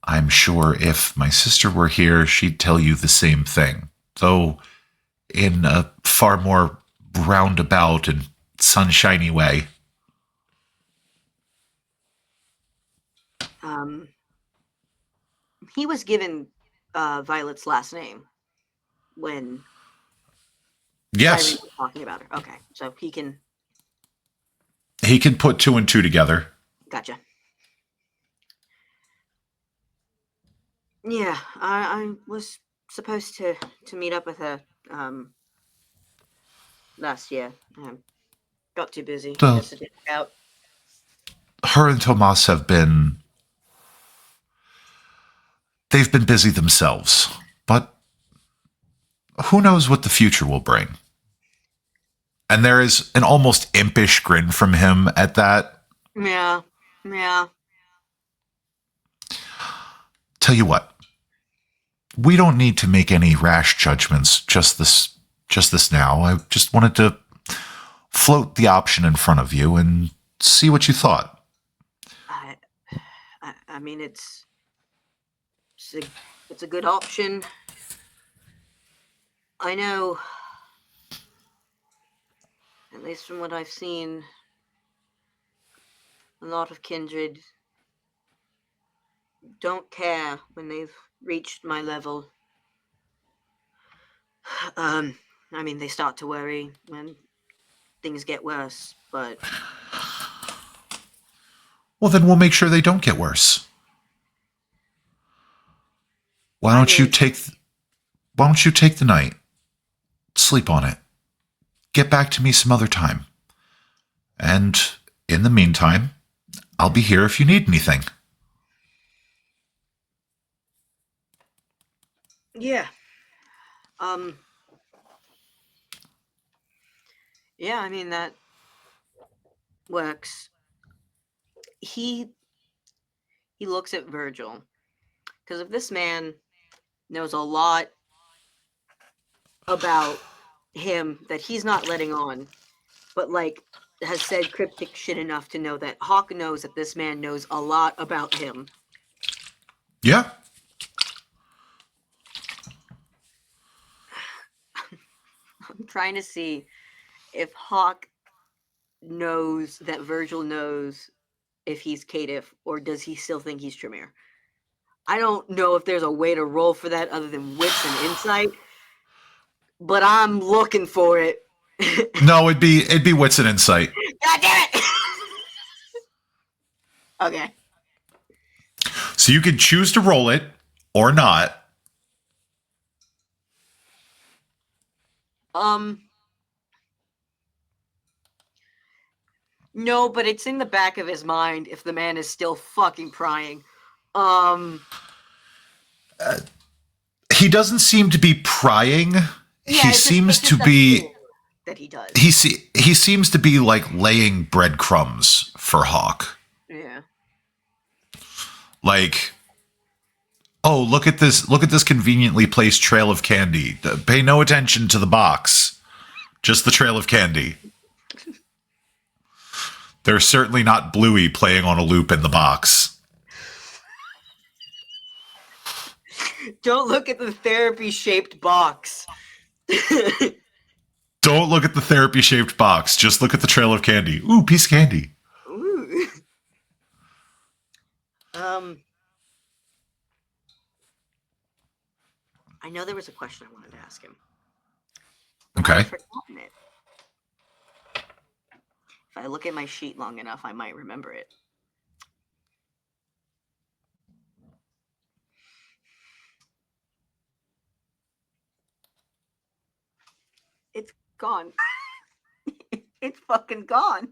I'm sure if my sister were here, she'd tell you the same thing, though in a far more roundabout and sunshiny way. He was given Violet's last name when Yes. Siren was talking about her. Okay, so he can put two and two together. Gotcha. Yeah, I was supposed to meet up with her last year. Got too busy. I So guess it didn't work out. her and Tomas they've been busy themselves, but who knows what the future will bring. And there is an almost impish grin from him at that. Yeah, yeah. Tell you what, we don't need to make any rash judgments just this now. I just wanted to float the option in front of you and see what you thought. I mean, it's a good option. I know, at least from what I've seen, a lot of Kindred don't care when they've reached my level. I mean, they start to worry when things get worse, but Well, then we'll make sure they don't get worse. Why don't you take the night, sleep on it, get back to me some other time, and in the meantime, I'll be here if you need anything. yeah. Um, yeah, I mean, that works. He looks at Virgil, because if this man knows a lot about him that he's not letting on, but like has said cryptic shit enough to know that Hawk knows that this man knows a lot about him. Yeah. I'm trying to see if Hawk knows that Virgil knows if he's Caitiff, or does he still think he's Tremere? I don't know if there's a way to roll for that other than wits and insight, but I'm looking for it. No, it'd be wits and insight. God damn it! Okay. So you can choose to roll it or not. No, but it's in the back of his mind if the man is still fucking prying. He doesn't seem to be prying. Yeah, He seems to be that he does. he seems to be like laying breadcrumbs for Hawk. Yeah. Like, oh, look at this conveniently placed trail of candy. Pay no attention to the box. Just the trail of candy. There's certainly not Bluey playing on a loop in the box. Don't look at the therapy-shaped box. Don't look at the therapy-shaped box. Just look at the trail of candy. Ooh, piece of candy. Ooh. I know there was a question I wanted to ask him. Okay. I've forgotten it. If I look at my sheet long enough, I might remember it. It's gone. It's fucking gone.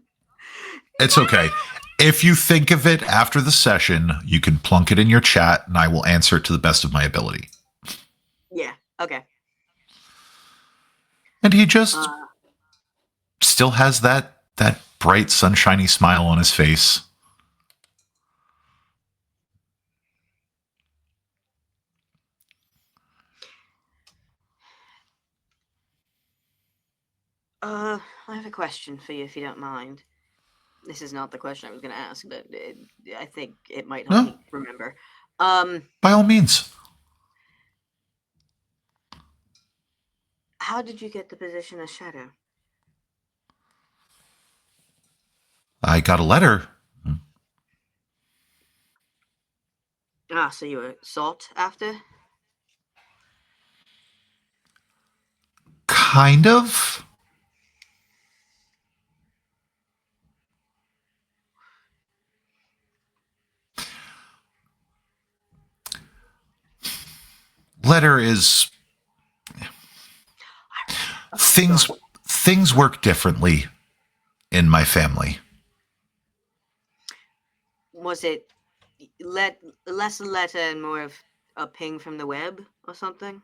It's okay. If you think of it after the session, you can plunk it in your chat and I will answer it to the best of my ability. Yeah, okay. And he just still has that bright, sunshiny smile on his face. I have a question for you if you don't mind. This is not the question I was going to ask, but I think it might help me remember. By all means. How did you get the position as Shadow? I got a letter. Ah, so you were sought after? Kind of. letter is things God. things work differently in my family. Was it less a letter and more of a ping from the web or something?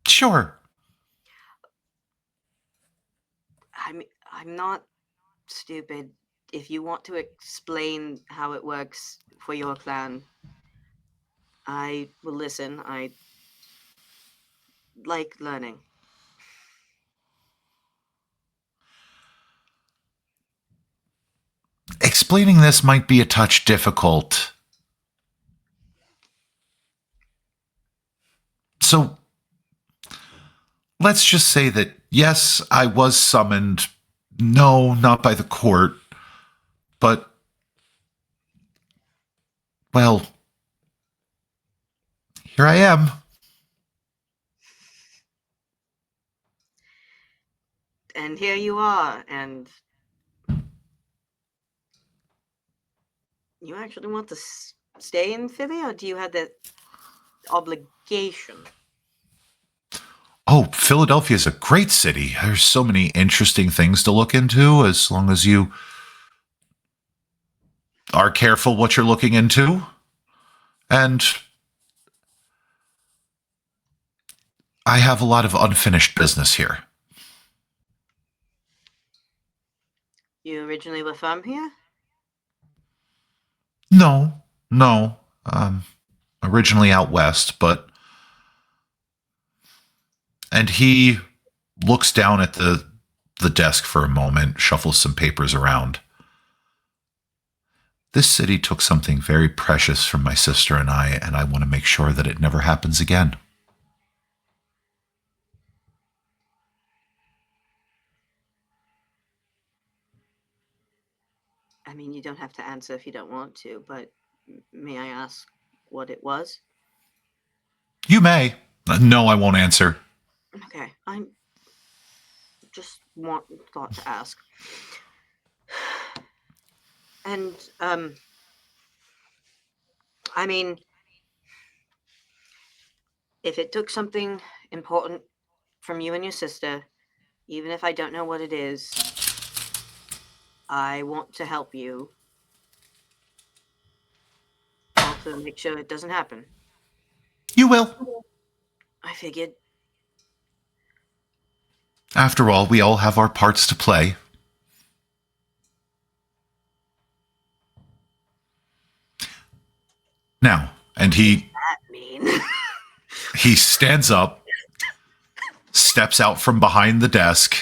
Sure. I'm not stupid. If you want to explain how it works for your clan, I will listen. I like learning. Explaining this might be a touch difficult. So, let's just say that, yes, I was summoned. No, not by the court. But, well, here I am. And here you are, and you actually want to stay in Philly, or do you have that obligation? Oh, Philadelphia is a great city. There's so many interesting things to look into as long as you are careful what you're looking into. And I have a lot of unfinished business here. You originally were from here? No. Originally out west, but. And he looks down at the desk for a moment, shuffles some papers around. This city took something very precious from my sister and I want to make sure that it never happens again. I mean, you don't have to answer if you don't want to, but may I ask what it was? You may. No, I won't answer. Okay, I just thought to ask. And, I mean, if it took something important from you and your sister, even if I don't know what it is, I want to help you. Also, make sure it doesn't happen. You will. I figured. After all, we all have our parts to play. Now, and he That mean. he stands up, steps out from behind the desk,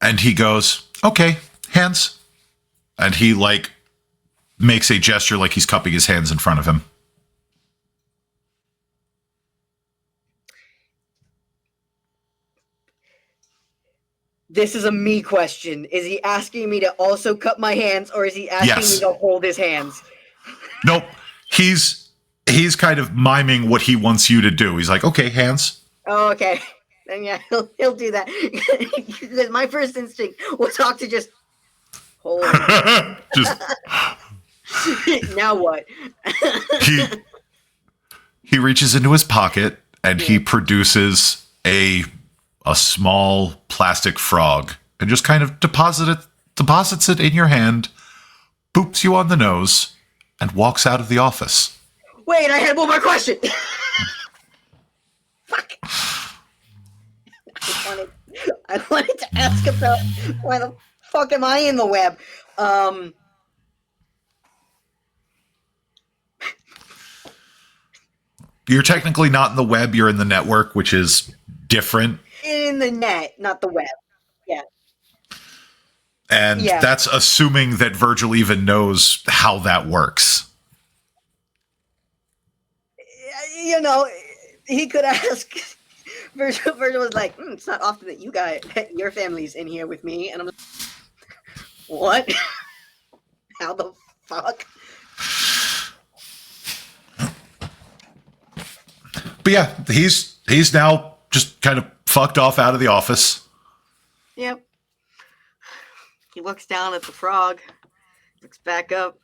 and he goes, "Okay, hands." And he makes a gesture like he's cupping his hands in front of him. This is a me question. Is he asking me to also cup my hands, or is he asking Yes. me to hold his hands? Nope. He's kind of miming what he wants you to do. He's like, "Okay, hands." Oh, okay. Then yeah, he'll do that. Because my first instinct was to just hold him. Just Now what? he reaches into his pocket and he produces a small plastic frog and just kind of deposits it in your hand, boops you on the nose, and walks out of the office. Wait, I had one more question. Fuck. I wanted to ask about why the fuck am I in the web? You're technically not in the web, you're in the network, which is different. In the net, not the web. Yeah. And that's assuming that Virgil even knows how that works. You know, he could ask. Virgil was like, it's not often that your family's in here with me. And I'm like, what? How the fuck? But yeah, he's now just kind of fucked off out of the office. Yep. He looks down at the frog, looks back up,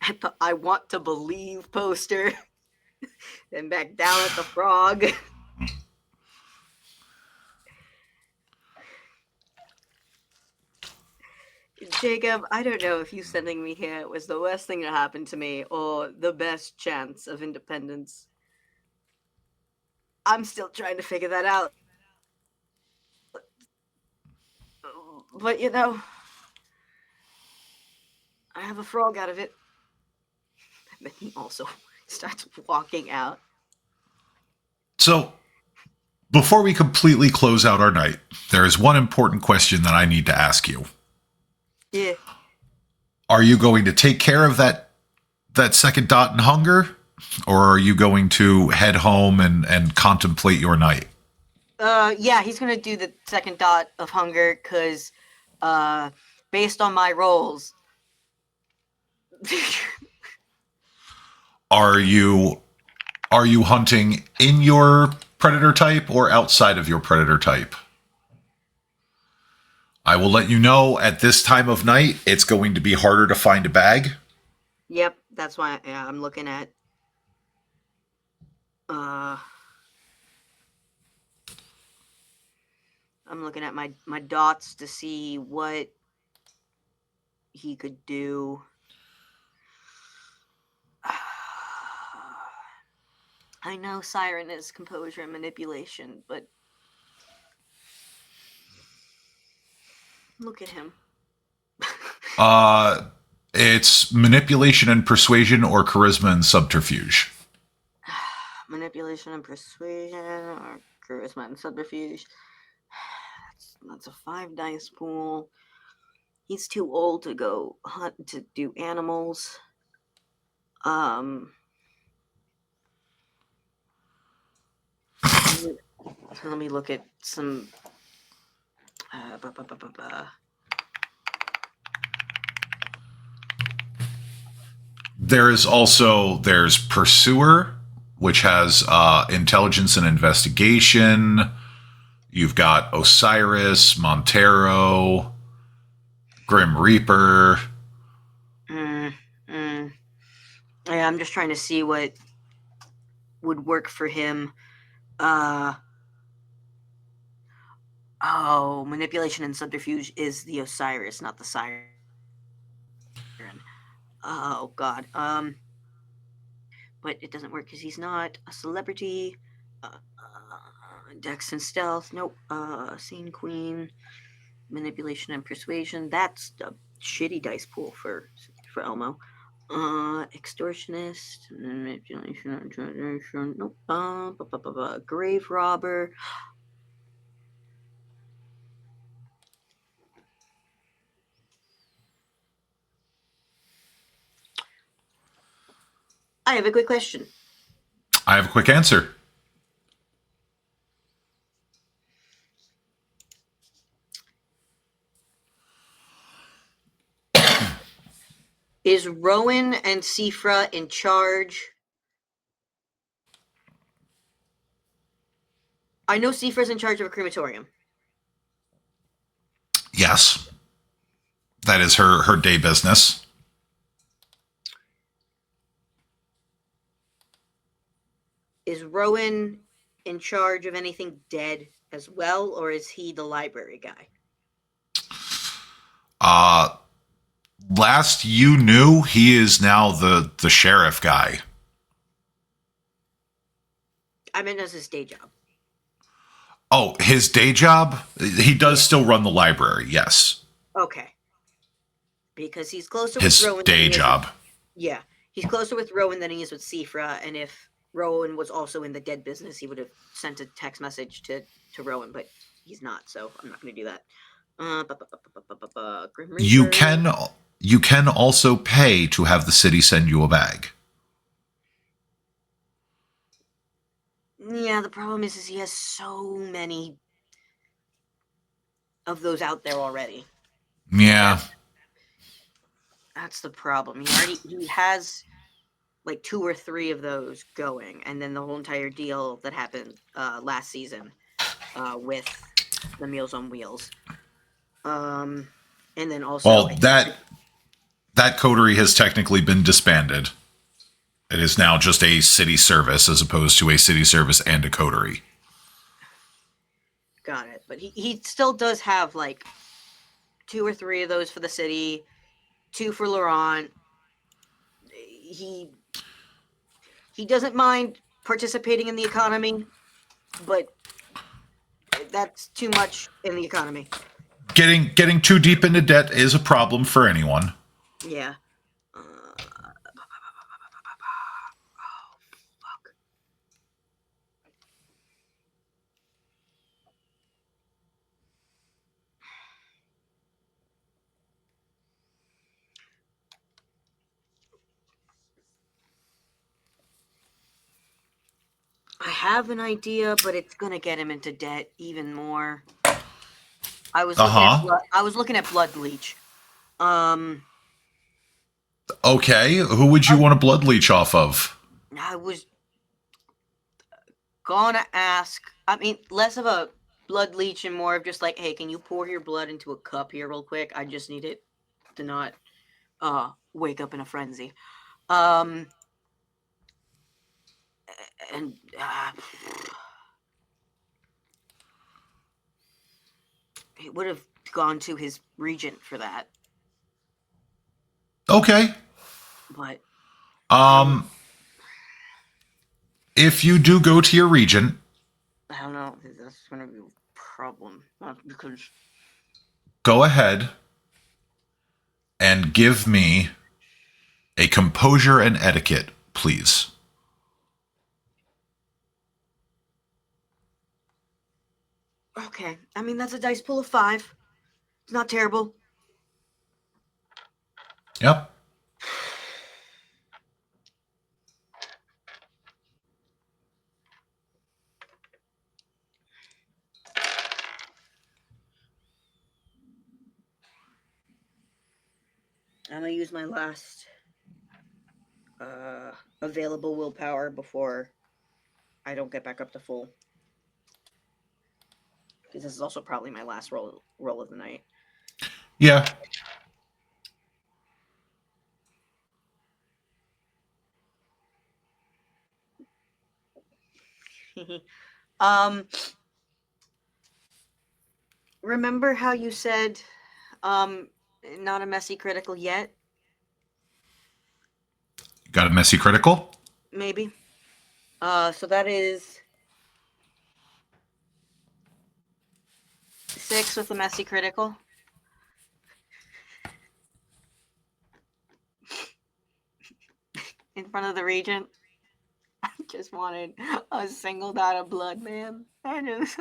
at the I want to believe poster, then back down at the frog. Jacob, I don't know if you sending me here was the worst thing that happened to me or the best chance of independence. I'm still trying to figure that out. But you know, I have a frog out of it. And then he also starts walking out. So, before we completely close out our night, there is one important question that I need to ask you. Yeah. Are you going to take care of that second dot in hunger? Or are you going to head home and contemplate your night? Yeah, he's gonna do the second dot of hunger because, based on my rolls, Are you hunting in your predator type or outside of your predator type? I will let you know at this time of night, it's going to be harder to find a bag. Yep, that's why I'm looking at. I'm looking at my dots to see what he could do. I know Siren is composure and manipulation, but look at him. It's manipulation and persuasion or charisma and subterfuge. Manipulation and persuasion or charisma and subterfuge. That's a 5 dice pool. He's too old to go hunt to do animals. So let me look at some. There's pursuer, which has intelligence and investigation. You've got Osiris, Montero, Grim Reaper. Yeah, I'm just trying to see what would work for him. Manipulation and subterfuge is the Osiris, not the Siren. Oh God. But it doesn't work because he's not a celebrity. Dex and stealth. Nope. Scene queen. Manipulation and persuasion. That's a shitty dice pool for Elmo. Extortionist. Manipulation and transaction. Nope. Grave robber. I have a quick question. I have a quick answer. Is Rowan and Sifra in charge? I know Sifra's in charge of a crematorium. Yes. That is her day business. Is Rowan in charge of anything dead as well, or is he the library guy? Last you knew, he is now the sheriff guy. I mean, that's his day job. Oh, his day job? He does still run the library, yes. Okay. Because he's closer his with Rowan. His day job. Yeah. He's closer with Rowan than he is with Sifra, and if Rowan was also in the dead business, he would have sent a text message to Rowan, but he's not, so I'm not going to do that. You can also pay to have the city send you a bag. Yeah, the problem is he has so many of those out there already. Yeah. That's the problem. He has like 2 or 3 of those going, and then the whole entire deal that happened last season with the Meals on Wheels. And then also that coterie has technically been disbanded. It is now just a city service as opposed to a city service and a coterie. Got it. But he still does have like 2 or 3 of those for the city, 2 for Laurent. He doesn't mind participating in the economy, but that's too much in the economy. Getting too deep into debt is a problem for anyone. Yeah. I have an idea, but it's gonna get him into debt even more. I was looking at blood leech. Okay, who would you want a blood leech off of? I was gonna ask. I mean, less of a blood leech and more of just like, hey, can you pour your blood into a cup here real quick? I just need it to not wake up in a frenzy. And it would have gone to his regent for that. Okay. But if you do go to your regent, I don't know. That's gonna be a problem because go ahead and give me a composure and etiquette, please. okay. I mean, that's a dice pool of 5. It's not terrible. Yep. I'm gonna use my last available willpower before I don't get back up to full. Because this is also probably my last roll of the night. Yeah. Remember how you said not a messy critical yet? Got a messy critical? Maybe. So that is 6 with a messy critical. In front of the regent. I just wanted a single dot of blood, man. I just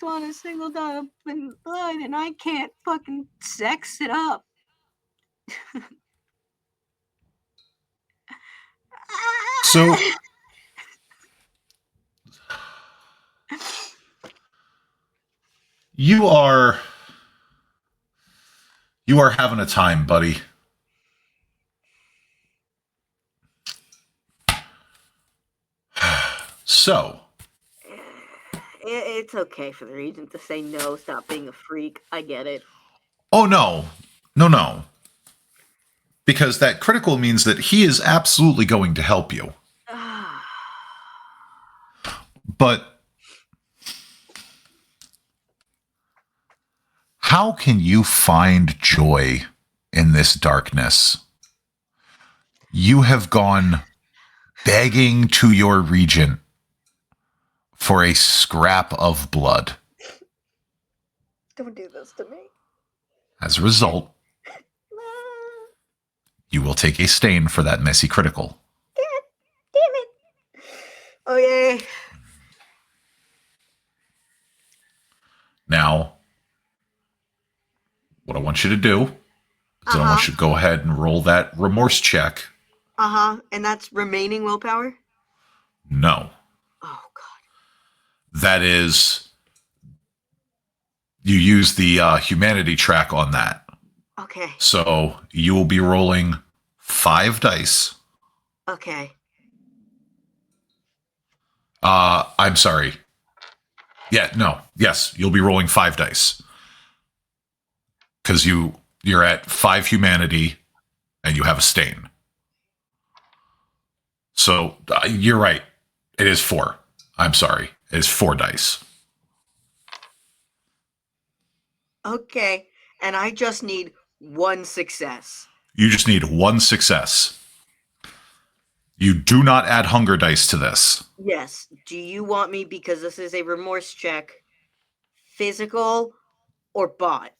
want a single dot of blood, and I can't fucking sex it up. So you are having a time, buddy. So It's okay for the regent to say no, stop being a freak. I get it. oh no. No. Because that critical means that he is absolutely going to help you. But how can you find joy in this darkness? You have gone begging to your regent for a scrap of blood. Don't do this to me. As a result, you will take a stain for that messy critical. God damn it. Oh, yay. Now, what I want you to do is I want you to go ahead and roll that remorse check. And that's remaining willpower? No. Oh, God. That is, you use the humanity track on that. Okay. So you will be rolling 5 dice. Okay. I'm sorry. Yeah, no. Yes, you'll be rolling 5 dice. because you're at 5 humanity and you have a stain. So you're right. It is 4. I'm sorry. It is 4 dice. Okay, and I just need 1 success. You just need 1 success. You do not add hunger dice to this. Yes. Do you want me, because this is a remorse check, physical or bot?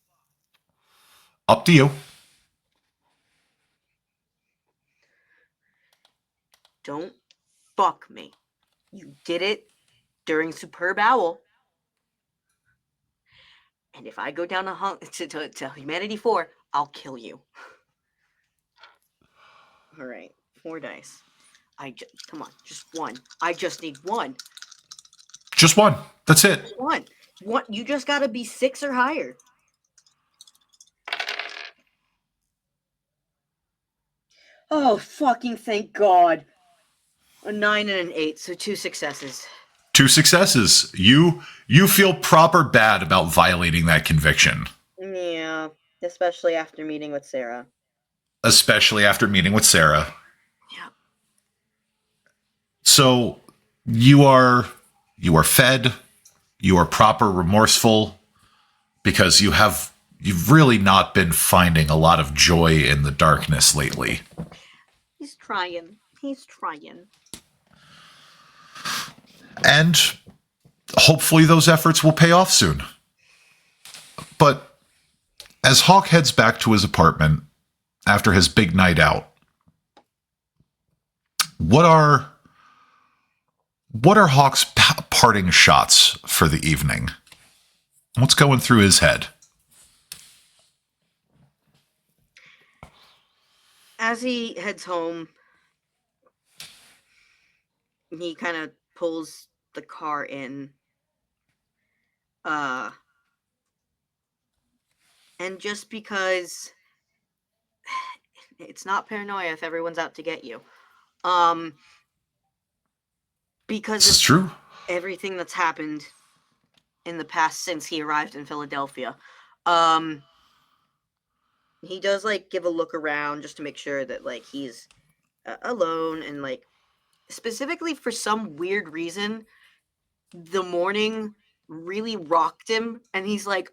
Up to you. Don't fuck me. You did it during Superb Owl. And if I go down to Humanity 4, I'll kill you. All right, 4 dice. Come on, just 1. I just need 1. Just 1. That's it. 1. You just gotta be 6 or higher. Oh, fucking thank God. A 9 and an 8, so 2 successes. 2 successes. You feel proper bad about violating that conviction. Yeah, especially after meeting with Sarah. Especially after meeting with Sarah. Yeah. So you are fed, you are proper remorseful, because you've really not been finding a lot of joy in the darkness lately. He's trying. And hopefully those efforts will pay off soon. But as Hawk heads back to his apartment after his big night out, what are Hawk's parting shots for the evening? What's going through his head? As he heads home, he kind of pulls the car in. And just because it's not paranoia if everyone's out to get you. Because This is true. Everything that's happened in the past since he arrived in Philadelphia. He does give a look around just to make sure that he's alone, and specifically for some weird reason, the morning really rocked him, and he's like,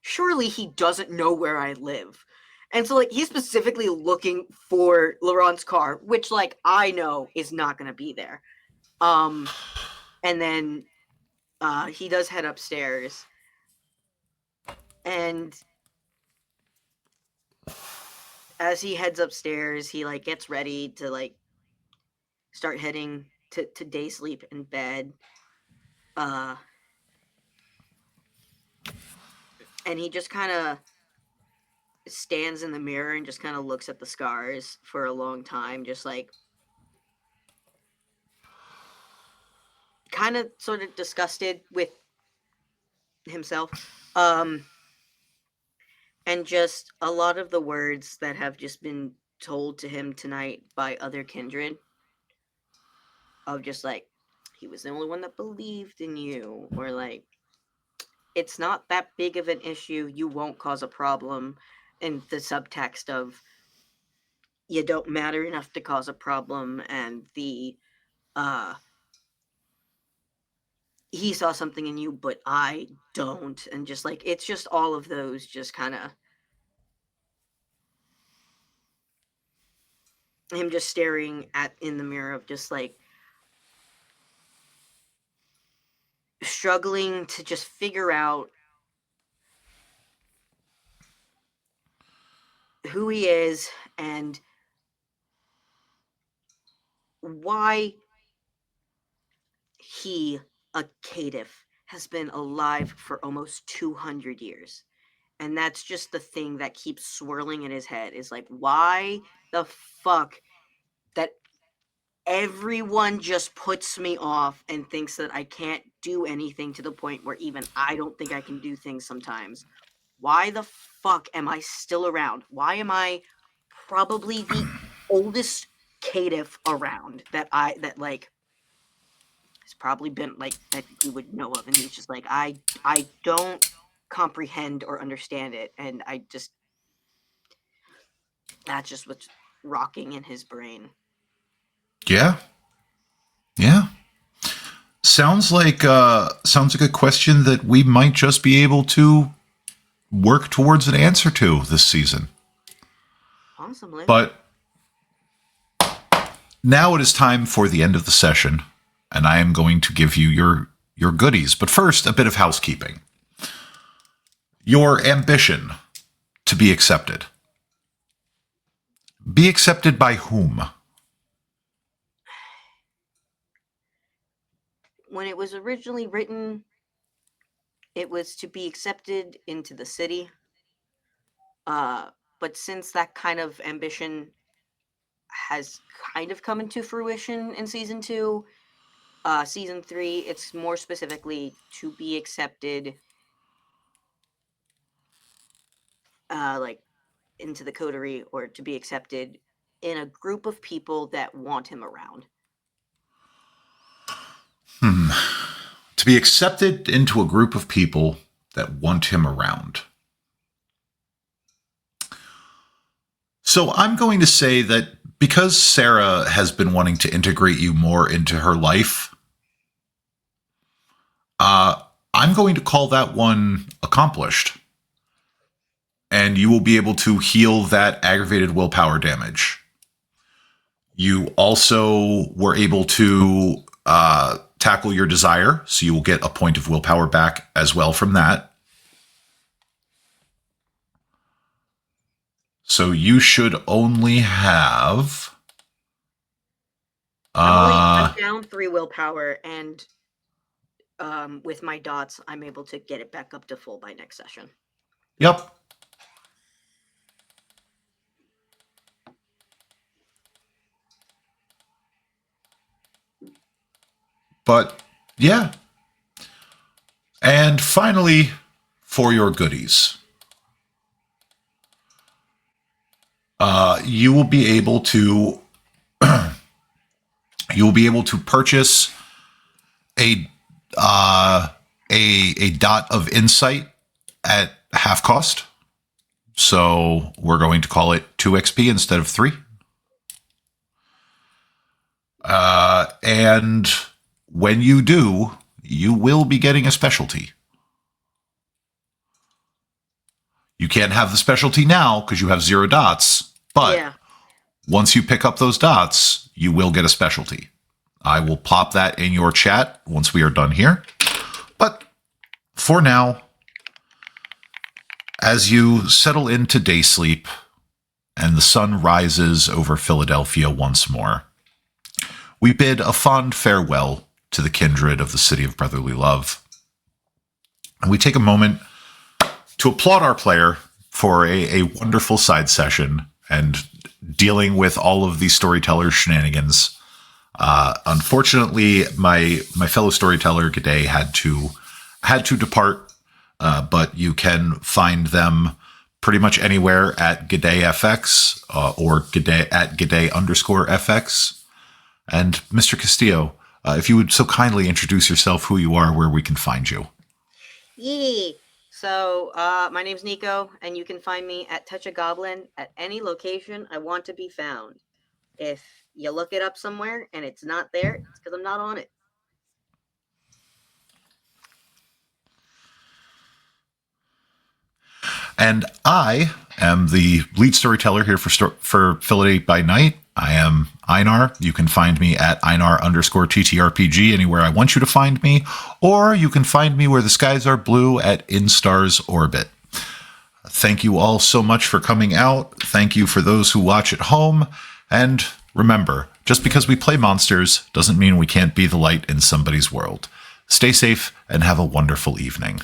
surely he doesn't know where I live. And so he's specifically looking for Laurent's car, which I know is not going to be there. And then he does head upstairs, and as he heads upstairs, he gets ready to start heading to day sleep in bed. And he just kind of stands in the mirror and just kind of looks at the scars for a long time, just kind of sort of disgusted with himself. And just a lot of the words that have just been told to him tonight by other kindred, of just he was the only one that believed in you, or it's not that big of an issue, you won't cause a problem, and the subtext of you don't matter enough to cause a problem, and the he saw something in you but I don't, and just it's just all of those just kind of him just staring in the mirror of just struggling to just figure out who he is and why he, a caitiff, has been alive for almost 200 years. And that's just the thing that keeps swirling in his head, is why the fuck that everyone just puts me off and thinks that I can't do anything, to the point where even I don't think I can do things sometimes. Why the fuck am I still around? Why am I probably the oldest caitiff around that has probably been that you would know of? And he's just I don't comprehend or understand it, and that's just what's rocking in his brain. Yeah. Sounds like a question that we might just be able to work towards an answer to this season. Awesome. But now it is time for the end of the session, and I am going to give you your goodies. But first, a bit of housekeeping. Your ambition to be accepted. Be accepted by whom? When it was originally written, it was to be accepted into the city. But since that kind of ambition has kind of come into fruition in season 2, season 3, it's more specifically to be accepted, like into the coterie, or to be accepted in a group of people that want him around. To be accepted into a group of people that want him around. So I'm going to say that because Sarah has been wanting to integrate you more into her life, I'm going to call that one accomplished. And you will be able to heal that aggravated willpower damage. You also were able to tackle your desire, so you will get a point of willpower back as well from that. So you should only have... I'm down 3 willpower, and with my dots, I'm able to get it back up to full by next session. Yep. But, yeah. And finally, for your goodies. You will be able to purchase a dot of insight at half cost. So we're going to call it 2 XP instead of 3. And when you do, you will be getting a specialty. You can't have the specialty now because you have 0 dots, but once you pick up those dots, you will get a specialty. I will pop that in your chat once we are done here. But for now, as you settle into day sleep and the sun rises over Philadelphia once more, we bid a fond farewell to the kindred of the city of brotherly love. And we take a moment to applaud our player for a wonderful side session and dealing with all of the storyteller's shenanigans. Unfortunately, my fellow storyteller G'day had to depart, but you can find them pretty much anywhere at G'dayFX or G'day at G'day_FX. And Mr. Castillo, if you would so kindly introduce yourself, who you are, where we can find you. Yee. So, my name's Nico, and you can find me at Touch a Goblin at any location I want to be found. If you look it up somewhere and it's not there, it's because I'm not on it. And I am the lead storyteller here for Philadelphia by Night. I am Einar. You can find me at Einar_TTRPG anywhere I want you to find me, or you can find me where the skies are blue at InStar's Orbit. Thank you all so much for coming out. Thank you for those who watch at home. And remember, just because we play monsters doesn't mean we can't be the light in somebody's world. Stay safe and have a wonderful evening.